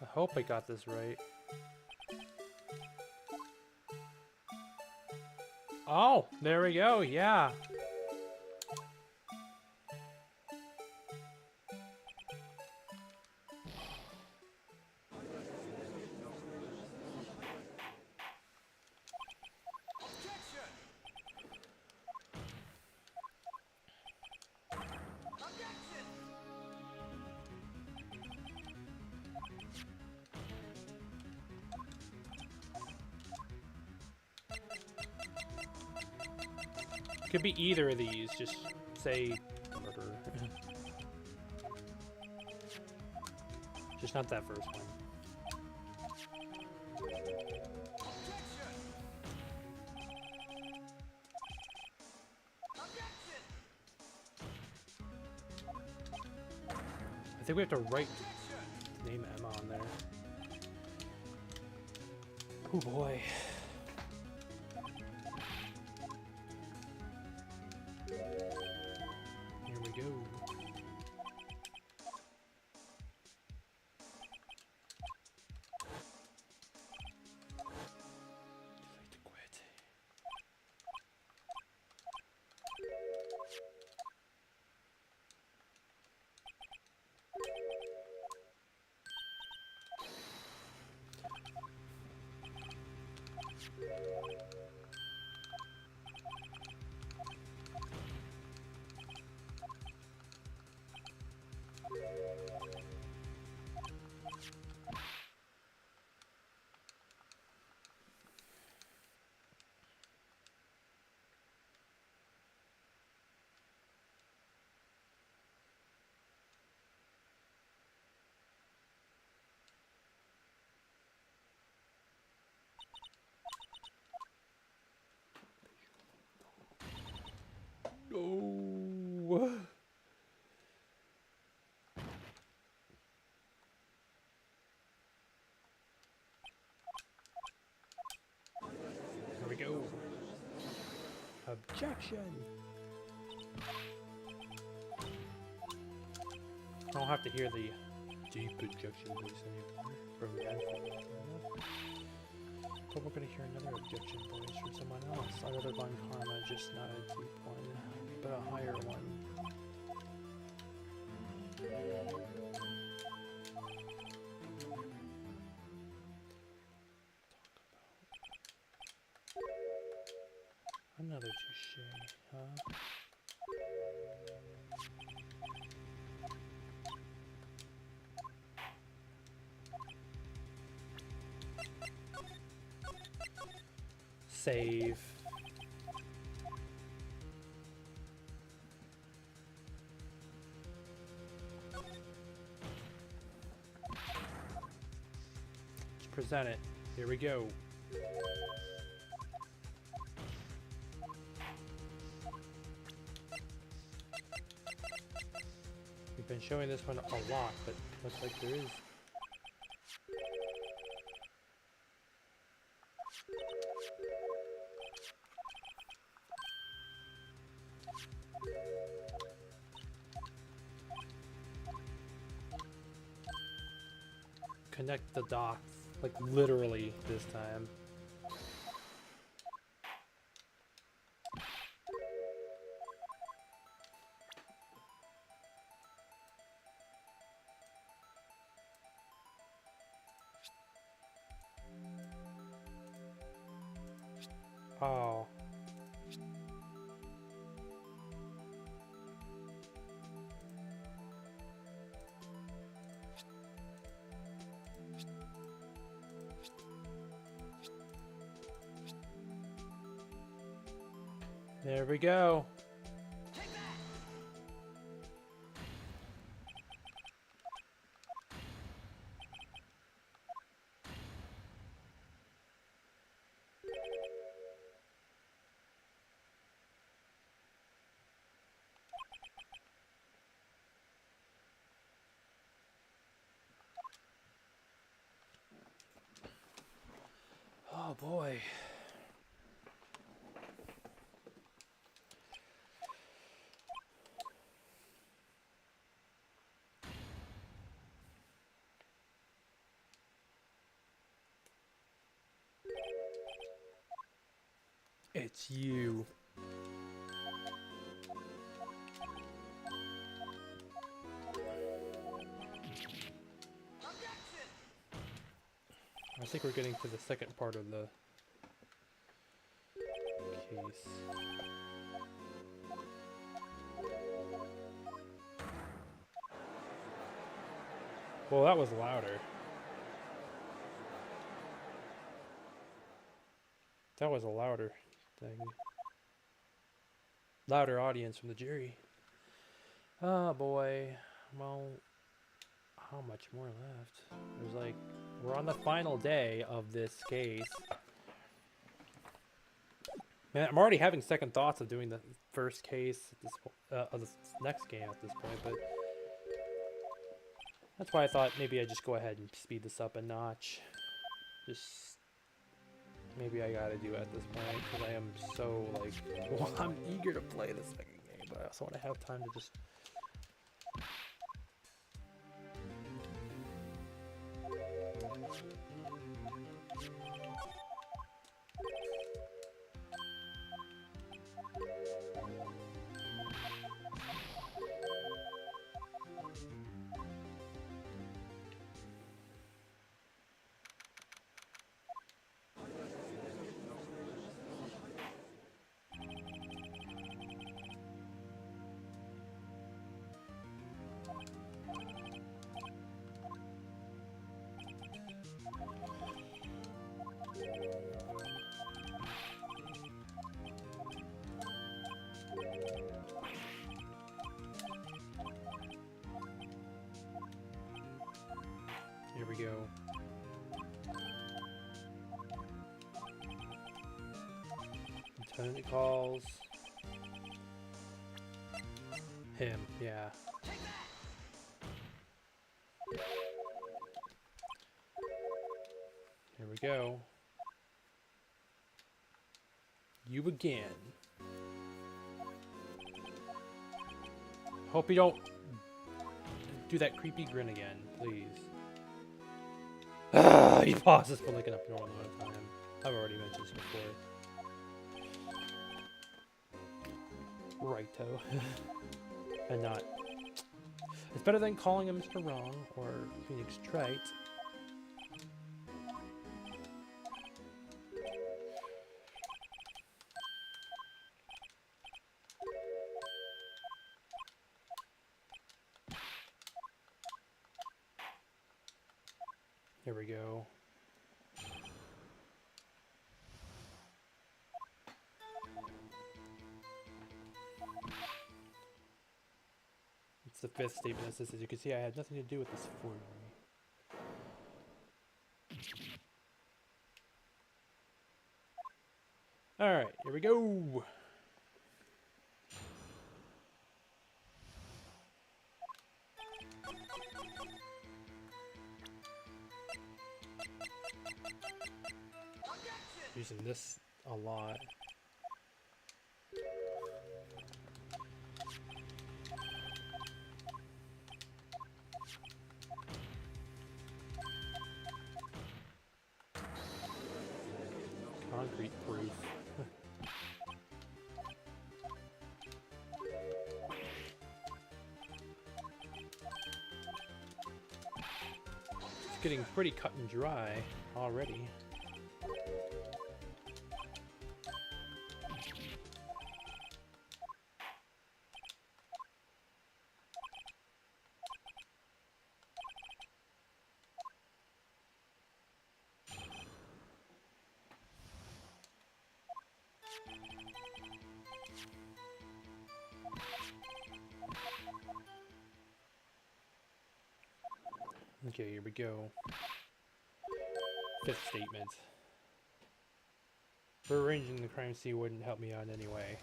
I hope I got this right. Oh, there we go, yeah. Could be either of these, just say murder. Just not that first one. I think we have to write name Emma on there. Oh boy. Here we go. Decide to quit. No. Here we go. Objection. I don't have to hear the deep objection voice anymore from the iPhone. But we're gonna hear another objection voice from someone else. Another Von Karma, just not a deep one, but a higher one. Another touche, huh? Save. Let's present it. Here we go. We've been showing this one a lot, but looks like there is. Connect the dots, like literally this time. Oh. There we go. Oh boy. It's you. I think we're getting to the second part of the case. Well, that was louder. That was a louder thing. Louder audience from the jury. Oh boy. Well, how much more left? There's like, we're on the final day of this case. Man, I'm already having second thoughts of doing the first case at this of this next game at this point, but that's why I thought maybe I'd just go ahead and speed this up a notch. Just maybe I gotta do it at this point because I am so like, well, I'm eager to play the second game, but I also want to have time to just. Here we go. Lieutenant calls him, yeah. Here we go. You again. Hope you don't do that creepy grin again, please. He pauses for like an abnormal amount of time. I've already mentioned this before. Righto. And not. It's better than calling him Mr. Wrong or Phoenix Trite. Here we go. It's the fifth statement that says, as you can see, I had nothing to do with this forgery. Alright, here we go. Using this a lot. Concrete proof. getting pretty cut and dry already. Okay, here we go. Fifth statement. Rearranging the crime scene wouldn't help me out anyway.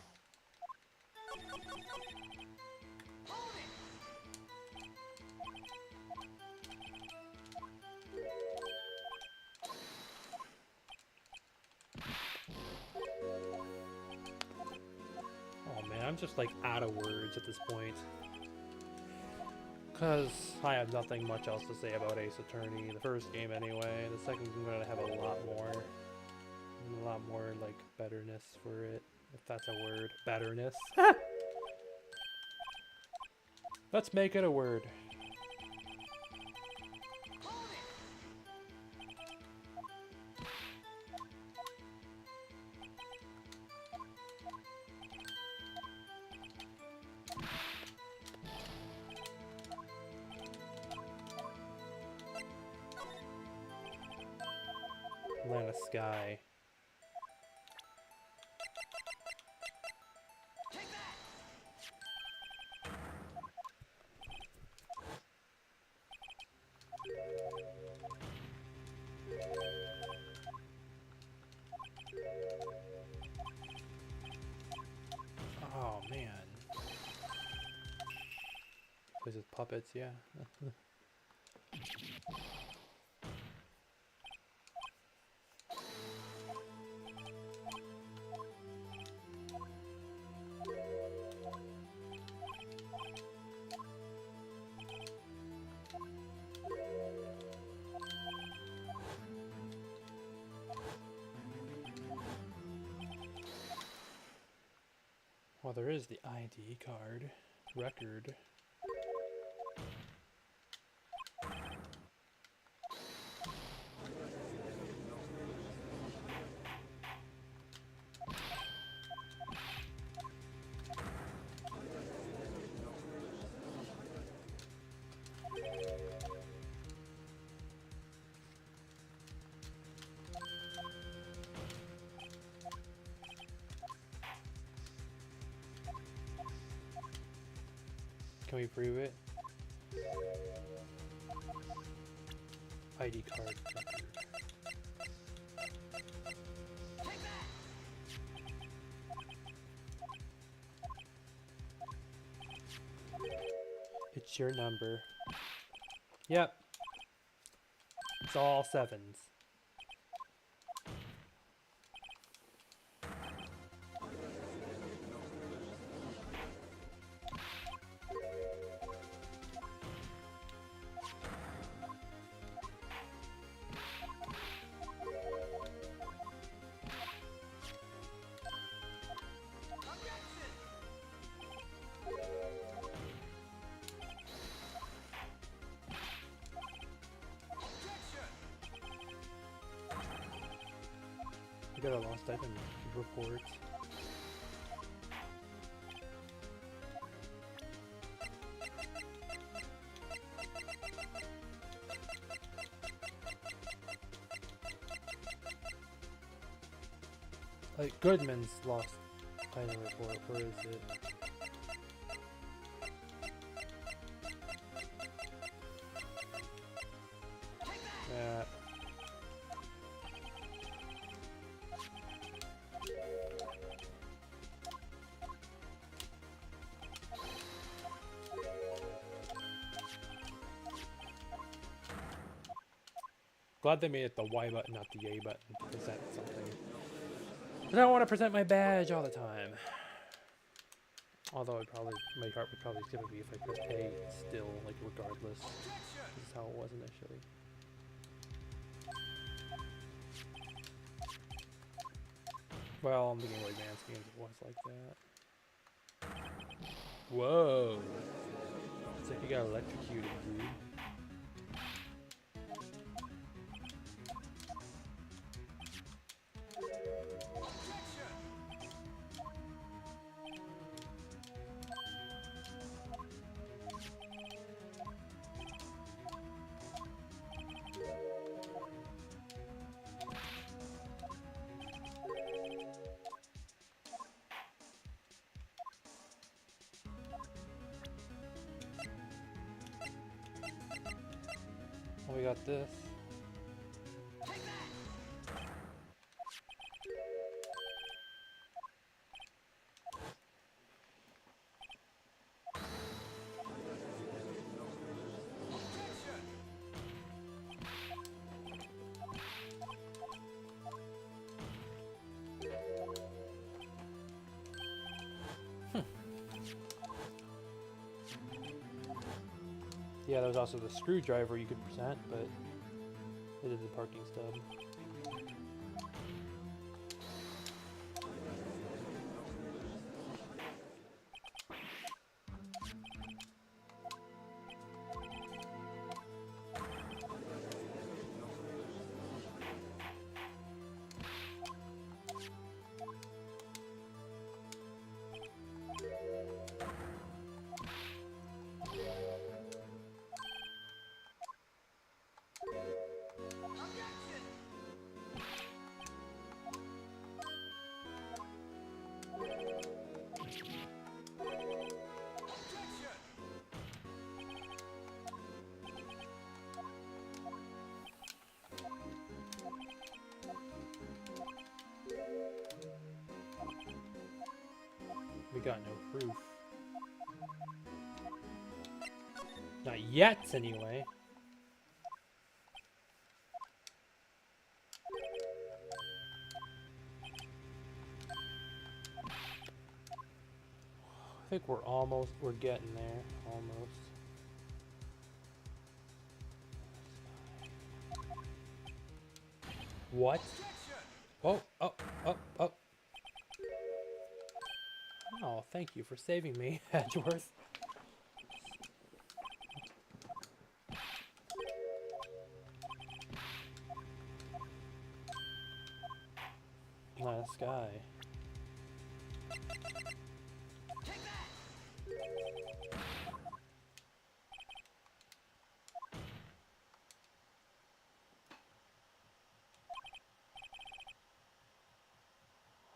Oh man, I'm just like out of words at this point. Because I have nothing much else to say about Ace Attorney. The first game anyway. The second I'm gonna have a lot more like betterness for it, if that's a word. Betterness. Let's make it a word. Atlanta Sky. Oh man. Plays with puppets, yeah. Well, there is the ID card record. Can we prove it? ID card record. It's your number. Yep. It's all sevens. I got a lost item report. Like Goodman's lost item report. Where is it? Yeah. Glad they made it the Y button, not the A button, to present something. I don't want to present my badge all the time. Although my heart would probably skip me if I pressed A still, like regardless. This is how it was initially. Well, I'm thinking advanced games it was like that. Whoa! It's like you got electrocuted, dude. we got this. Yeah, there's also the screwdriver you could present, but it is a parking stub. We got no proof. Not yet, anyway. I think we're getting there, almost. What? Oh, oh, oh, oh. Oh, thank you for saving me, Edgeworth. Nice guy.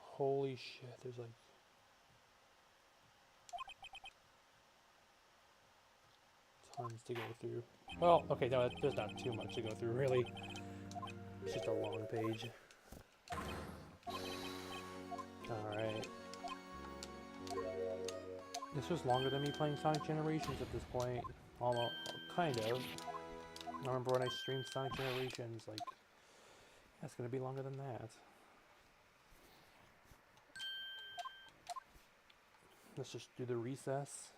Holy shit, there's like... tons to go through. Well, okay, no, there's not too much to go through, really. It's just a long page. Alright. This was longer than me playing Sonic Generations at this point. Almost, kind of. I remember when I streamed Sonic Generations, like, that's gonna be longer than that. Let's just do the recess.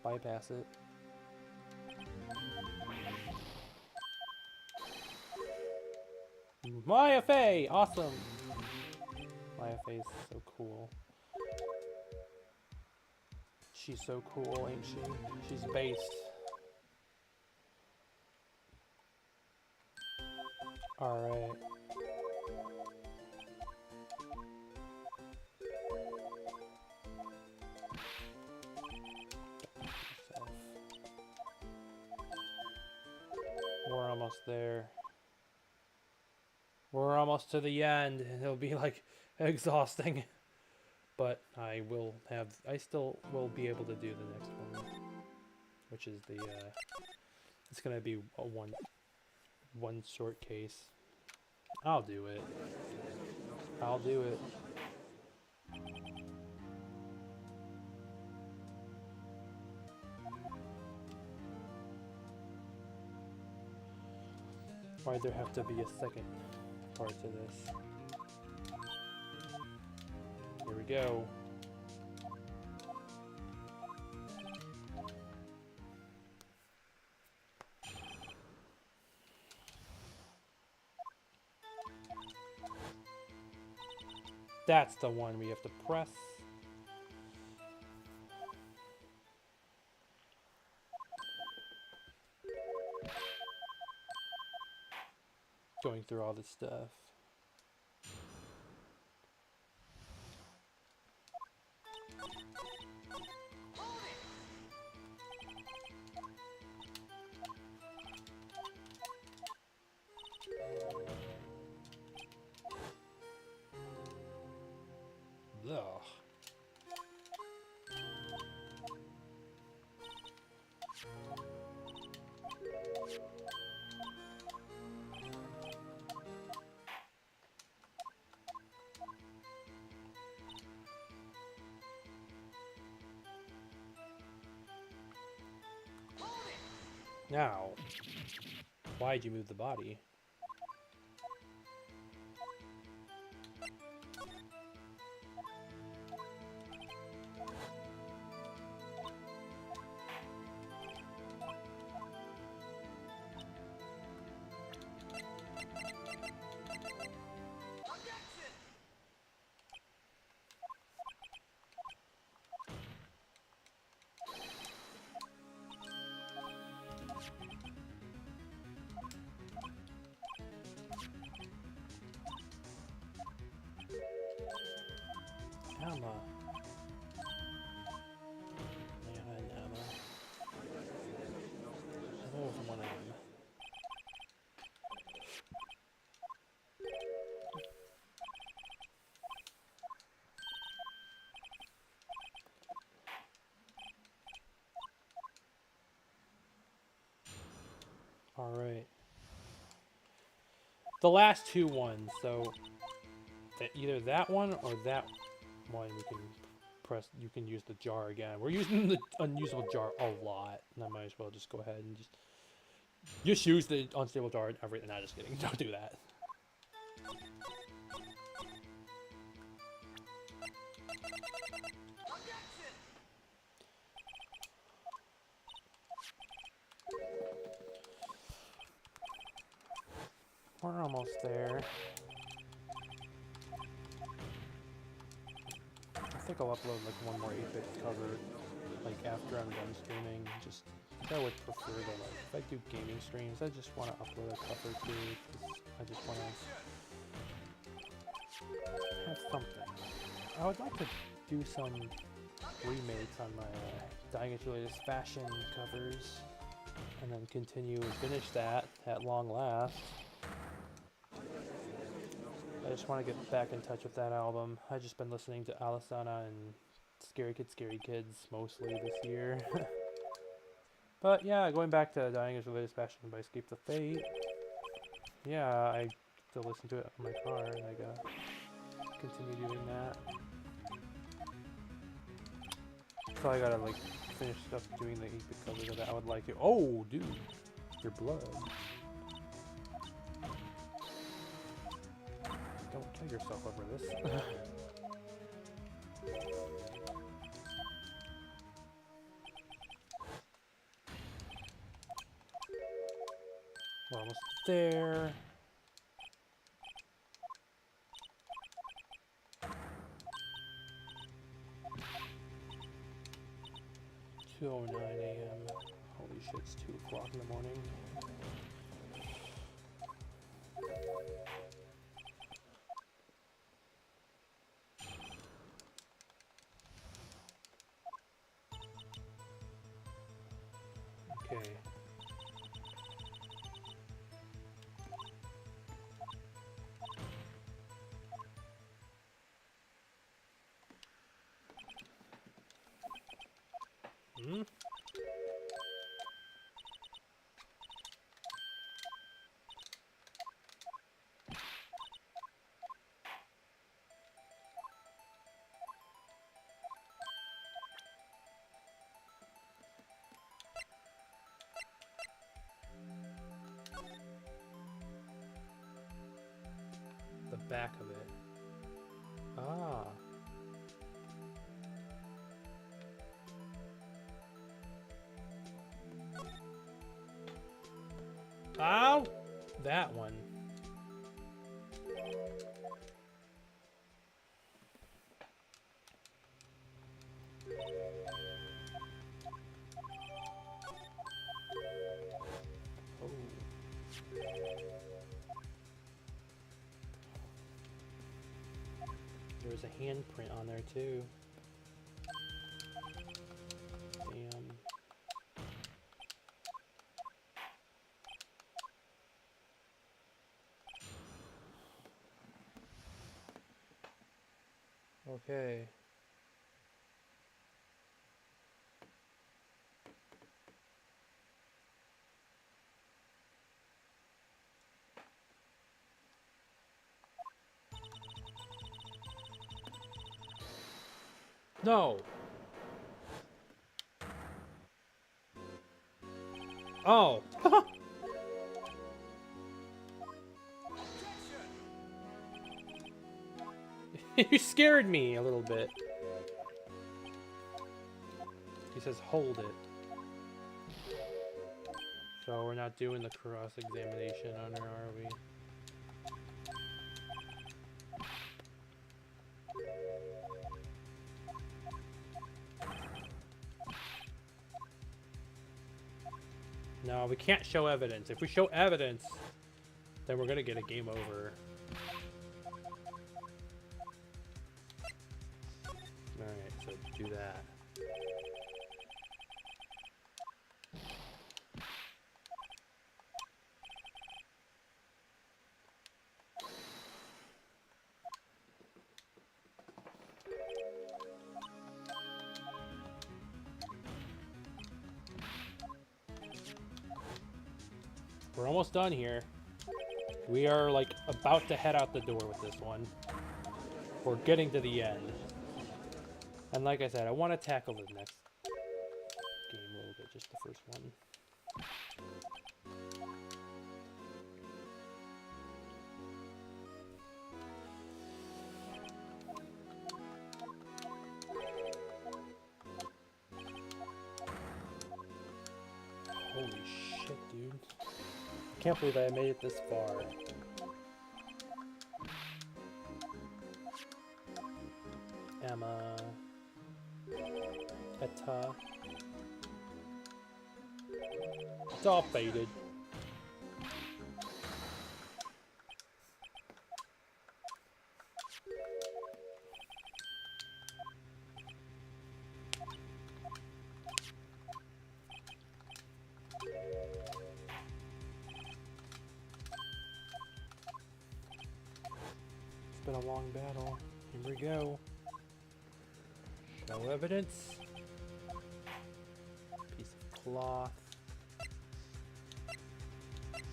Bypass it. Maya Fey! Awesome! Maya Fey is so cool. She's so cool, ain't she? She's based. Alright. We're almost there. We're almost to the end, and it'll be like exhausting. But I still will be able to do the next one, which is the, it's gonna be a one short case. I'll do it. I'll do it. Why'd there have to be a second part to this? Here we go. That's the one we have to press. Going through all this stuff. Ugh. Now, why'd you move the body? Emma. Emma and Emma. Oh, one of them. Alright. The last two ones, so either that one or that one we can press, you can use the jar again. We're using the unusable jar a lot, and I might as well just go ahead and just use the unstable jar and everything. Not just kidding, don't do that. We're almost there. I think I'll upload like one more 8-bit cover, like after I'm done streaming. Just I would prefer that, like, if I do gaming streams, I just want to upload a cover too, because I just want to have something. I would like to do some remakes on my Dying Age latest fashion covers, and then continue and finish that at long last. I just want to get back in touch with that album. I've just been listening to Alisana and Scary Kids mostly this year. But yeah, going back to Dying Age latest fashion by Escape the Fate. Yeah, I still listen to it on my car, and I gotta continue doing that. So I gotta like finish stuff doing the 8-bit covers of that. I would like to. Oh, dude, your blood. Don't kill yourself over this. We're almost there. (2:09 a.m.) Holy shit, it's 2 o'clock in the morning. Okay. Hmm? The back of it. Ah. Ow! That one. Oh. There was a handprint on there too. Damn. Okay. No. Oh. You scared me a little bit. He says hold it. So we're not doing the cross-examination on her, are we? No, we can't show evidence. If we show evidence, then we're gonna get a game over. Alright, so do that. We're almost done here. We are like about to head out the door with this one. We're getting to the end. And like I said, I want to tackle the next game a little bit, just the first one. Holy shit, dude. Can't believe I made it this far. Emma. Etta. It's all faded. It's been a long battle. Here we go. No evidence. Piece of cloth.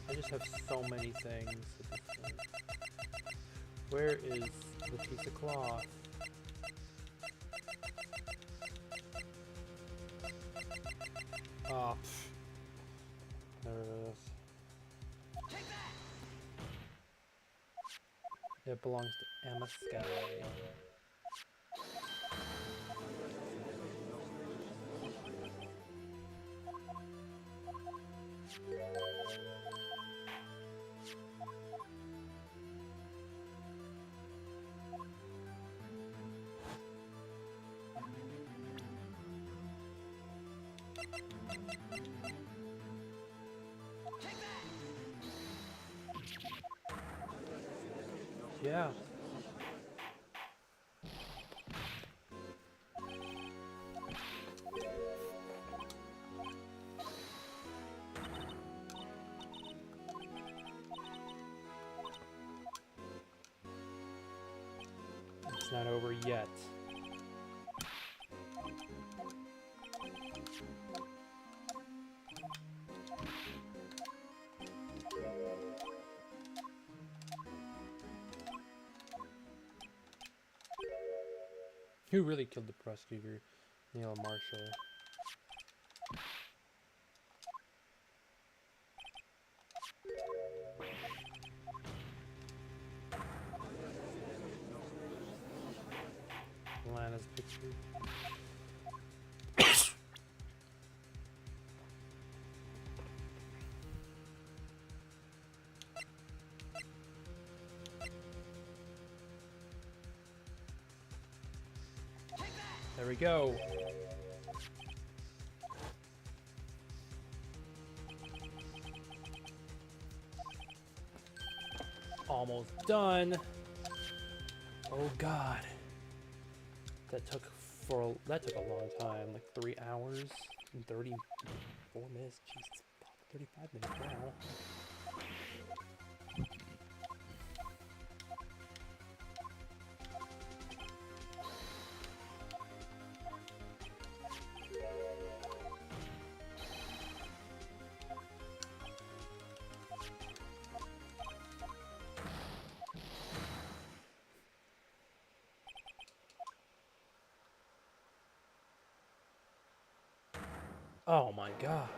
I just have so many things at this point. Where is the piece of cloth? Oh, there it is. It belongs to Emma Sky. Yeah. It's not over yet. Who really killed the prosecutor, Neil Marshall? Lana's picture. There we go. Almost done. Oh God. That took a long time, like 3 hours and 34 minutes. Jesus, 35 minutes now. Oh my God.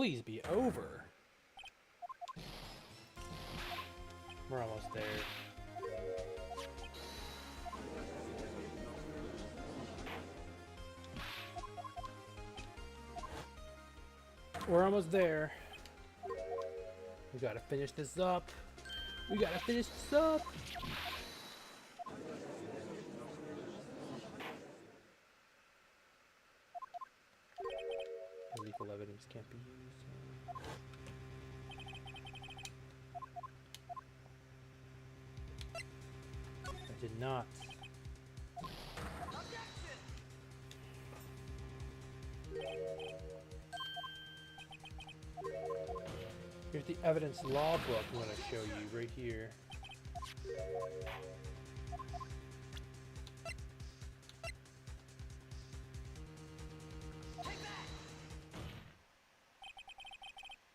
please be over. We're almost there. We're almost there. We gotta finish this up. We gotta finish this up. Illegal evidence can't be used. I did not. Here's the evidence law book I'm going to show you right here.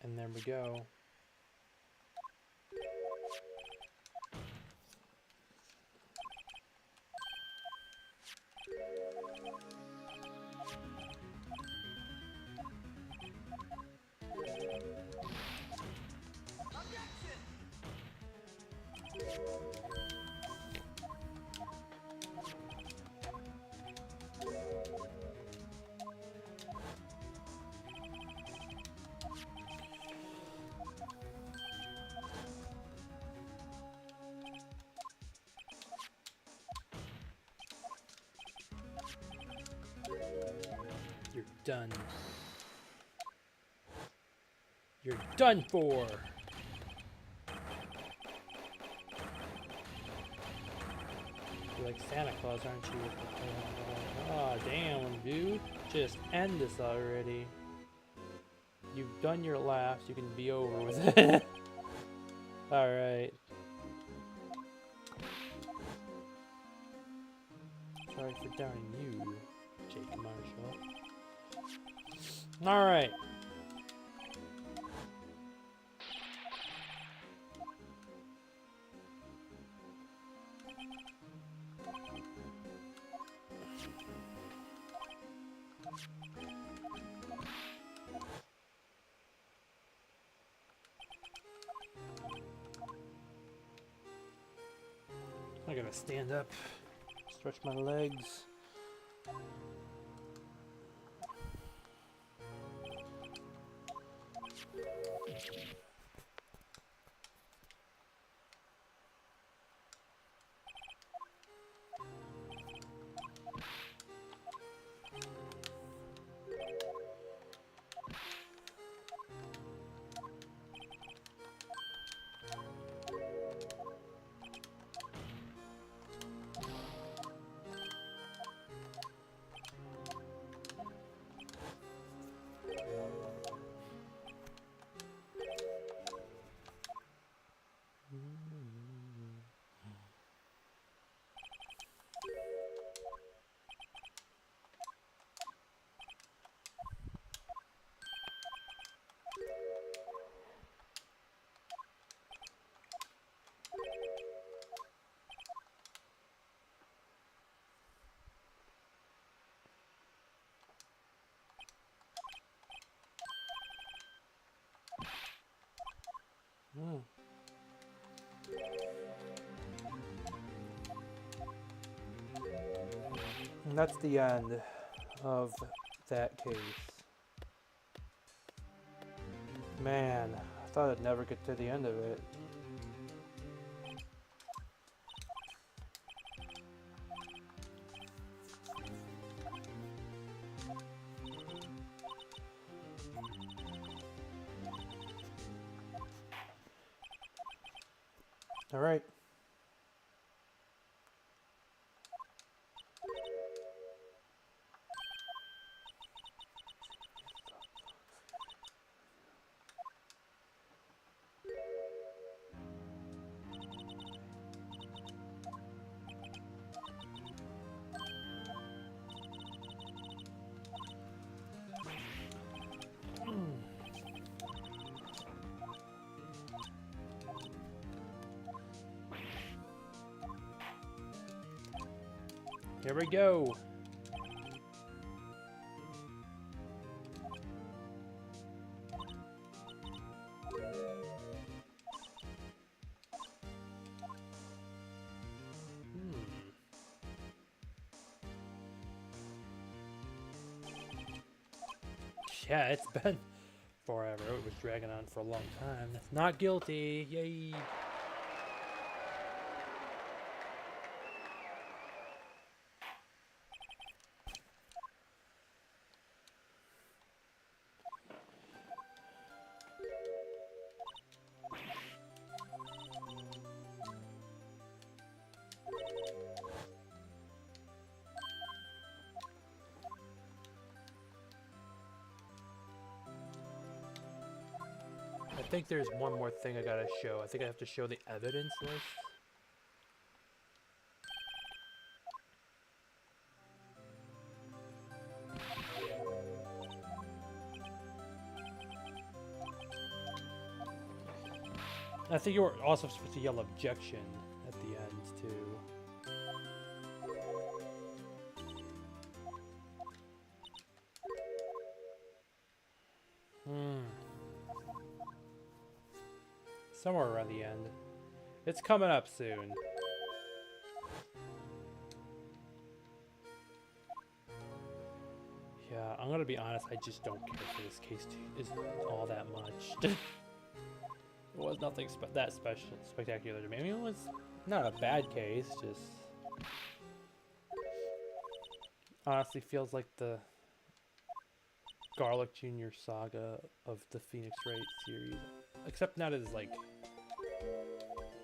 And there we go. You're done. You're done for. You're like Santa Claus, aren't you? Oh, damn, dude. Just end this already. You've done your laughs. You can be over with it. Alright. Sorry for downing you, Jake Marshall. Alright. I gotta stand up, stretch my legs. And that's the end of that case. Man, I thought I'd never get to the end of it. All right. Here we go. Yeah, it's been forever. It was dragging on for a long time. Not guilty. Yay. I think there's one more thing I gotta show. I think I have to show the evidence list. I think you were also supposed to yell objection at the end, too. Somewhere around the end. It's coming up soon. Yeah, I'm gonna be honest, I just don't care for this case is all that much. It was nothing that spectacular to me. I mean, it was not a bad case, just honestly feels like the Garlic Jr. saga of the Phoenix Wright series. Except not as, like,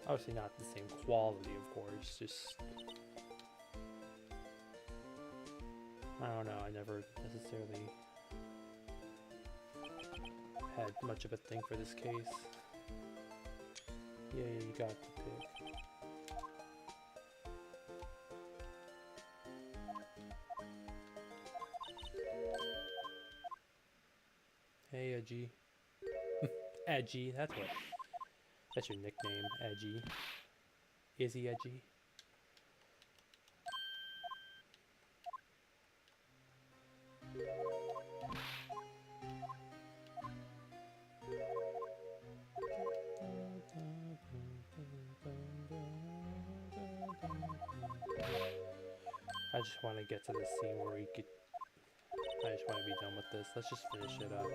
obviously not the same quality, of course, just I don't know, I never necessarily had much of a thing for this case. Yeah, you got the pick. Hey, Edgy. Edgy, that's your nickname, Edgy. Is he edgy? I just want to get to the scene where we could. I just want to be done with this. Let's just finish it up.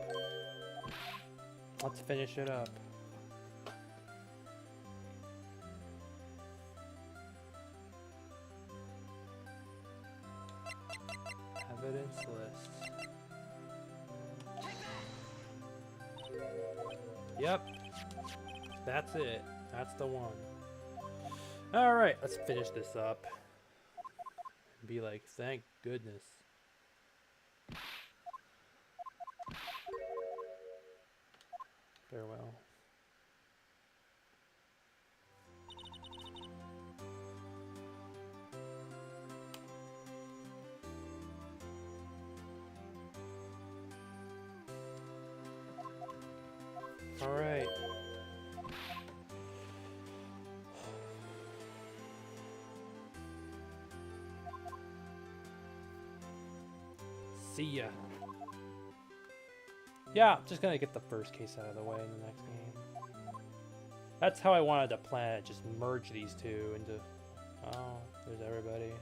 Let's finish it up. Evidence list. Yep. That's it. That's the one. Alright, let's finish this up. Be like, thank goodness. Farewell. All right. See ya. Yeah, I'm just gonna get the first case out of the way in the next game. That's how I wanted to plan it, just merge these two into... Oh, there's everybody.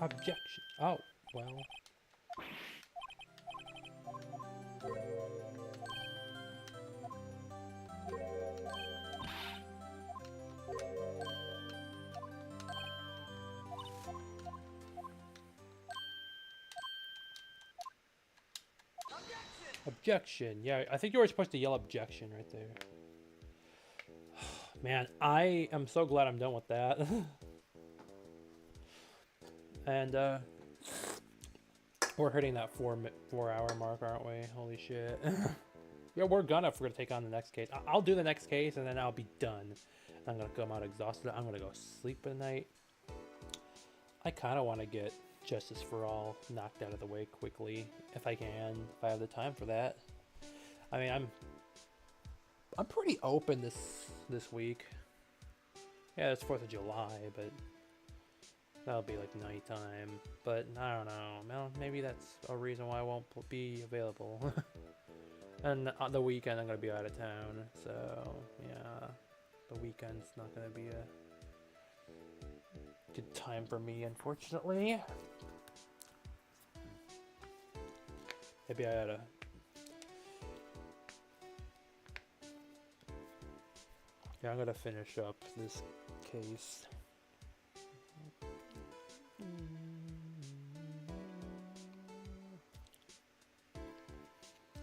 Objection. Oh, well... Objection. Yeah, I think you were supposed to yell objection right there. Man, I am so glad I'm done with that. And, we're hitting that 4-hour mark, aren't we? Holy shit. Yeah, we're gonna if we're gonna take on the next case. I'll do the next case and then I'll be done. I'm gonna come out exhausted. I'm gonna go sleep at night. I kind of want to get Justice for All knocked out of the way quickly if I can, if I have the time for that. I mean, I'm pretty open this week. Yeah, it's 4th of July, but that'll be like nighttime. But I don't know. Well, maybe that's a reason why I won't be available. And on the weekend I'm gonna be out of town, so yeah, the weekend's not gonna be a good time for me, unfortunately. Maybe I oughta. Yeah, I'm gonna finish up this case.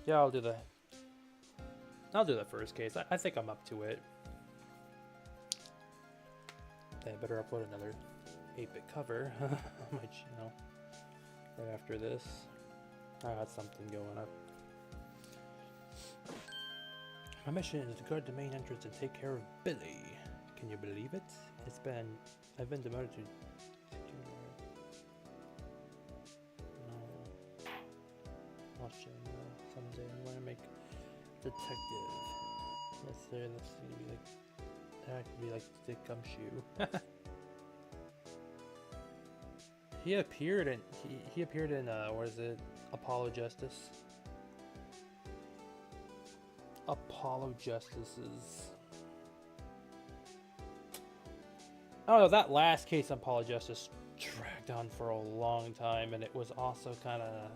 Yeah, I'll do the first case. I think I'm up to it. I better upload another 8-bit cover on my channel right after this. I got something going up. My mission is to guard the main entrance and take care of Billy. Can you believe it? I've been demoted to someday I'm gonna make detective. That's gonna be like that could be like the gumshoe. He appeared in what is it? Apollo Justice. Apollo Justices. I don't know, that last case on Apollo Justice dragged on for a long time, and it was also kind of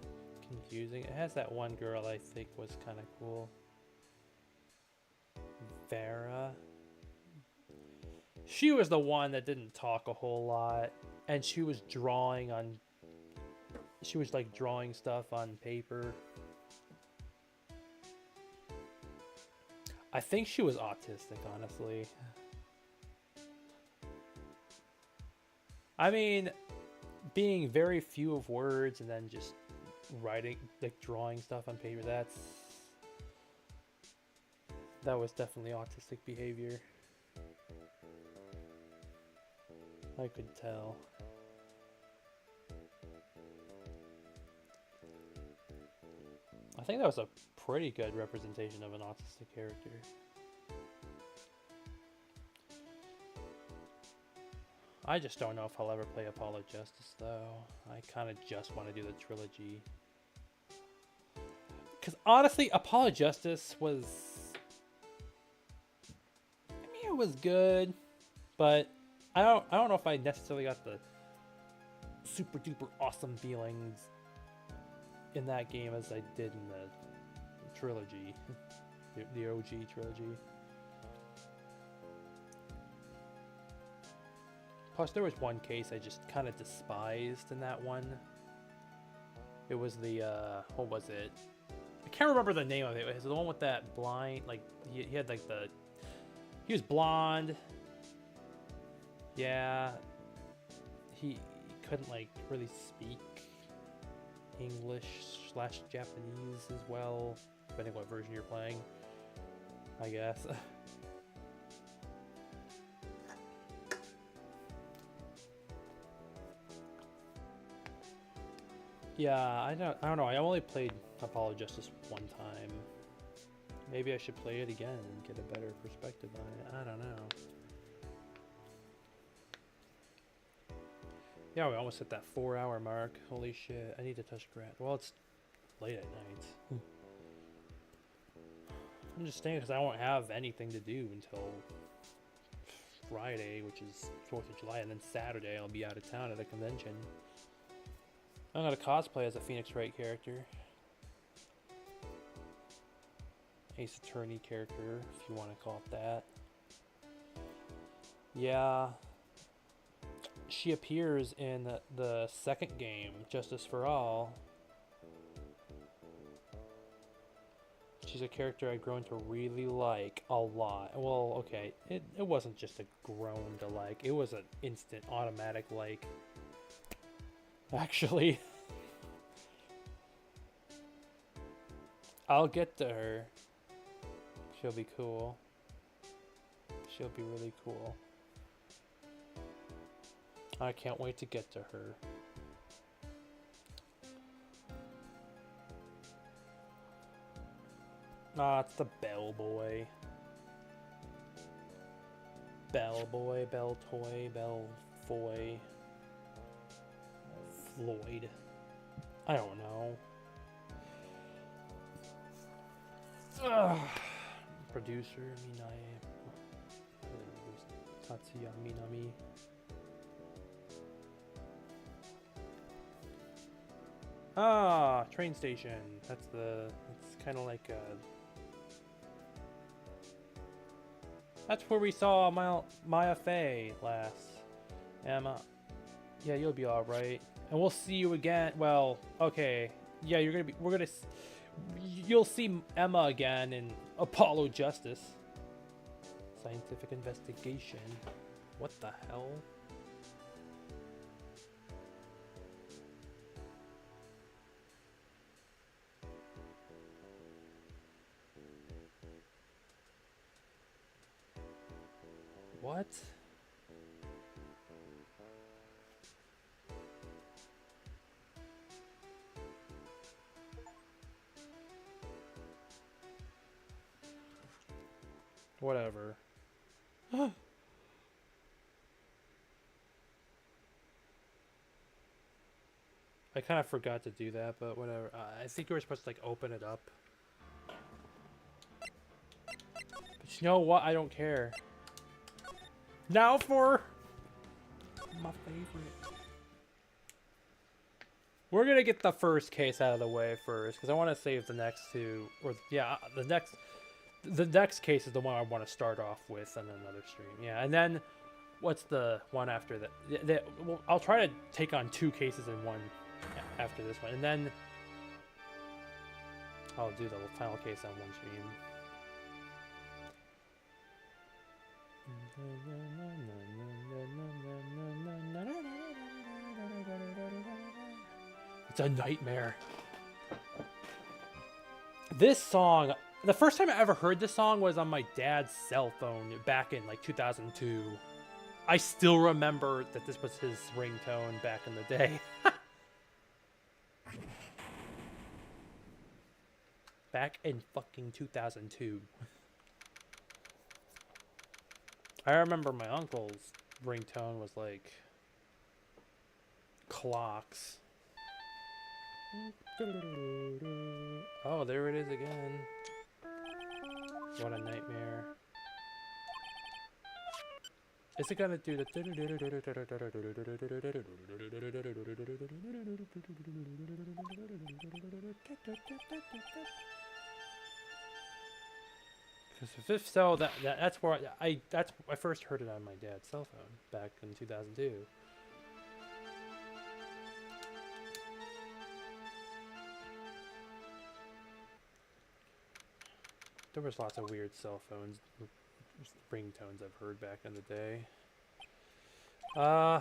confusing. It has that one girl I think was kind of cool. Vera. She was the one that didn't talk a whole lot, and she was like drawing stuff on paper. I think she was autistic, honestly. I mean, being very few of words and then just writing, like drawing stuff on paper, that was definitely autistic behavior. I could tell. I think that was a pretty good representation of an autistic character. I just don't know if I'll ever play Apollo Justice, though. I kind of just want to do the trilogy. Because honestly, Apollo Justice was... I mean, it was good, but I don't know if I necessarily got the super duper awesome feelings in that game as I did in the trilogy, the OG trilogy. Plus, there was one case I just kind of despised in that one. It was the, what was it? I can't remember the name of it. It was the one with that blind, like, he had like he was blonde. Yeah. He couldn't like really speak English/Japanese as well, depending what version you're playing, I guess. Yeah, I don't know. I only played Apollo Justice one time. Maybe I should play it again and get a better perspective on it. I don't know. Yeah, we almost hit that 4-hour mark. Holy shit. I need to touch grass. Well, it's late at night. I'm just staying because I won't have anything to do until Friday, which is 4th of July, and then Saturday I'll be out of town at a convention. I'm gonna cosplay as a Phoenix Wright character. Ace Attorney character, if you want to call it that. Yeah. She appears in the second game, Justice for All. She's a character I've grown to really like a lot. Well, okay, it wasn't just a grown to like, it was an instant automatic like. Actually. I'll get to her. She'll be cool. She'll be really cool. I can't wait to get to her. Ah, it's the Bellboy. Bellboy, Belltoy, Bellfoy. Floyd. I don't know. Ugh. Producer Minae. Tatsuya Minami. Ah, train station. That's kind of like that's where we saw Maya Fey last. Emma. Yeah, you'll be all right. And we'll see you again. Well, okay. Yeah, you'll see Emma again in Apollo Justice. Scientific investigation. What the hell? What? Whatever. I kind of forgot to do that, but whatever. I think we were supposed to like open it up. But you know what? I don't care. Now for my favorite. We're gonna get the first case out of the way first, because I want to save the next two. Or yeah, the next case is the one I want to start off with on another stream. Yeah, and then what's the one after that? Well, I'll try to take on 2 cases in one after this one, and then I'll do the final case on one stream. It's a nightmare. This song, the first time I ever heard this song was on my dad's cell phone back in like 2002. I still remember that this was his ringtone back in the day. Back in fucking 2002. I remember my uncle's ringtone was like clocks. Oh, there it is again. What a nightmare. Is it gonna do the... Because if so, that's where I first heard it on my dad's cell phone back in 2002. There was lots of weird cell phones, ringtones I've heard back in the day. I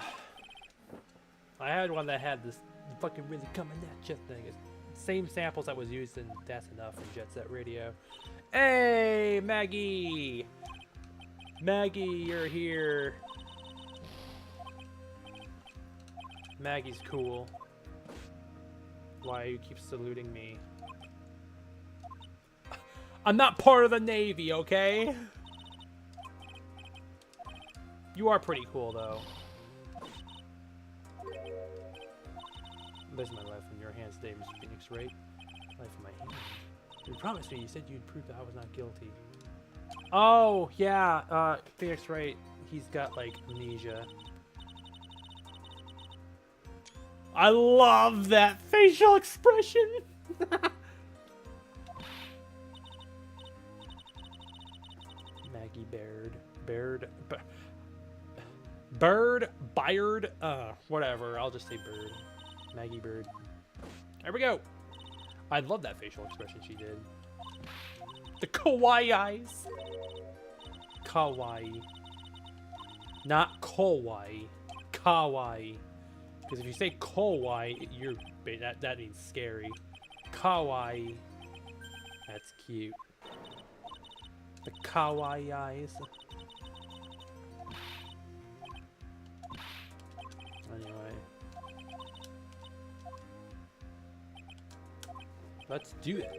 had one that had this fucking really coming at you thing. It's same samples that was used in That's Enough and Jet Set Radio. Hey, Maggie! Maggie, you're here. Maggie's cool. Why you keep saluting me? I'm not part of the Navy, okay? You are pretty cool, though. This is my life in your hands today, Mr. Phoenix Wright. Life in my hands. You promised me. You said you'd prove that I was not guilty. Oh, yeah. Phoenix Wright. He's got, like, amnesia. I love that facial expression. Maggie Bird, whatever. I'll just say Bird. Maggie Bird. There we go. I love that facial expression she did. The kawaii eyes. Kawaii. Not kawaii. Kawaii. Because if you say kawaii, that means scary. Kawaii. That's cute. The kawaii eyes. Anyway. Let's do it.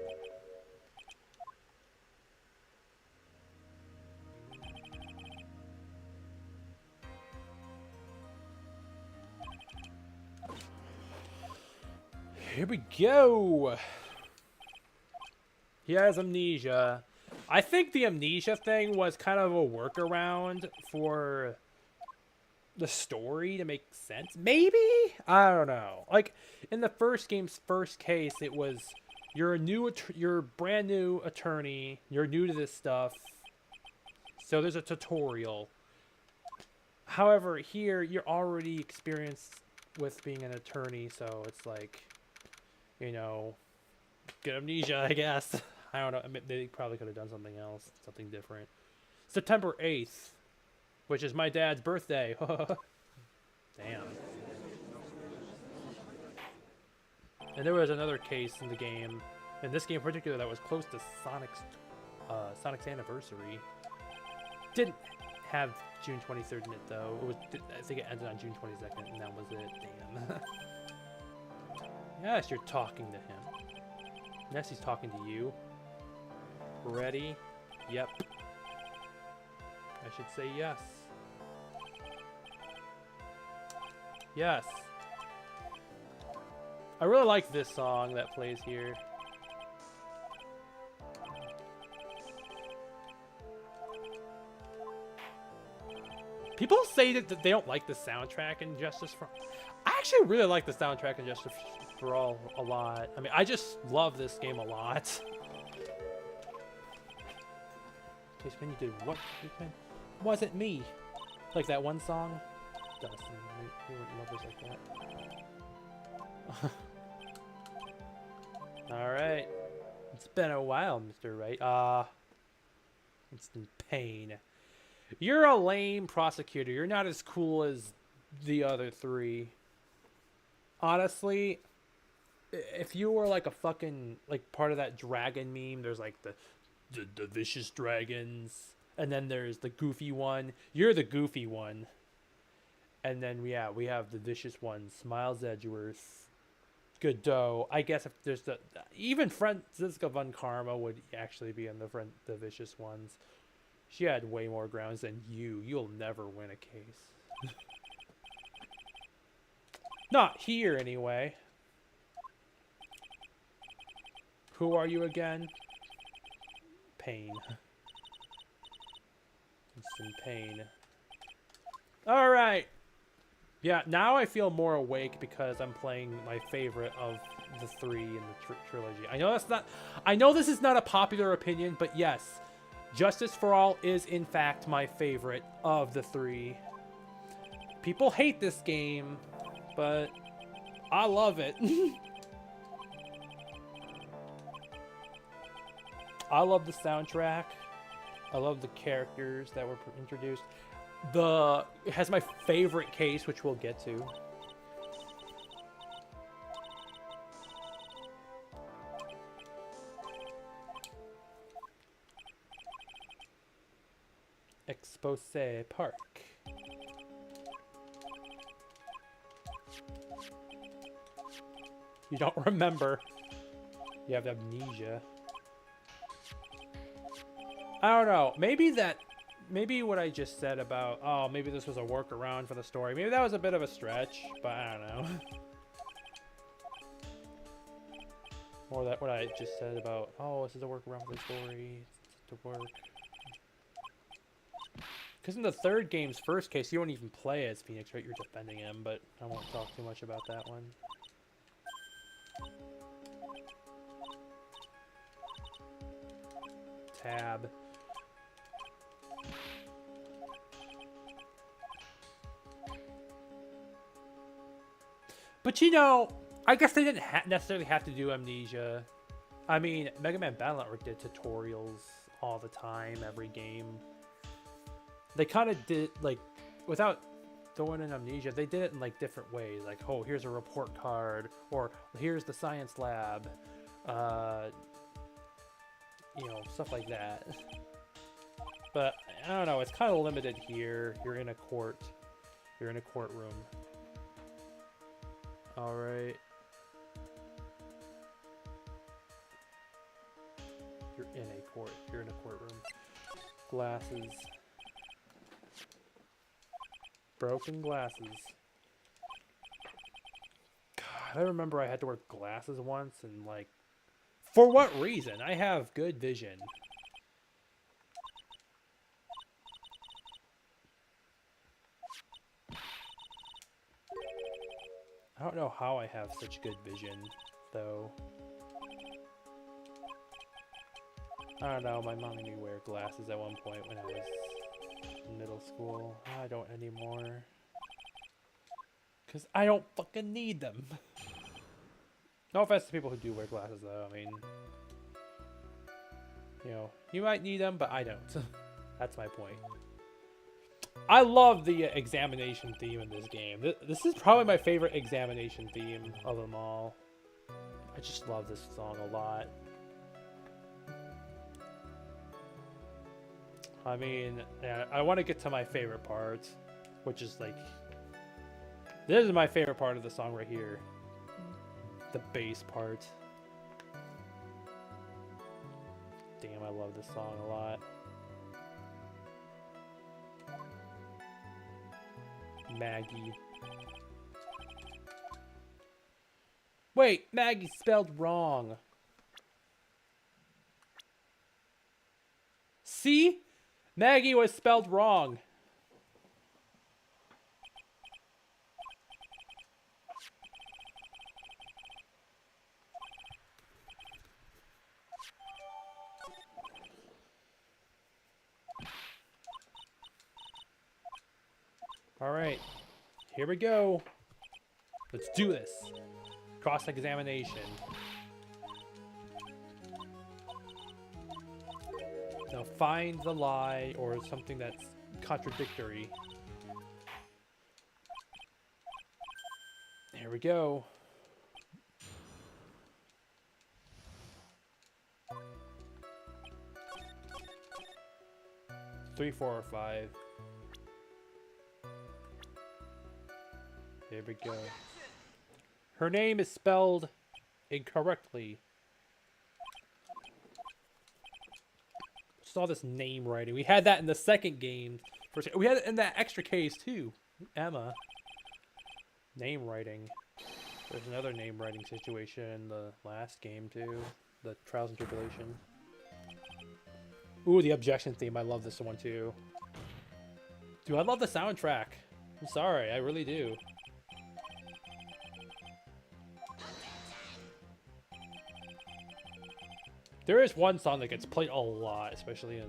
Here we go. He has amnesia. I think the amnesia thing was kind of a workaround for the story to make sense. Maybe? I don't know. Like in the first game's first case, it was you're a brand new attorney, you're new to this stuff. So there's a tutorial. However, here you're already experienced with being an attorney, so it's like, you know, get amnesia, I guess. I don't know. I mean, they probably could have done something else, something different. September 8th, which is my dad's birthday. Damn. And there was another case in the game, in this game in particular, that was close to Sonic's anniversary. Didn't have June 23rd in it though. It was, I think it ended on June 22nd, and that was it. Damn. Yes, you're talking to him. Yes, he's talking to you. Ready? Yep. I should say yes. Yes. I really like this song that plays here. People say that they don't like the soundtrack in Justice for... I actually really like the soundtrack in Justice for All a lot. I mean, I just love this game a lot. Case when you did what? Wasn't me. Like that one song? Dustin, we weren't lovers like that. Alright. It's been a while, Mr. Wright. Instant pain. You're a lame prosecutor. You're not as cool as the other three. Honestly, if you were like a fucking, like part of that dragon meme, there's like the vicious dragons, and then there's the goofy one. You're the goofy one. And then, yeah, we have the vicious one, Smiles Edgeworth. Godot. I guess if there's even Franziska von Karma would actually be in the vicious ones. She had way more grounds than you. You'll never win a case. Not here, anyway. Who are you again? Pain. Instant pain. Alright. Yeah, now I feel more awake because I'm playing my favorite of the three in the trilogy. I know this is not a popular opinion, but yes, Justice for All is in fact my favorite of the three. People hate this game, but I love it. I love the soundtrack. I love the characters that were introduced. It has my favorite case, which we'll get to. Expose Park. You don't remember. You have amnesia. I don't know. Maybe what I just said about, oh, maybe this was a workaround for the story. Maybe that was a bit of a stretch, but I don't know. Or that what I just said about, oh, this is a workaround for the story. It's to work. Because in the third game's first case, you don't even play as Phoenix, right? You're defending him, but I won't talk too much about that one. Tab. But you know, I guess they didn't necessarily have to do amnesia. I mean, Mega Man Battle Network did tutorials all the time, every game. They kind of did, like, without throwing in amnesia, they did it in, like, different ways. Like, oh, here's a report card, or here's the science lab. You know, stuff like that. But, I don't know, it's kind of limited here. You're in a court. You're in a courtroom. Alright. You're in a court. You're in a courtroom. Glasses. Broken glasses. God, I remember I had to wear glasses once and, like, for what reason? I have good vision. I don't know how I have such good vision, though. I don't know, my mom made me wear glasses at one point when I was in middle school. I don't anymore. Because I don't fucking need them. No offense to people who do wear glasses, though. I mean, you know, you might need them, but I don't. That's my point. I love the examination theme in this game. This is probably my favorite examination theme of them all. I just love this song a lot. I mean, yeah, I want to get to my favorite part, which is like, this is my favorite part of the song right here. The bass part. Damn, I love this song a lot. Maggie. Wait, Maggie spelled wrong. See? Maggie was spelled wrong. All right, here we go. Let's do this. Cross-examination. Now find the lie or something that's contradictory. Here we go. Three, 4, or 5. Here we go. Her name is spelled incorrectly. Just all this name writing. We had that in the second game. We had it in that extra case too. Emma. Name writing. There's another name writing situation in the last game too. The Trials and Tribulation. Ooh, the objection theme. I love this one too. Dude, I love the soundtrack. I'm sorry, I really do. There is one song that gets played a lot, especially in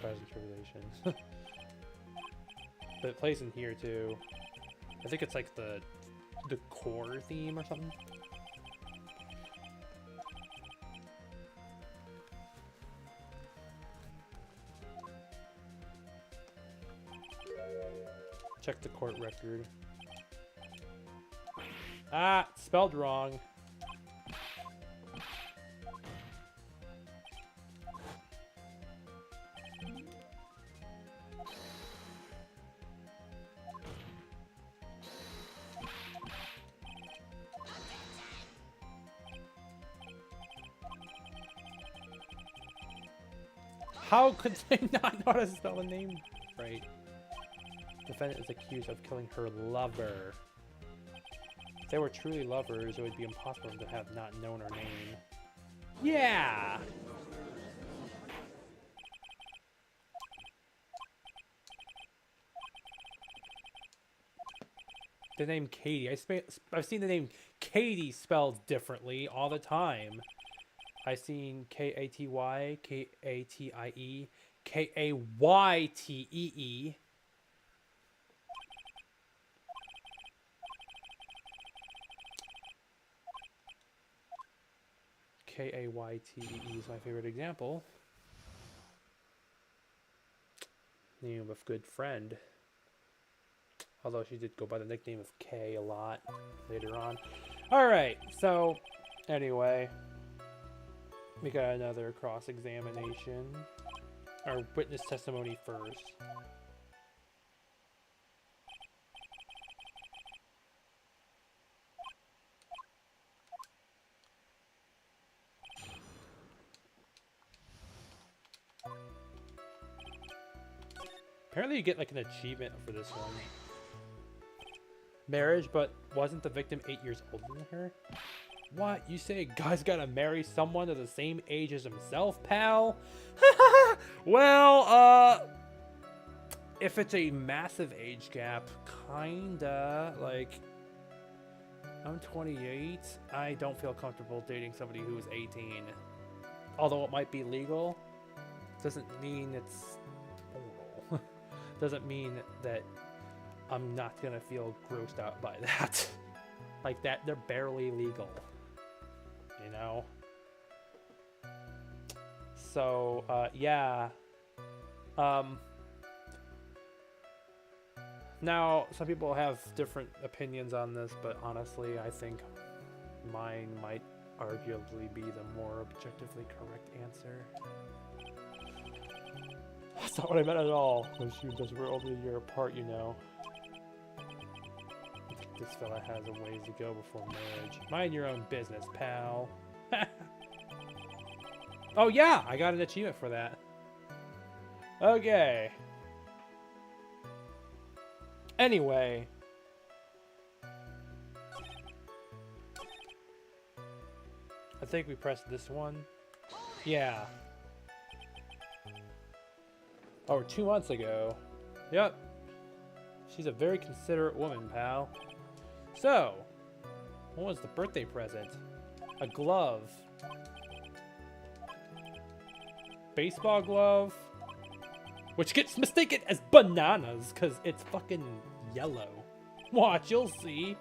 Trials and Tribulations. But it plays in here too. I think it's like the core theme or something. Check the court record. Ah, spelled wrong. How could they not know how to spell a name right? Defendant is accused of killing her lover. If they were truly lovers, it would be impossible to have not known her name. Yeah! The name Katie. I've seen the name Katie spelled differently all the time. I've seen K-A-T-Y, K-A-T-I-E, K-A-Y-T-E-E. K-A-Y-T-E-E is my favorite example. Name of a good friend. Although she did go by the nickname of K a lot later on. Alright, so anyway. We got another cross-examination. Our witness testimony first. Apparently you get like an achievement for this one. Marriage, but wasn't the victim 8 years older than her? What? You say a guy's gotta marry someone of the same age as himself, pal? Well, if it's a massive age gap, kinda, like... I'm 28. I don't feel comfortable dating somebody who is 18. Although it might be legal, doesn't mean it's moral. Doesn't mean that I'm not gonna feel grossed out by that. Like that, they're barely legal. You know? So, yeah. Now, some people have different opinions on this, but honestly, I think mine might arguably be the more objectively correct answer. That's not what I meant at all. Because we're over a year apart, you know. I think this fella has a ways to go before marriage. Mind your own business, pal. Oh yeah, I got an achievement for that. Okay. Anyway. I think we pressed this one. Yeah. Oh, 2 months ago. Yep. She's a very considerate woman, pal. So, what was the birthday present? A glove. Baseball glove. Which gets mistaken as bananas because it's fucking yellow. Watch, you'll see.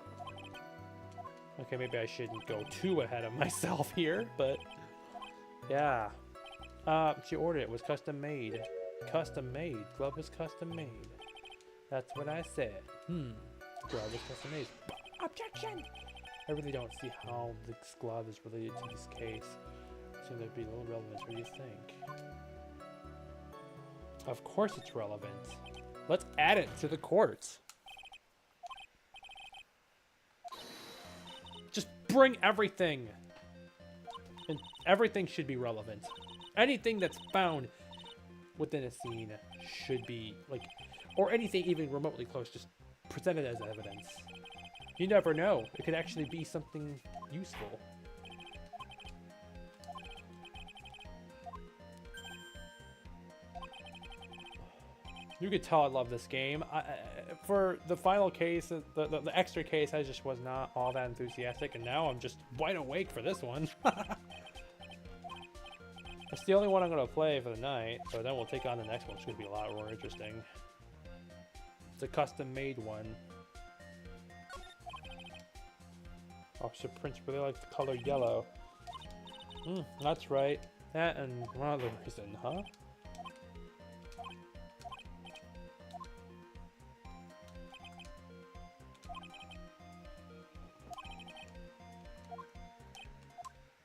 Okay, maybe I shouldn't go too ahead of myself here, but yeah. She ordered it. It was custom made. Custom made. Glove was custom made. That's what I said. Glove was custom made. Objection! I really don't see how this glove is related to this case. Seems to be a little relevant. What do you think? Of course it's relevant. Let's add it to the court. Just bring everything. And everything should be relevant. Anything that's found within a scene should be, like, or anything even remotely close, just present it as evidence. You never know. It could actually be something useful. You could tell I love this game. For the final case, the extra case, I just was not all that enthusiastic, and now I'm just wide awake for this one. It's the only one I'm going to play for the night, so then we'll take on the next one, which is going to be a lot more interesting. It's a custom-made one. Officer Prince really likes the color yellow. That's right. That and one other reason, huh?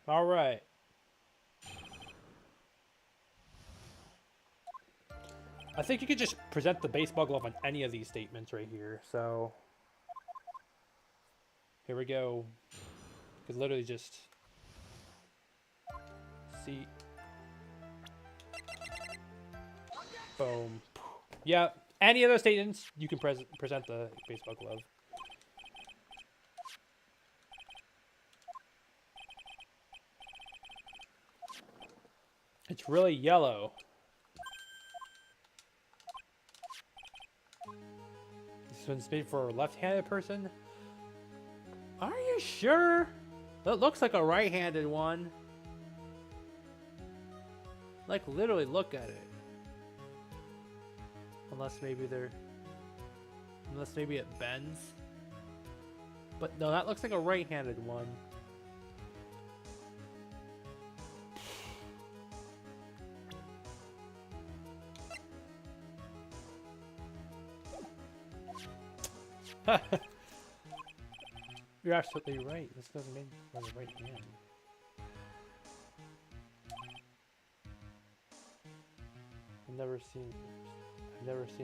All right. I think you could just present the baseball glove on any of these statements right here. So here we go. You could literally just see. Boom. Yeah. Any of those statements, you can present the baseball glove. It's really yellow. This one's made for a left-handed person? Are you sure? That looks like a right-handed one. Like, literally look at it. Unless maybe it bends. But no, that looks like a right-handed one. You're absolutely right. This doesn't mean on the right hand. I've never seen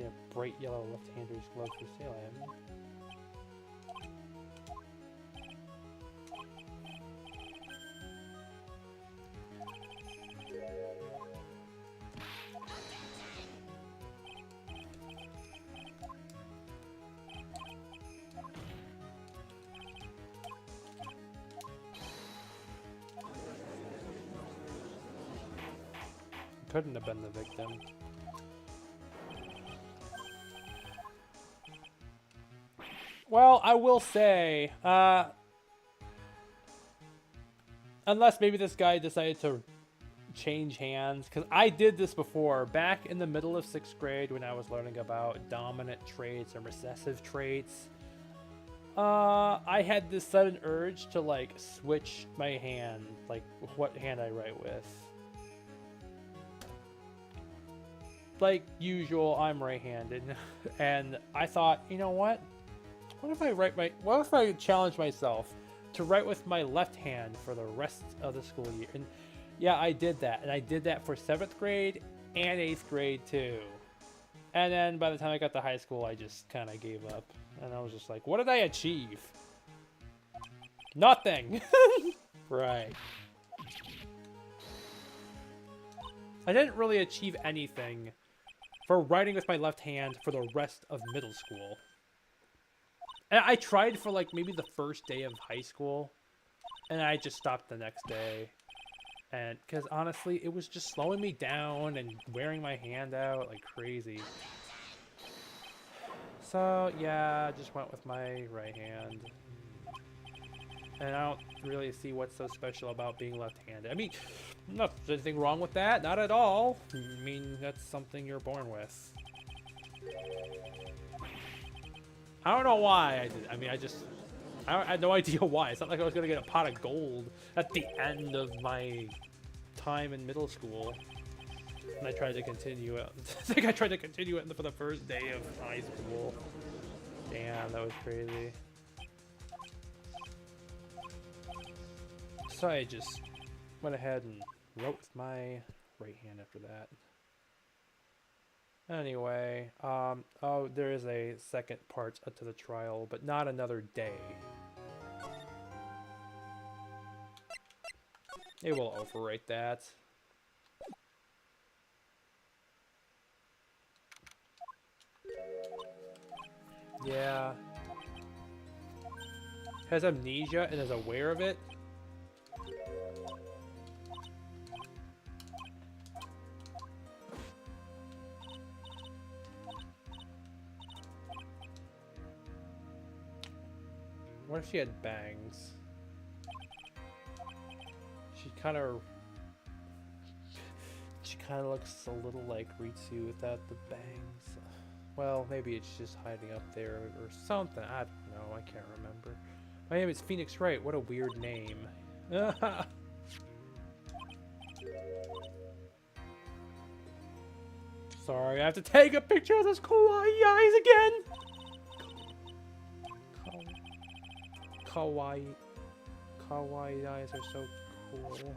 a bright yellow left-hander's glove for sale, have you? Couldn't have been the victim. Well, I will say, Unless maybe this guy decided to change hands, because I did this before back in the middle of 6th grade when I was learning about dominant traits and recessive traits. I had this sudden urge to like switch my hand, like what hand I write with. Like usual, I'm right-handed, and I thought, you know what? What if I challenge myself to write with my left hand for the rest of the school year? And yeah, I did that, and I did that for 7th grade and 8th grade too. And then by the time I got to high school, I just kind of gave up. And I was just like, what did I achieve? Nothing. Right. I didn't really achieve anything for writing with my left hand for the rest of middle school. And I tried for like maybe the first day of high school, and I just stopped the next day. And because honestly, it was just slowing me down and wearing my hand out like crazy. So yeah, I just went with my right hand. And I don't really see what's so special about being left-handed. I mean, not anything wrong with that, not at all. I mean, that's something you're born with. I don't know why I did. I mean, I had no idea why. It's not like I was gonna get a pot of gold at the end of my time in middle school. And I tried to continue it. I think I tried to continue it for the first day of high school. Damn, that was crazy. So I just went ahead and wrote with my right hand after that. Anyway, oh, there is a second part to the trial, but not another day. It will overwrite that. Yeah. Has amnesia and is aware of it. What if she had bangs? She kind of looks a little like Ritsu without the bangs. Well, maybe it's just hiding up there or something. I don't know. I can't remember. My name is Phoenix Wright. What a weird name. Sorry, I have to take a picture of those kawaii eyes again. Kawaii eyes are so cool.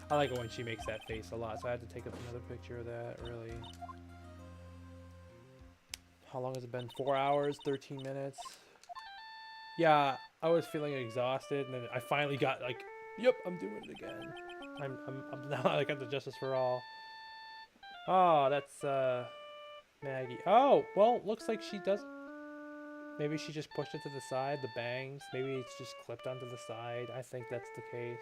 I like it when she makes that face a lot, so I had to take another picture of that, really. How long has it been? 4 hours, 13 minutes? Yeah, I was feeling exhausted, and then I finally got like, yep, I'm doing it again. I'm now like at the Justice for All. Oh, that's Maggie. Oh, well, looks like she does. Maybe she just pushed it to the side, the bangs. Maybe it's just clipped onto the side. I think that's the case.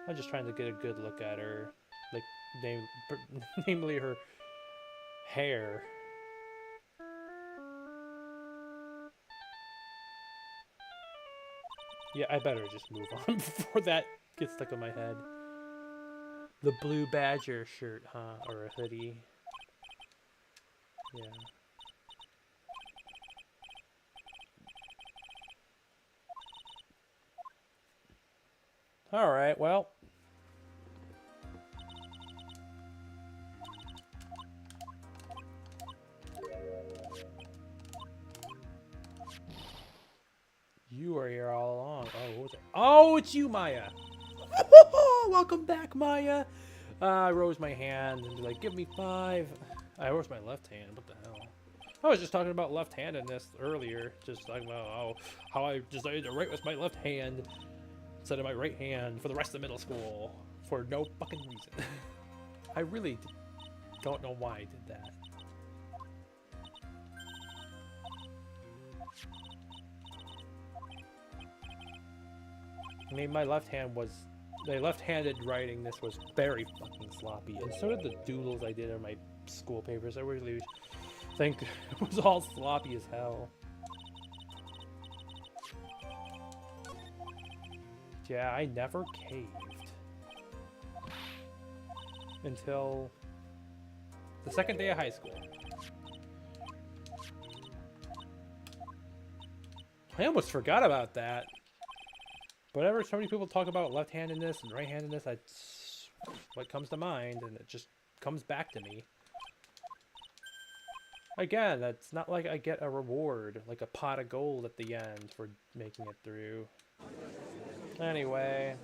I'm just trying to get a good look at her, like, namely her hair. Yeah, I better just move on before that gets stuck in my head. The blue badger shirt, huh? Or a hoodie. Yeah. Alright, well. You were here all along. Oh, what was it? Oh, it's you, Maya! Welcome back, Maya! I rose my hand and be like, give me 5. I rose my left hand. What the hell? I was just talking about left-handedness earlier. Just talking about how I decided to write with my left hand instead of my right hand for the rest of middle school for no fucking reason. I really don't know why I did that. I mean, my left-handed writing this was very fucking sloppy, and so did the doodles I did on my school papers. I really Think it was all sloppy as hell. Yeah, I never caved until the second day of high school. I almost forgot about that. Whenever so many people talk about left-handedness and right-handedness, that's what comes to mind, and it just comes back to me. Again, that's not like I get a reward, like a pot of gold at the end for making it through. Anyway,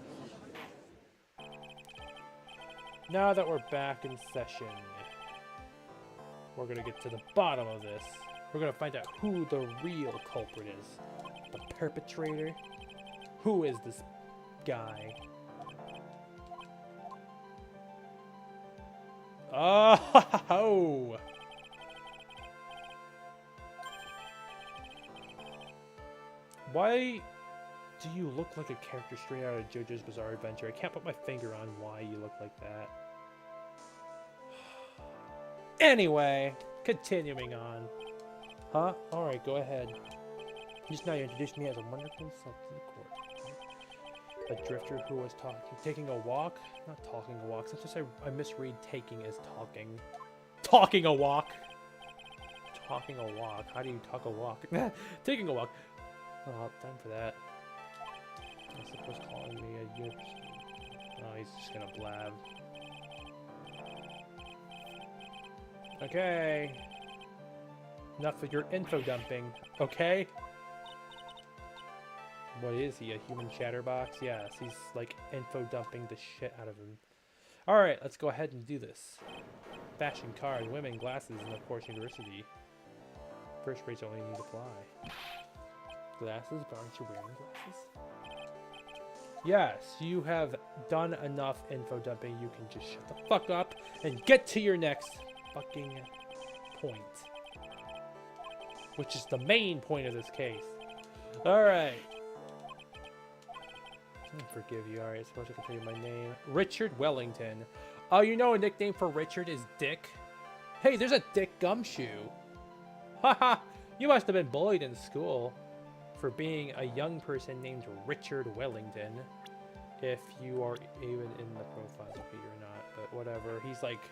now that we're back in session, we're gonna get to the bottom of this. We're gonna find out who the real culprit is. The perpetrator? Who is this guy? Oh! Why do you look like a character straight out of JoJo's Bizarre Adventure? I can't put my finger on why you look like that. Anyway, continuing on. Huh? Alright, go ahead. Just now you introduced me as a wonderful self to the court. A drifter who was taking a walk? Not talking a walk. Sometimes I misread taking as talking. Talking a walk! Talking a walk. How do you talk a walk? Taking a walk. Oh, time for that. I suppose calling me a university. Oh, he's just gonna blab. Okay. Enough of your info dumping, okay? What is he, a human chatterbox? Yes, he's like info dumping the shit out of him. Alright, let's go ahead and do this. Fashion, cars, women, glasses, and of course university. First rates only need to apply. Glasses, but aren't you wearing glasses? Yes, you have done enough info dumping. You can just shut the fuck up and get to your next fucking point. Which is the main point of this case. Alright. I forgive you. Alright, suppose I can tell you my name. Richard Wellington. Oh, you know a nickname for Richard is Dick? Hey, there's a Dick Gumshoe. Haha, you must have been bullied in school for being a young person named Richard Wellington. If you are even in the profile, okay, you're not, but whatever. He's like,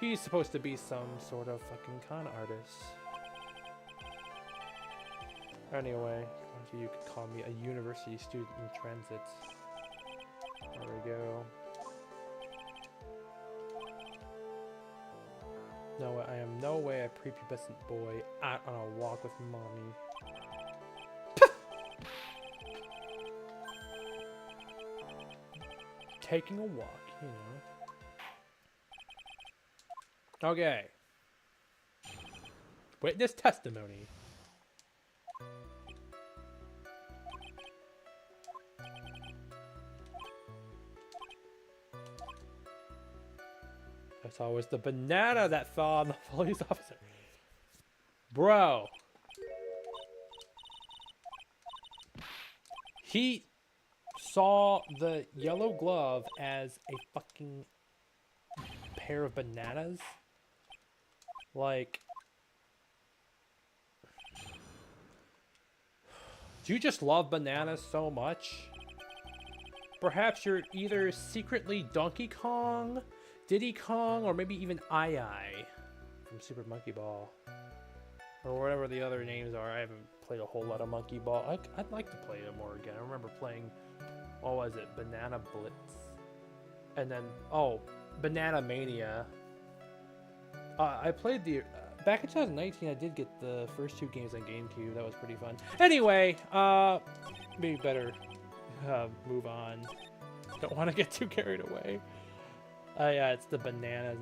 he's supposed to be some sort of fucking con artist. Anyway, you could call me a university student in transit. There we go. No, I am no way a prepubescent boy out on a walk with mommy. Taking a walk, you know. Okay. Witness testimony. That's always the banana that fell on the police officer. Bro. He saw the yellow glove as a fucking pair of bananas. Like, do you just love bananas so much? Perhaps you're either secretly Donkey Kong, Diddy Kong, or maybe even Ai from Super Monkey Ball. Or whatever the other names are. I haven't played a whole lot of Monkey Ball. I'd like to play them more again. I remember playing, what was it? Banana Blitz. And then, oh, Banana Mania. I played the... back in 2019, I did get the first two games on GameCube. That was pretty fun. Anyway, maybe better move on. Don't want to get too carried away. Yeah, it's the bananas.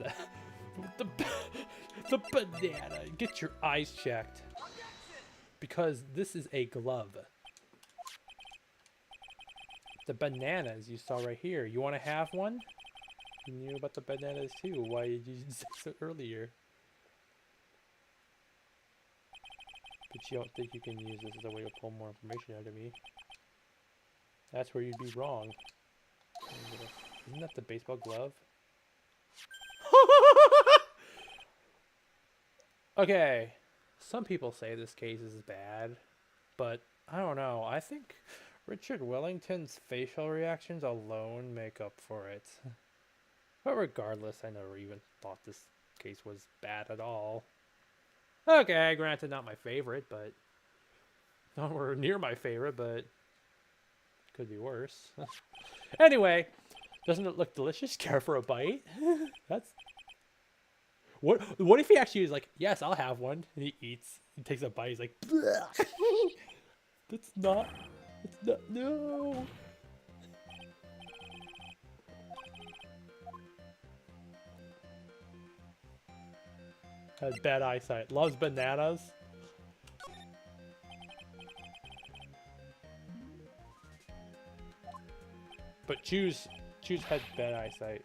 the banana. Get your eyes checked. Because this is a glove. The bananas you saw right here. You want to have one? You knew about the bananas too. Why did you say so earlier? But you don't think you can use this as a way to pull more information out of me? That's where you'd be wrong. Isn't that the baseball glove? Okay, some people say this case is bad, but I don't know. I think Richard Wellington's facial reactions alone make up for it. But regardless, I never even thought this case was bad at all. Okay, granted not my favorite, but nowhere near my favorite, but could be worse. Anyway, doesn't it look delicious? Care for a bite? That's what if he actually is like, yes, I'll have one, and he eats, he takes a bite, he's like, that's not, no. Has bad eyesight, loves bananas. But choose had bad eyesight.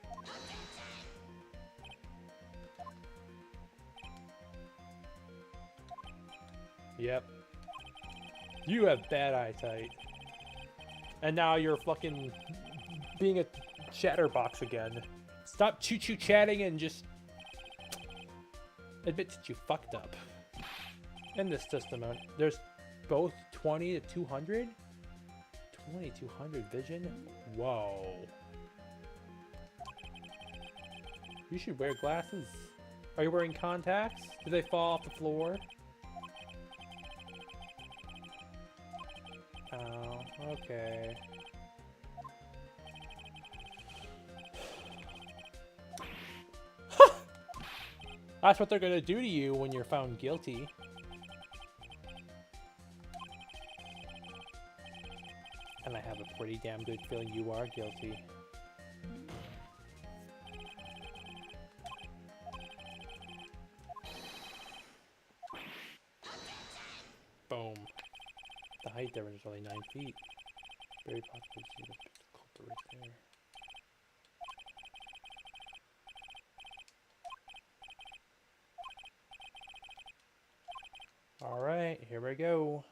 Yep. You have bad eyesight. And now you're fucking being a chatterbox again. Stop choo-choo chatting and just admit that you fucked up. In this system, there's both 20 to 200? 2200 vision? Whoa. You should wear glasses. Are you wearing contacts? Do they fall off the floor? Oh, okay. That's what they're gonna do to you when you're found guilty. And I have a pretty damn good feeling you are guilty. Boom. The height difference is only 9 feet. Very possible to see the culprit right there. Alright, here we go.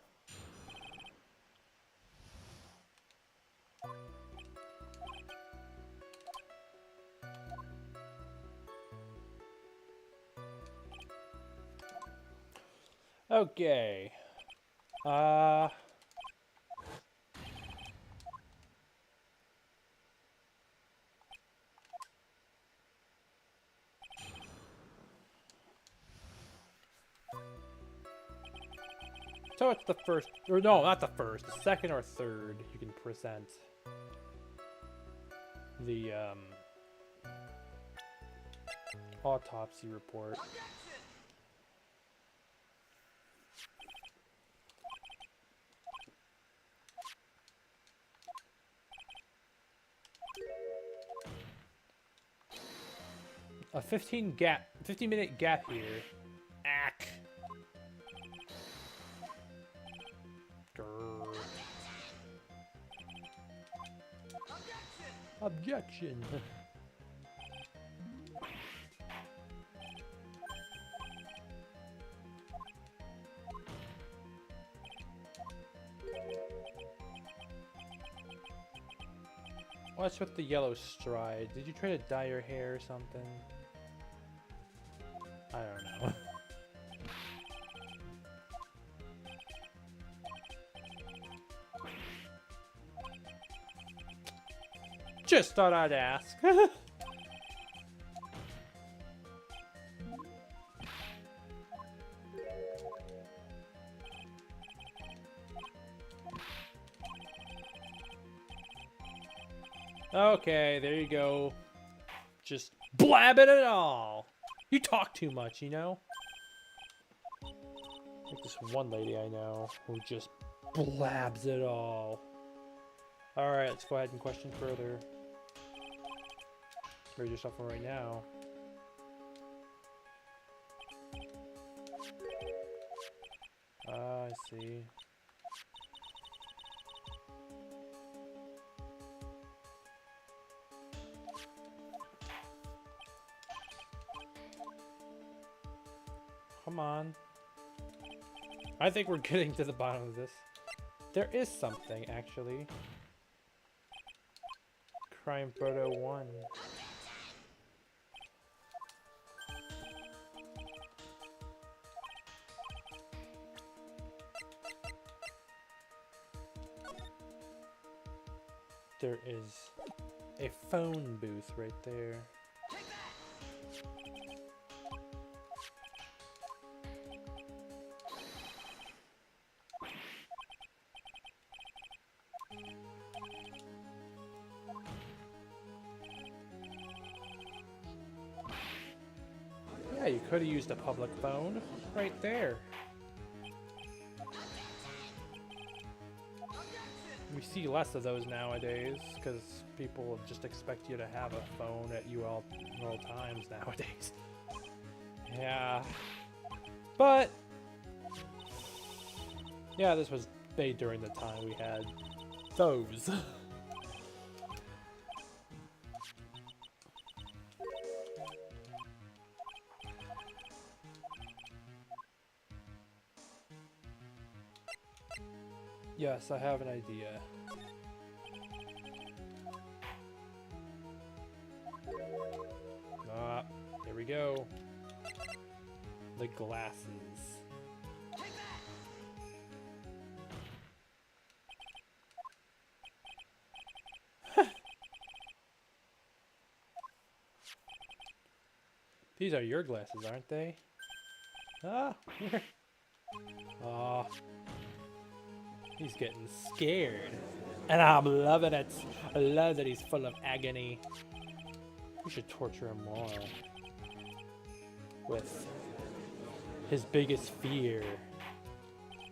Okay. So it's the first, or no, not the first, the second or third you can present the autopsy report. A 15-minute gap here. Ack. Grr. Objection. What's with the yellow stride? Did you try to dye your hair or something? I don't know. Just thought I'd ask. Okay, there you go. Just blabbing it all. You talk too much, you know? Like this one lady I know who just blabs it all. Alright, let's go ahead and question further. Where's yourself from right now? Ah, I see. Come on. I think we're getting to the bottom of this. There is something, actually. Crime Photo 1. There is a phone booth right there. Yeah, you could have used a public phone right there. We see less of those nowadays because people just expect you to have a phone at you all times nowadays. Yeah. But yeah, this was made during the time we had those. Yes, I have an idea. Ah, here we go. The glasses. These are your glasses, aren't they? Ah, here. Ah. He's getting scared. And I'm loving it. I love that he's full of agony. We should torture him more. With his biggest fear.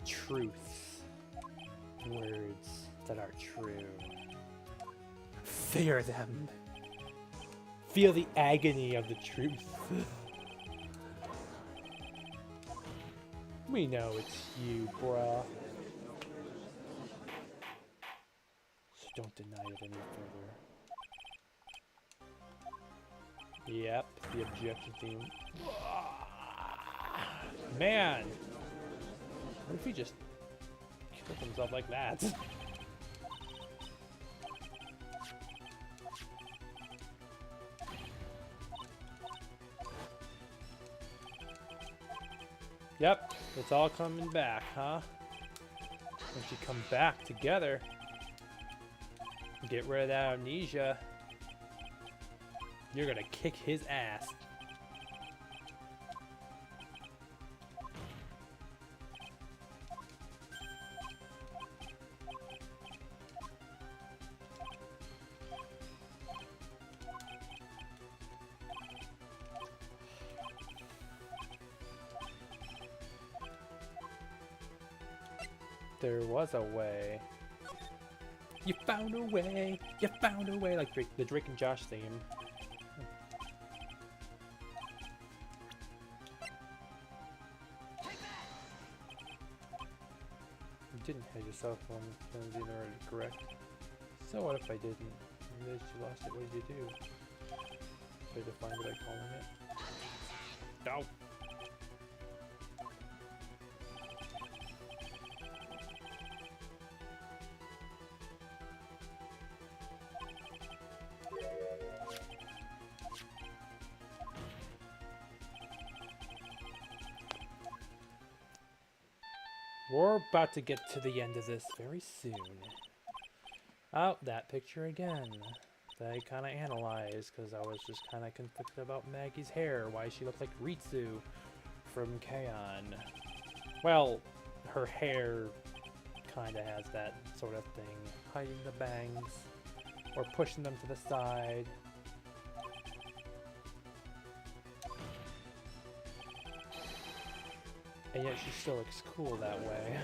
Truths. Words that are true. Fear them. Feel the agony of the truth. We know it's you, bruh. So don't deny it any further. Yep, the objection theme. Man! What if he just killed himself like that? Yep, it's all coming back, huh? Once you come back together, get rid of that amnesia, you're gonna kick his ass. There was a way. You found a way. You found a way. Like the Drake and Josh theme. You didn't hit yourself on the already correct. So what if I didn't? You lost it. What did you do? Did I define it by calling it? No. We're about to get to the end of this very soon. Oh, that picture again. That I kind of analyzed because I was just kind of conflicted about Maggie's hair. Why she looked like Ritsu from K-On! Well, her hair kind of has that sort of thing. Hiding the bangs or pushing them to the side. And yet she still looks cool that way.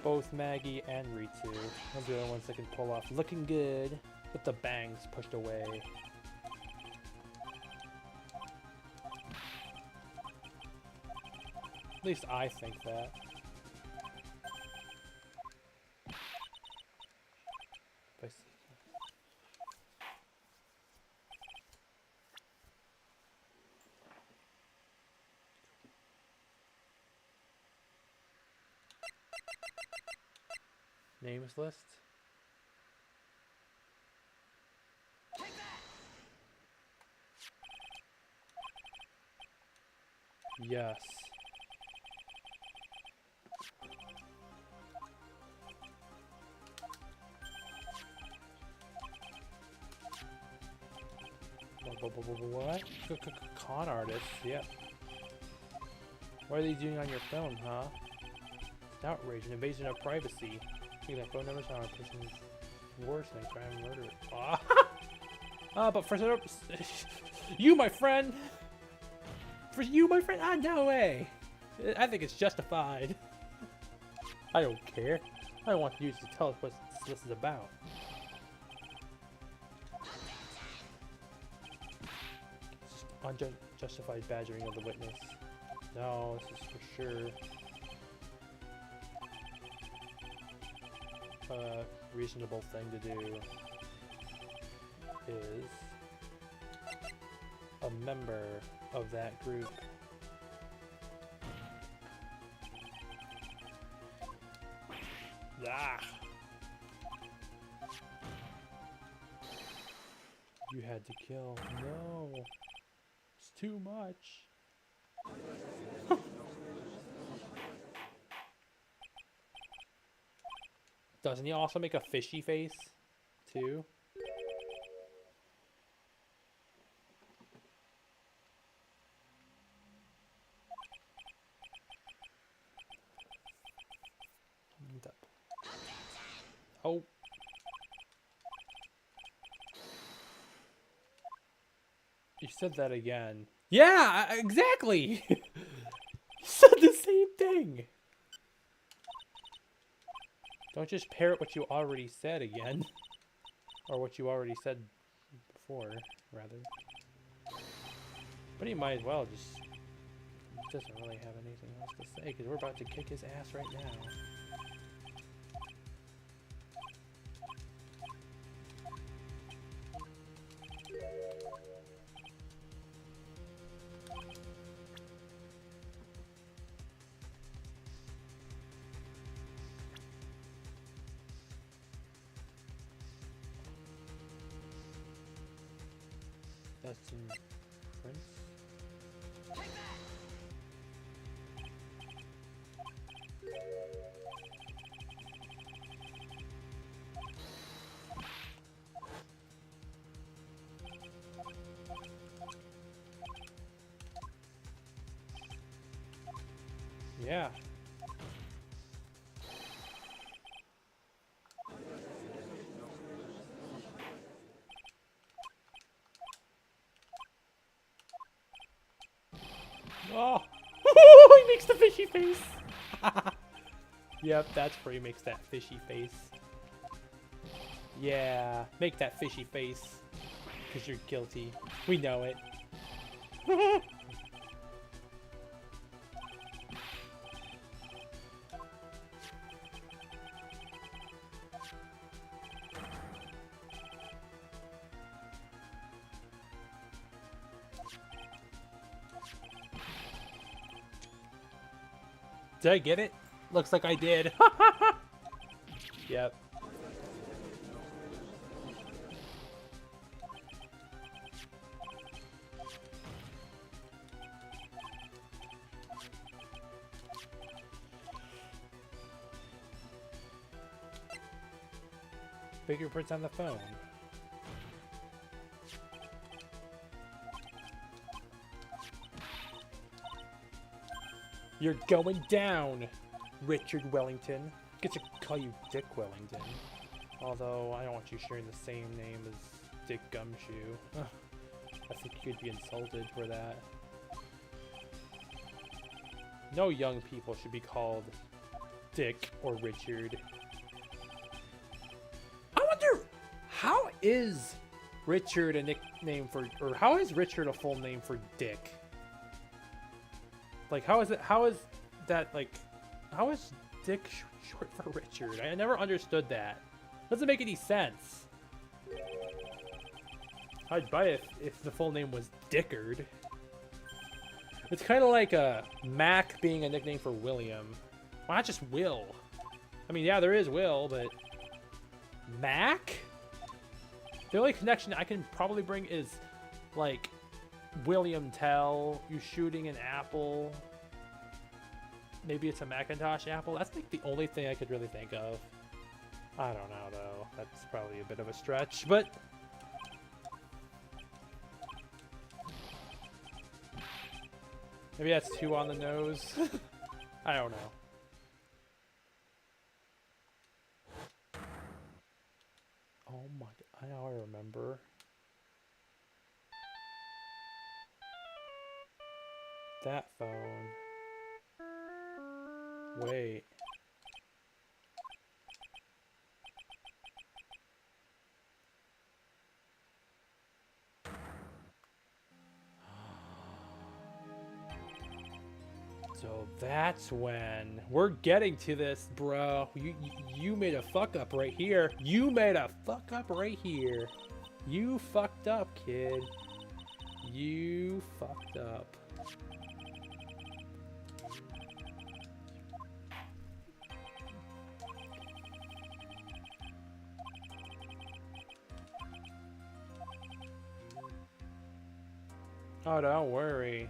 Both Maggie and Ritsu are the only ones that can pull off looking good with the bangs pushed away. At least I think that. Names list? Yes. What? Con artists? Yep. What are they doing on your phone, huh? Outrage, an invasion of privacy. See that phone numbers on a person's worse than crime and murder. But for you, my friend. For you, my friend. No way. I think it's justified. I don't care. I want you to tell us what this is about. Unjustified badgering of the witness. No, this is for sure. Reasonable thing to do is a member of that group you had to kill. No, it's too much. Doesn't he also make a fishy face, too? Oh. You said that again. Yeah, exactly! You said the same thing! Don't just parrot what you already said again. Or what you already said before, rather. But he might as well just... He doesn't really have anything else to say, because we're about to kick his ass right now. That's in Prince. Yeah. Oh! He makes the fishy face! Yep, that's where he makes that fishy face. Yeah, make that fishy face. Because you're guilty. We know it. Did I get it? Looks like I did. Yep. Fingerprints on the phone. You're going down, Richard Wellington. Get to call you Dick Wellington. Although, I don't want you sharing the same name as Dick Gumshoe. I think you could be insulted for that. No young people should be called Dick or Richard. I wonder, how is Richard a nickname for, or how is Richard a full name for Dick? Like, how is that, like, how is Dick short for Richard? I never understood that. Doesn't make any sense. I'd buy it if the full name was Dickard. It's kind of like Mac being a nickname for William. Why not just Will? I mean, yeah, there is Will, but Mac? The only connection I can probably bring is, like, William Tell, you shooting an apple. Maybe it's a Macintosh apple. That's like the only thing I could really think of. I don't know though. That's probably a bit of a stretch, but Maybe that's too on the nose. I don't know. Oh my god, now I remember. That phone. Wait. So that's when we're getting to this, bro. You made a fuck up right here. You made a fuck up right here. You fucked up, kid. You fucked up. Oh, don't worry.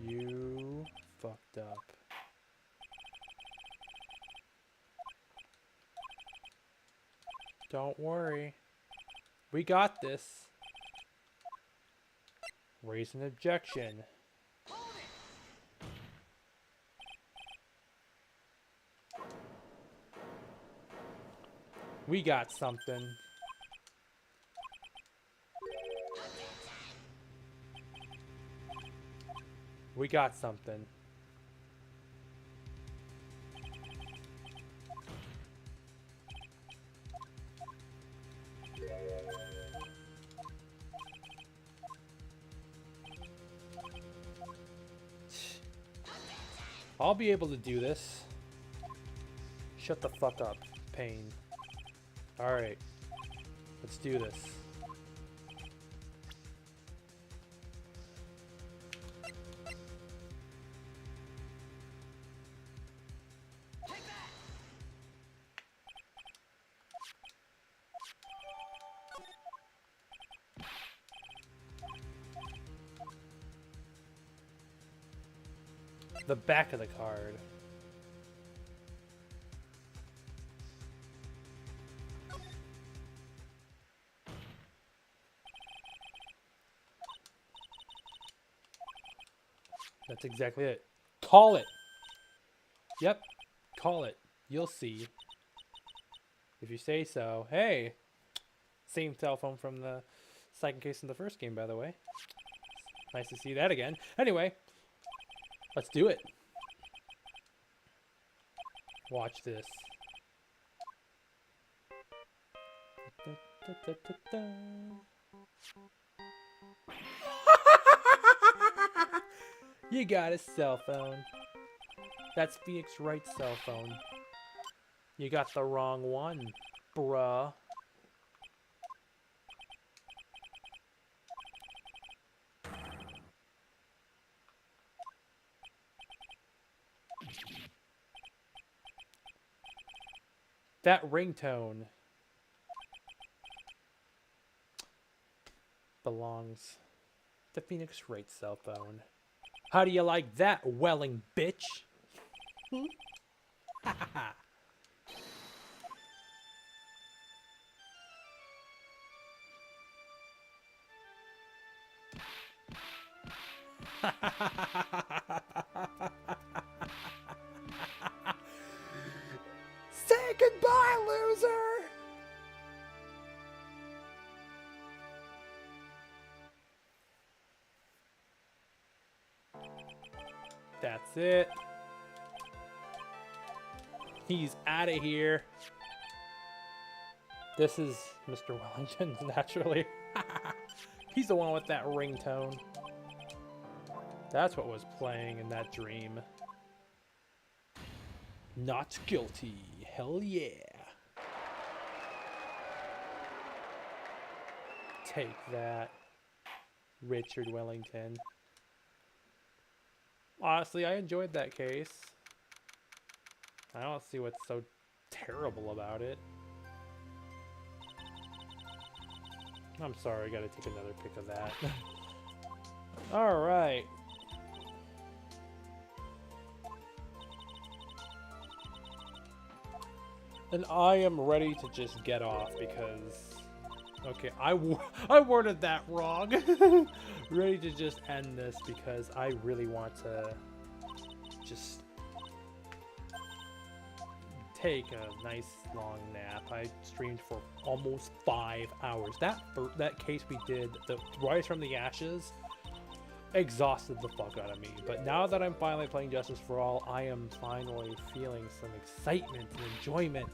You fucked up. Don't worry. We got this. Raise an objection. We got something. We got something. I'll be able to do this. Shut the fuck up, pain. Alright. Let's do this. The back of the card. That's exactly it. Call it. Yep. Call it. You'll see. If you say so. Hey. Same cell phone from the second case in the first game, by the way. Nice to see that again. Anyway. Let's do it. Watch this. You got a cell phone. That's Phoenix Wright's cell phone. You got the wrong one, bruh. That ringtone belongs to Phoenix Wright's cell phone. How do you like that, Welling bitch? Ha ha ha. Say goodbye, loser! That's it. He's out of here. This is Mr. Wellington, naturally. He's the one with that ringtone. That's what was playing in that dream. Not guilty. Hell yeah. Take that, Richard Wellington. Honestly, I enjoyed that case. I don't see what's so terrible about it. I'm sorry, I gotta take another pic of that. Alright. And I am ready to just get off because Okay, I worded that wrong. Ready to just end this because I really want to just take a nice long nap. I streamed for almost 5 hours. That case we did, the Rise from the Ashes, exhausted the fuck out of me. But now that I'm finally playing Justice for All, I am finally feeling some excitement and enjoyment.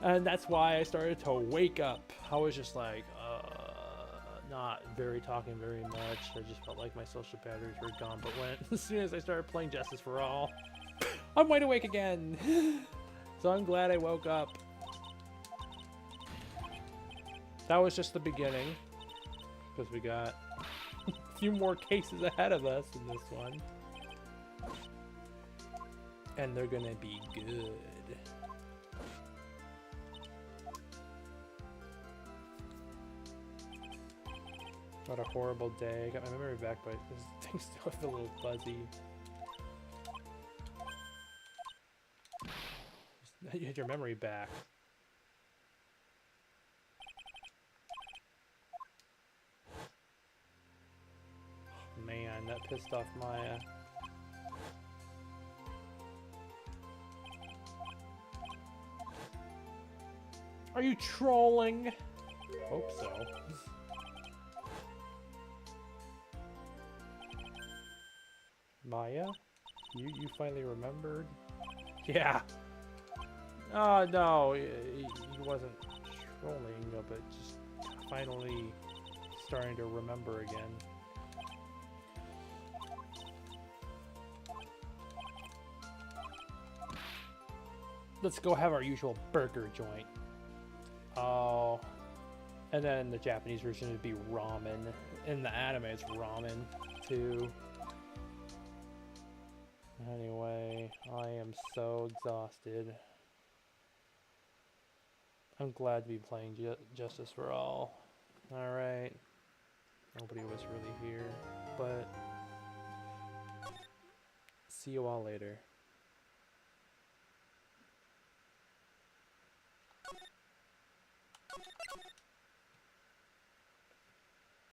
And that's why I started to wake up. I was just like, not talking very much. I just felt like my social batteries were gone. But as soon as I started playing Justice for All, I'm wide awake again. So I'm glad I woke up. That was just the beginning. Because we got a few more cases ahead of us in this one. And they're gonna be good. What a horrible day. I got my memory back, but this thing still feels a little fuzzy. You had your memory back. Man, that pissed off Maya. Are you trolling? Hope so. Maya? You finally remembered? Yeah. Oh no, he wasn't trolling, but just finally starting to remember again. Let's go have our usual burger joint. Oh. And then the Japanese version would be ramen. In the anime, it's ramen too. Anyway, I am so exhausted. I'm glad to be playing Justice for All. Alright. Nobody was really here, but see you all later.